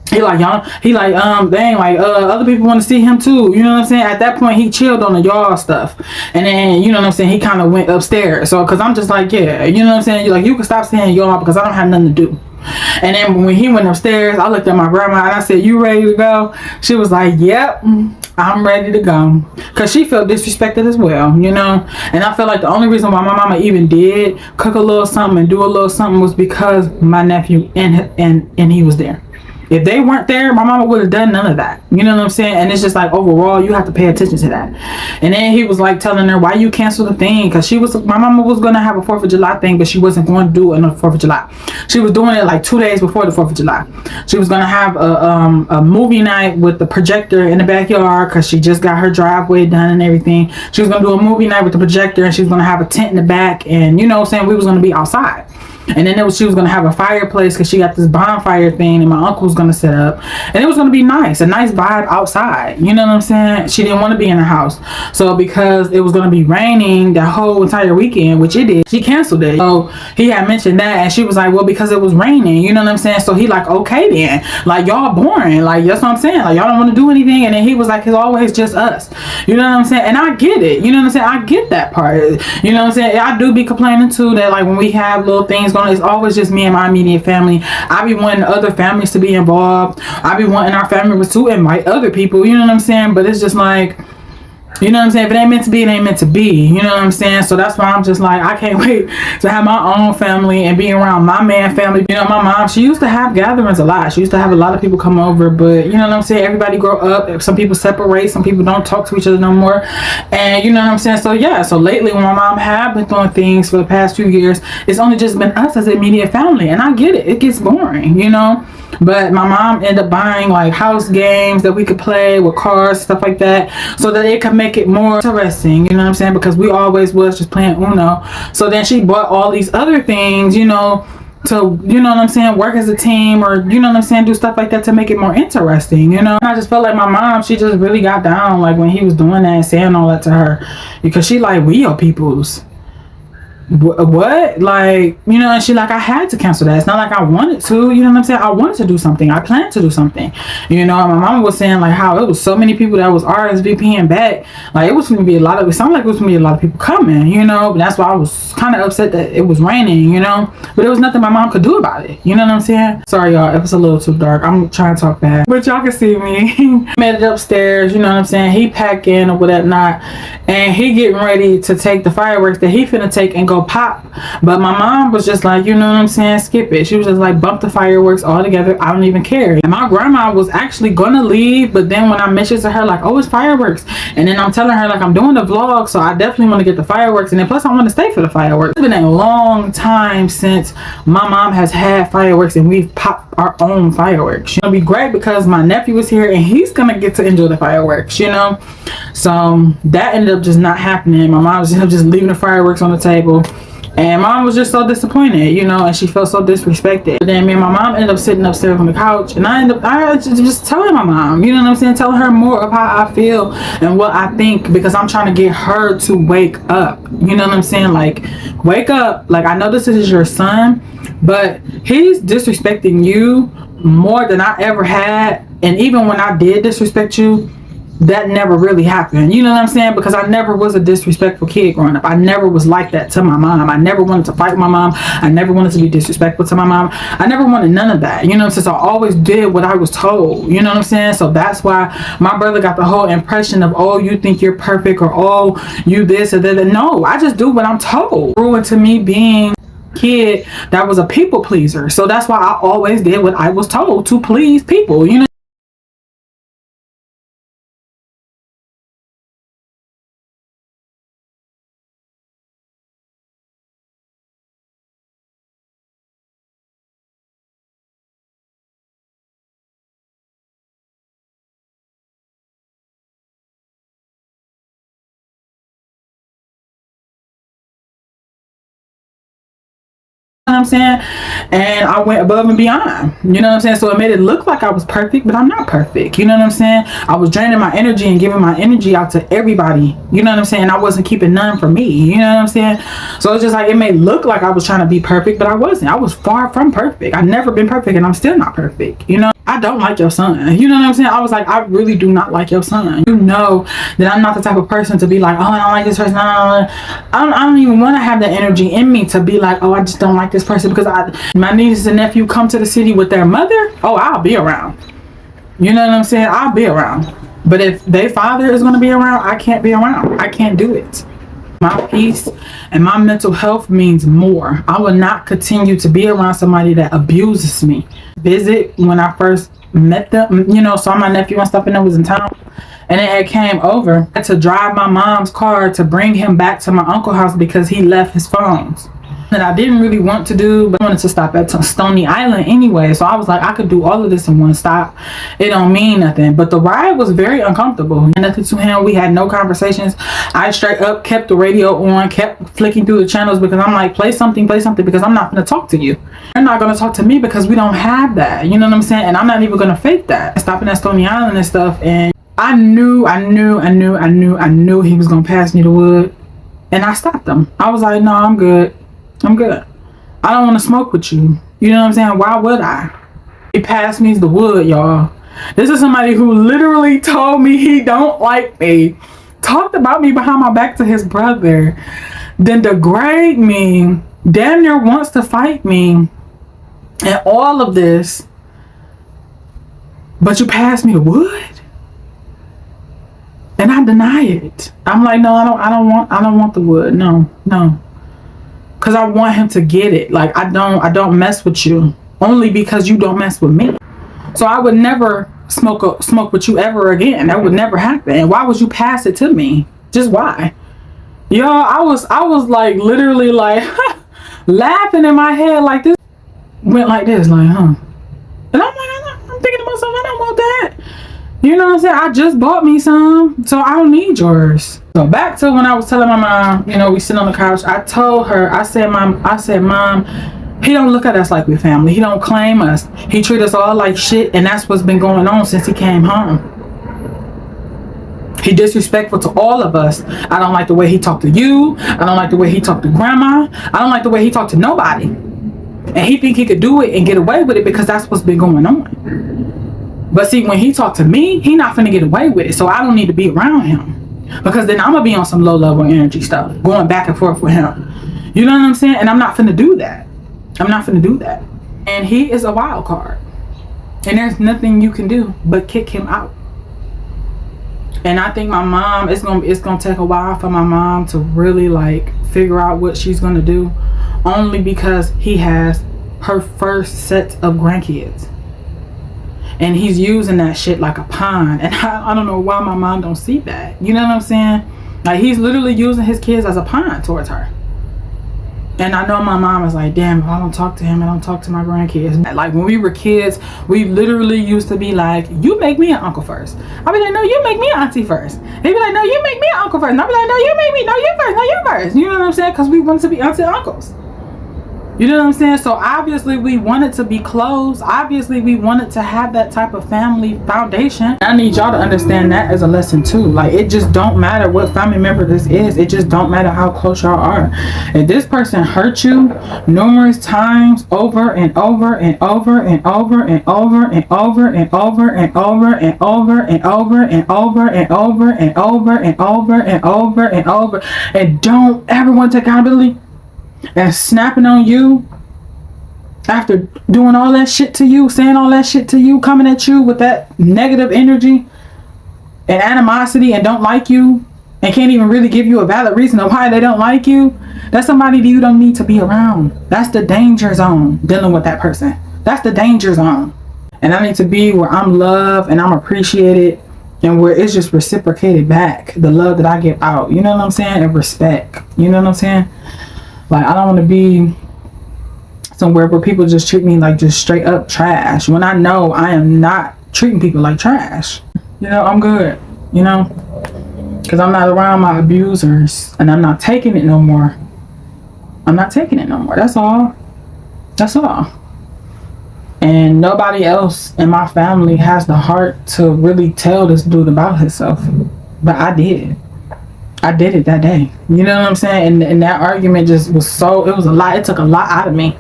He like, y'all, he like, dang, like, other people want to see him too. You know what I'm saying? At that point, he chilled on the y'all stuff. And then, you know what I'm saying, he kind of went upstairs. So, because I'm just like, yeah, you know what I'm saying? Like, you can stop saying y'all, because I don't have nothing to do. And then when he went upstairs, I looked at my grandma and I said, you ready to go? She was like, yep, I'm ready to go. Because she felt disrespected as well, you know. And I felt like the only reason why my mama even did cook a little something and do a little something was because my nephew and he was there. If they weren't there, my mama would have done none of that. You know what I'm saying? And it's just like, overall, you have to pay attention to that. And then he was like telling her, why you cancel the thing? Because my mama was going to have a 4th of July thing, but she wasn't going to do it on the 4th of July. She was doing it like 2 days before the 4th of July. She was going to have a movie night with the projector in the backyard, because she just got her driveway done and everything. She was going to do a movie night with the projector, and she was going to have a tent in the back. And, you know what I'm saying, we was going to be outside. And then she was going to have a fireplace, because she got this bonfire thing, and my uncle's was going to set up, and it was going to be nice, a nice vibe outside. You know what I'm saying? She didn't want to be in the house. So because it was going to be raining that whole entire weekend, which it did, she canceled it. So he had mentioned that, and she was like, well, because it was raining, you know what I'm saying? So he like, okay then, like, y'all boring, like, that's what I'm saying, like, y'all don't want to do anything. And then he was like, it's always just us, you know what I'm saying? And I get it, you know what I'm saying? I get that part, you know what I'm saying? I do be complaining too that, like, when we have little things going on, it's always just me and my immediate family. I be wanting other families to be involved. I be wanting our family to invite other people, you know what I'm saying? But it's just like, you know what I'm saying? If it ain't meant to be, it ain't meant to be. You know what I'm saying? So that's why I'm just like, I can't wait to have my own family and be around my man family. You know, my mom, she used to have gatherings a lot. She used to have a lot of people come over, but you know what I'm saying? Everybody grow up. Some people separate. Some people don't talk to each other no more. And you know what I'm saying? So yeah, so lately when my mom have been doing things for the past few years, it's only just been us as an immediate family. And I get it. It gets boring, you know? But my mom ended up buying like house games that we could play with cars, stuff like that, so that it could make it more interesting, you know what I'm saying? Because we always was just playing Uno. So then she bought all these other things, you know, to, you know what I'm saying, work as a team, or you know what I'm saying, do stuff like that to make it more interesting, you know? And I just felt like my mom, she just really got down like when he was doing that and saying all that to her, because she like, we your peoples. What, like, you know? And she like, I had to cancel that. It's not like I wanted to, you know what I'm saying? I wanted to do something. I planned to do something, you know? My mama was saying like how it was so many people that was RSVPing back, like it was gonna be a lot of, it sounded like it was gonna be a lot of people coming, you know? But that's why I was kind of upset that it was raining, you know? But there was nothing my mom could do about it, you know what I'm saying? Sorry y'all if it's a little too dark, I'm trying to talk fast, but y'all can see me. Made it upstairs, you know what I'm saying? He packing or whatever not, and he getting ready to take the fireworks that he finna take and go pop. But my mom was just like, you know what I'm saying, skip it. She was just like, bump the fireworks all together, I don't even care. And my grandma was actually gonna leave, but then when I mentioned to her like, oh, it's fireworks, and then I'm telling her like, I'm doing the vlog, so I definitely want to get the fireworks, and then plus I want to stay for the fireworks. It's been a long time since my mom has had fireworks and we've popped our own fireworks. It'll be great because my nephew is here and he's gonna get to enjoy the fireworks, you know? So that ended up just not happening. My mom was just leaving the fireworks on the table, and mom was just so disappointed, you know, and she felt so disrespected. But then me and my mom ended up sitting upstairs on the couch, and I just telling my mom, you know what I'm saying, telling her more of how I feel and what I think, because I'm trying to get her to wake up, you know what I'm saying? Like, wake up. Like, I know this is your son, but he's disrespecting you more than I ever had. And even when I did disrespect you, that never really happened, you know what I'm saying? Because I never was a disrespectful kid growing up. I never was like that to my mom. I never wanted to fight my mom. I never wanted to be disrespectful to my mom. I never wanted none of that, you know, since I always did what I was told, you know what I'm saying? So that's why my brother got the whole impression of, oh, you think you're perfect, or oh, you this or that. No, I just do what I'm told. Grew into me being kid that was a people pleaser. So that's why I always did what I was told to please people, you know. What I'm saying? And I went above and beyond, you know what I'm saying? So it made it look like I was perfect, but I'm not perfect, you know what I'm saying? I was draining my energy and giving my energy out to everybody, you know what I'm saying? I wasn't keeping none for me, you know what I'm saying? So it's just like, it may look like I was trying to be perfect, but I wasn't. I was far from perfect. I've never been perfect, and I'm still not perfect, you know? I don't like your son, you know what I'm saying? I was like, I really do not like your son. You know that I'm not the type of person to be like, oh, I don't like this person. I don't even want to have that energy in me to be like, oh, I just don't like this person. Because my niece and nephew come to the city with their mother, oh, I'll be around. You know what I'm saying? I'll be around. But if their father is going to be around, I can't be around. I can't do it. My peace and my mental health means more. I will not continue to be around somebody that abuses me. Visit when I first met them, you know, saw my nephew and stuff, and I was in town, and then it came over. I had to drive my mom's car to bring him back to my uncle's house because he left his phones. that I didn't really want to do, but I wanted to stop at Stony Island anyway. So I was like, I could do all of this in one stop. It don't mean nothing. But the ride was very uncomfortable. Nothing to him. We had no conversations. I straight up kept the radio on, kept flicking through the channels because I'm like, play something, because I'm not going to talk to you. You're not going to talk to me because we don't have that. You know what I'm saying? And I'm not even going to fake that. Stopping at Stony Island and stuff. And I knew he was going to pass me the wood. And I stopped him. I was like, no, I'm good. I don't want to smoke with you. You know what I'm saying? Why would I? He passed me the wood, y'all. This is somebody who literally told me he don't like me. Talked about me behind my back to his brother. Then degrade me. Damn near wants to fight me. And all of this. But you passed me the wood? And I deny it. I'm like, no, I don't want the wood. No. Cause I want him to get it. Like I don't mess with you only because you don't mess with me. So I would never smoke with you ever again. That would never happen. And why would you pass it to me? Just why? Y'all, I was like literally like laughing in my head like this. Went like this, like, huh? And I'm like, I'm thinking to myself, I don't want that. You know what I'm saying? I just bought me some, so I don't need yours. So back to when I was telling my mom, you know, we sit on the couch. I told her, I said, Mom, he don't look at us like we're family. He don't claim us. He treat us all like shit, and that's what's been going on since he came home. He disrespectful to all of us. I don't like the way he talked to you. I don't like the way he talked to grandma. I don't like the way he talked to nobody. And he think he could do it and get away with it because that's what's been going on. But see, when he talked to me, he not finna get away with it. So I don't need to be around him. Because then I'm gonna be on some low level energy stuff. Going back and forth with him. You know what I'm saying? And I'm not finna do that. And he is a wild card. And there's nothing you can do but kick him out. And I think my mom, it's gonna take a while for my mom to really like figure out what she's gonna do. Only because he has her first set of grandkids. And he's using that shit like a pawn. And I don't know why my mom don't see that. You know what I'm saying? Like he's literally using his kids as a pawn towards her. And I know my mom is like, damn, if I don't talk to him, I don't talk to my grandkids. Like when we were kids, we literally used to be like, you make me an uncle first. I'll be like, no, you make me an auntie first. They'd be like, no, you make me an uncle first. And I'll be like, no, you make me, no, you first, no, you first. You know what I'm saying? Because we wanted to be auntie and uncles. You know what I'm saying? So obviously we wanted to be close. Obviously we wanted to have that type of family foundation. I need y'all to understand that as a lesson too. Like it just don't matter what family member this is. It just don't matter how close y'all are. If this person hurt you numerous times over and over and over and over and over and over and over and over and over and over and over and over and over and over and over and over and don't ever want to take accountability and snapping on you after doing all that shit to you, saying all that shit to you, coming at you with that negative energy and animosity and don't like you and can't even really give you a valid reason of why they don't like you, that's somebody that you don't need to be around. That's the danger zone, dealing with that person. That's the danger zone. And I need to be where I'm loved and I'm appreciated and where it's just reciprocated back, the love that I give out, you know what I'm saying, and respect, you know what I'm saying. Like, I don't want to be somewhere where people just treat me like just straight up trash when I know I am not treating people like trash. You know, I'm good, you know, because I'm not around my abusers and I'm not taking it no more. That's all. And nobody else in my family has the heart to really tell this dude about himself. But I did it that day. You know what I'm saying? And that argument just was it was a lot. It took a lot out of me.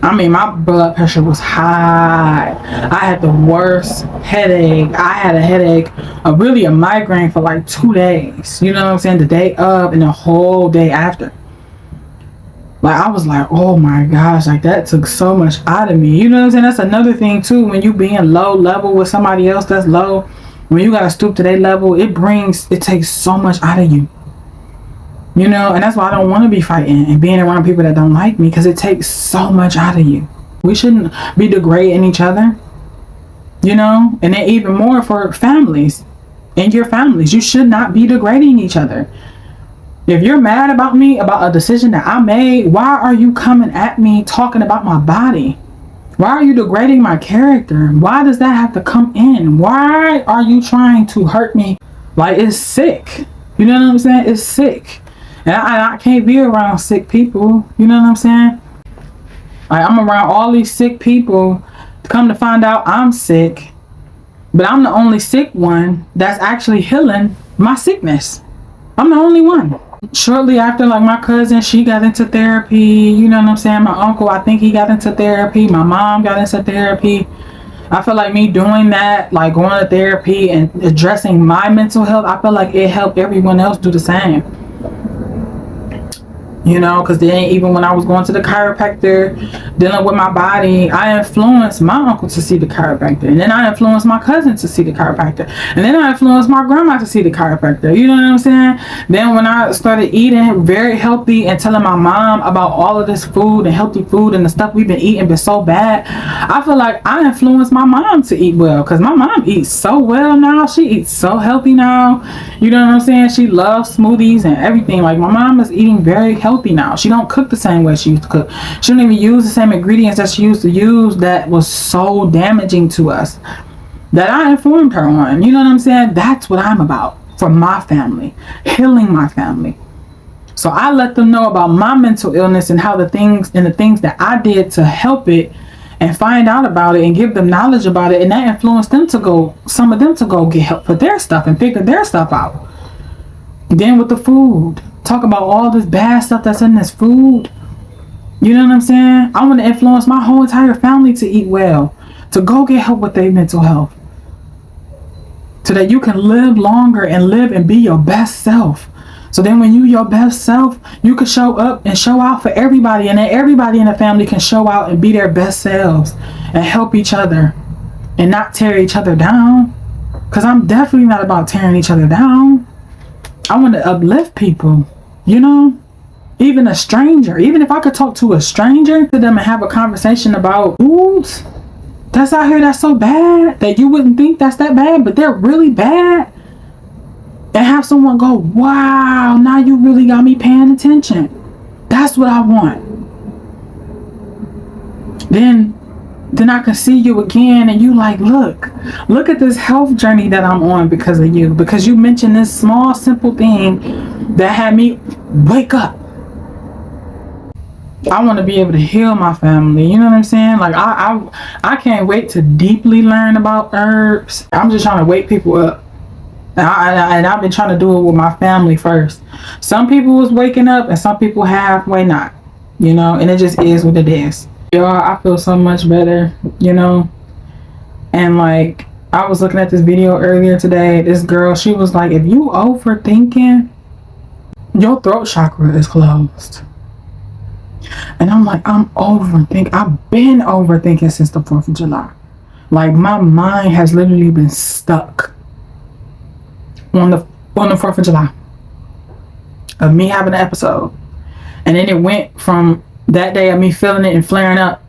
I mean, my blood pressure was high. I had the worst headache. I had a headache, really a migraine for like 2 days. You know what I'm saying? The day of and the whole day after. Like, I was like, oh my gosh, like that took so much out of me. You know what I'm saying? That's another thing too. When you being low level with somebody else that's low, when you gotta stoop to their level, it takes so much out of you. You know, and that's why I don't want to be fighting and being around people that don't like me, because it takes so much out of you. We shouldn't be degrading each other, you know, and then even more for families and your families. You should not be degrading each other. If you're mad about me, about a decision that I made, why are you coming at me talking about my body? Why are you degrading my character? Why does that have to come in? Why are you trying to hurt me? Like, it's sick. You know what I'm saying? It's sick. And I can't be around sick people. You know what I'm saying? Like, I'm around all these sick people. Come to find out I'm sick. But I'm the only sick one that's actually healing my sickness. I'm the only one. Shortly after, like, my cousin, she got into therapy. You know what I'm saying? My uncle, I think he got into therapy. My mom got into therapy. I feel like me doing that, like going to therapy and addressing my mental health, I feel like it helped everyone else do the same. You know, because then even when I was going to the chiropractor, dealing with my body, I influenced my uncle to see the chiropractor. And then I influenced my cousin to see the chiropractor. And then I influenced my grandma to see the chiropractor. You know what I'm saying? Then when I started eating very healthy and telling my mom about all of this food and healthy food and the stuff we've been eating been so bad, I feel like I influenced my mom to eat well. Because my mom eats so well now. She eats so healthy now. You know what I'm saying? She loves smoothies and everything. Like, my mom is eating very healthy now. She don't cook the same way she used to cook. She don't even use the same ingredients that she used to use that was so damaging to us, that I informed her on. You know what I'm saying? That's what I'm about for my family, healing my family. So I let them know about my mental illness and how the things that I did to help it, and find out about it and give them knowledge about it, and that influenced them to go, some of them to go get help for their stuff and figure their stuff out. Then with the food, talk about all this bad stuff that's in this food. You know what I'm saying? I want to influence my whole entire family to eat well, to go get help with their mental health, so that you can live longer and live and be your best self. So then when you your best self, you can show up and show out for everybody, and then everybody in the family can show out and be their best selves and help each other and not tear each other down. Because I'm definitely not about tearing each other down. I want to uplift people, you know, even a stranger. Even if I could talk to a stranger, to them and have a conversation about foods that's out here that's so bad that you wouldn't think that's that bad, but they're really bad. And have someone go, wow, now you really got me paying attention. That's what I want. Then I can see you again and you like, look at this health journey that I'm on because of you. Because you mentioned this small, simple thing that had me wake up. I want to be able to heal my family. You know what I'm saying? Like, I can't wait to deeply learn about herbs. I'm just trying to wake people up. And I've been trying to do it with my family first. Some people was waking up and some people halfway not. You know, and it just is what it is. Y'all, I feel so much better, you know. And like, I was looking at this video earlier today. This girl, she was like, if you overthinking, your throat chakra is closed. And I'm like, I'm overthinking. I've been overthinking since the 4th of July. Like, my mind has literally been stuck on the 4th of July of me having an episode. And then it went from that day of me feeling it and flaring up.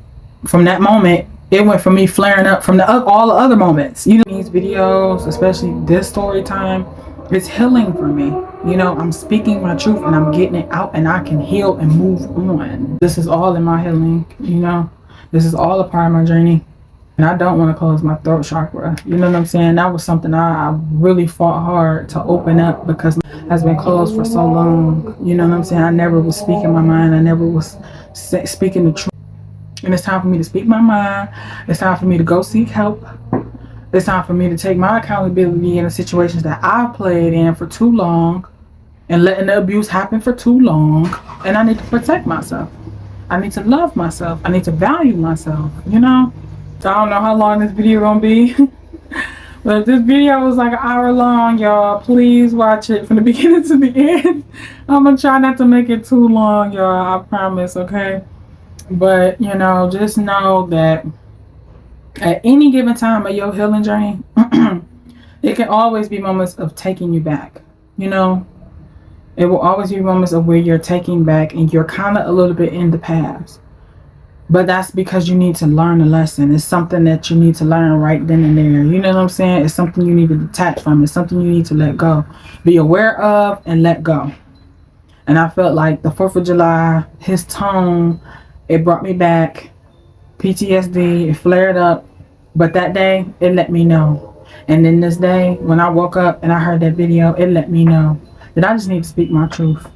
From that moment, it went from me flaring up from all the other moments. You know, these videos, especially this story time, it's healing for me. You know, I'm speaking my truth and I'm getting it out and I can heal and move on. This is all in my healing, you know. This is all a part of my journey. And I don't want to close my throat chakra. You know what I'm saying? That was something I really fought hard to open up because it has been closed for so long. You know what I'm saying? I never was speaking my mind. I never was speaking the truth. And it's time for me to speak my mind. It's time for me to go seek help. It's time for me to take my accountability in the situations that I played in for too long and letting the abuse happen for too long. And I need to protect myself. I need to love myself. I need to value myself, you know? So I don't know how long this video gonna be. But if this video was like an hour long, y'all, please watch it from the beginning to the end. I'm gonna try not to make it too long, y'all. I promise, okay? But, you know, just know that at any given time of your healing journey, it can always be moments of taking you back. You know, it will always be moments of where you're taking back and you're kind of a little bit in the past. But that's because you need to learn a lesson. It's something that you need to learn right then and there. You know what I'm saying? It's something you need to detach from. It's something you need to let go. Be aware of and let go. And I felt like the 4th of July, his tone, it brought me back. PTSD, it flared up. But that day, it let me know. And then this day, when I woke up and I heard that video, it let me know that I just need to speak my truth.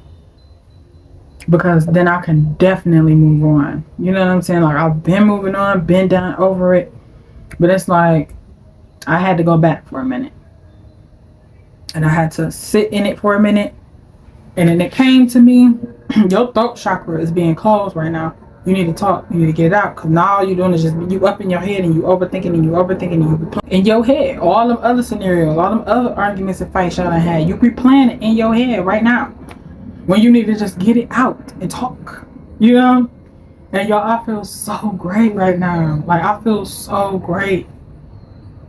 Because then I can definitely move on. You know what I'm saying? Like, I've been moving on, been done over it. But it's like, I had to go back for a minute. And I had to sit in it for a minute. And then it came to me, your throat chakra is being closed right now. You need to talk. You need to get it out. Because now all you're doing is just you up in your head and you overthinking and you overthinking and you replaying in your head. All them other scenarios, all them other arguments and fights y'all done had, you replaying it in your head right now. When you need to just get it out and talk. You know? And y'all, I feel so great right now. Like, I feel so great.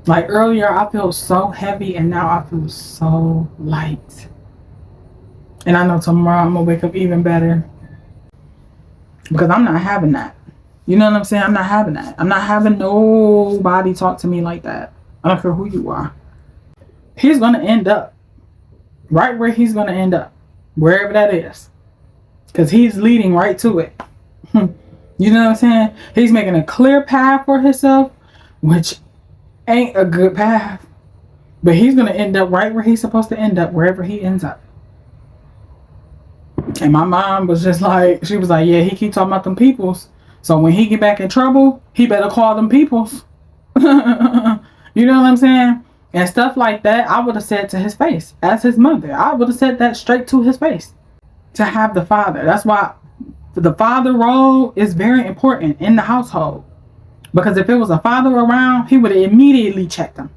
Like, earlier I felt so heavy and now I feel so light. And I know tomorrow I'm going to wake up even better. Because I'm not having that. You know what I'm saying? I'm not having that. I'm not having nobody talk to me like that. I don't care who you are. He's going to end up right where he's going to end up. Wherever that is. Because he's leading right to it. You know what I'm saying? He's making a clear path for himself. Which ain't a good path. But he's going to end up right where he's supposed to end up. Wherever he ends up. And my mom was just like, she was like, yeah, he keep talking about them peoples. So when he get back in trouble, he better call them peoples. You know what I'm saying? And stuff like that, I would have said to his face. As his mother, I would have said that straight to his face. To have the father. That's why the father role is very important in the household. Because if it was a father around, he would have immediately checked him.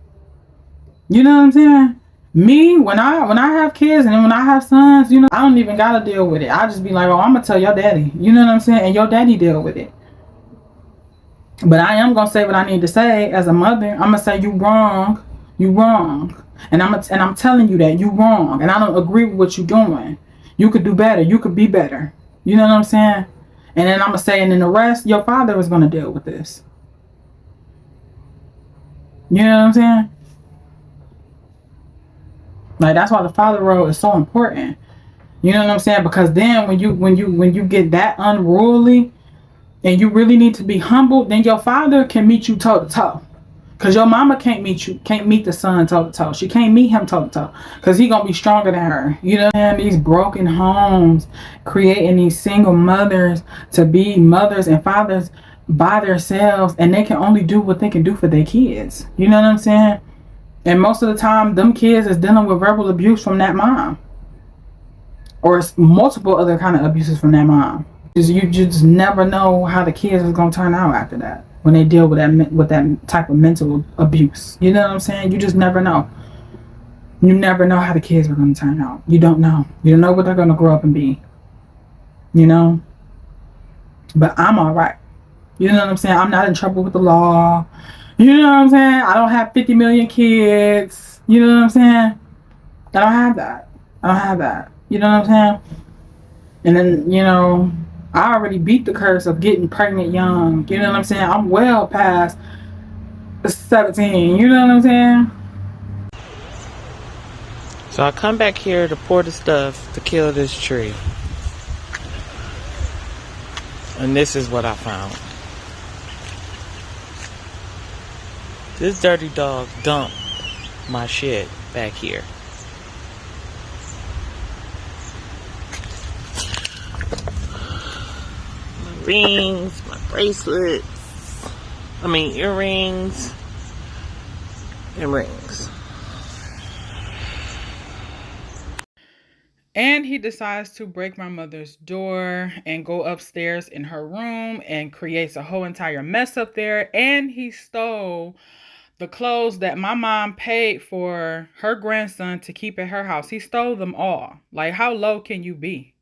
You know what I'm saying? Me, when I have kids and then when I have sons, you know, I don't even gotta deal with it. I just be like, oh, I'm gonna tell your daddy. You know what I'm saying? And your daddy deal with it. But I am gonna say what I need to say as a mother. I'm gonna say you wrong. You wrong. And I'm telling you that you wrong. And I don't agree with what you're doing. You could do better. You could be better. You know what I'm saying? And then I'm gonna say, and then the rest, your father is gonna deal with this. You know what I'm saying? Like, that's why the father role is so important. You know what I'm saying? Because then when you get that unruly and you really need to be humble, then your father can meet you toe to toe. Because your mama can't meet the son toe to toe. She can't meet him toe to toe. Because he gonna be stronger than her. You know what I'm saying? These broken homes, creating these single mothers to be mothers and fathers by themselves, and they can only do what they can do for their kids. You know what I'm saying? And most of the time, them kids is dealing with verbal abuse from that mom. Or multiple other kind of abuses from that mom. You just never know how the kids is going to turn out after that. When they deal with that type of mental abuse. You know what I'm saying? You just never know. You never know how the kids are going to turn out. You don't know. You don't know what they're going to grow up and be. You know? But I'm alright. You know what I'm saying? I'm not in trouble with the law. You know what I'm saying? I don't have 50 million kids. You know what I'm saying? I don't have that. I don't have that. You know what I'm saying? And then, you know, I already beat the curse of getting pregnant young. You know what I'm saying? I'm well past 17. You know what I'm saying? So I come back here to pour the stuff to kill this tree. And this is what I found. This dirty dog dumped my shit back here. My rings, my bracelets, earrings and rings. And he decides to break my mother's door and go upstairs in her room and creates a whole entire mess up there. And he stole the clothes that my mom paid for her grandson to keep at her house. He stole them all. Like, how low can you be?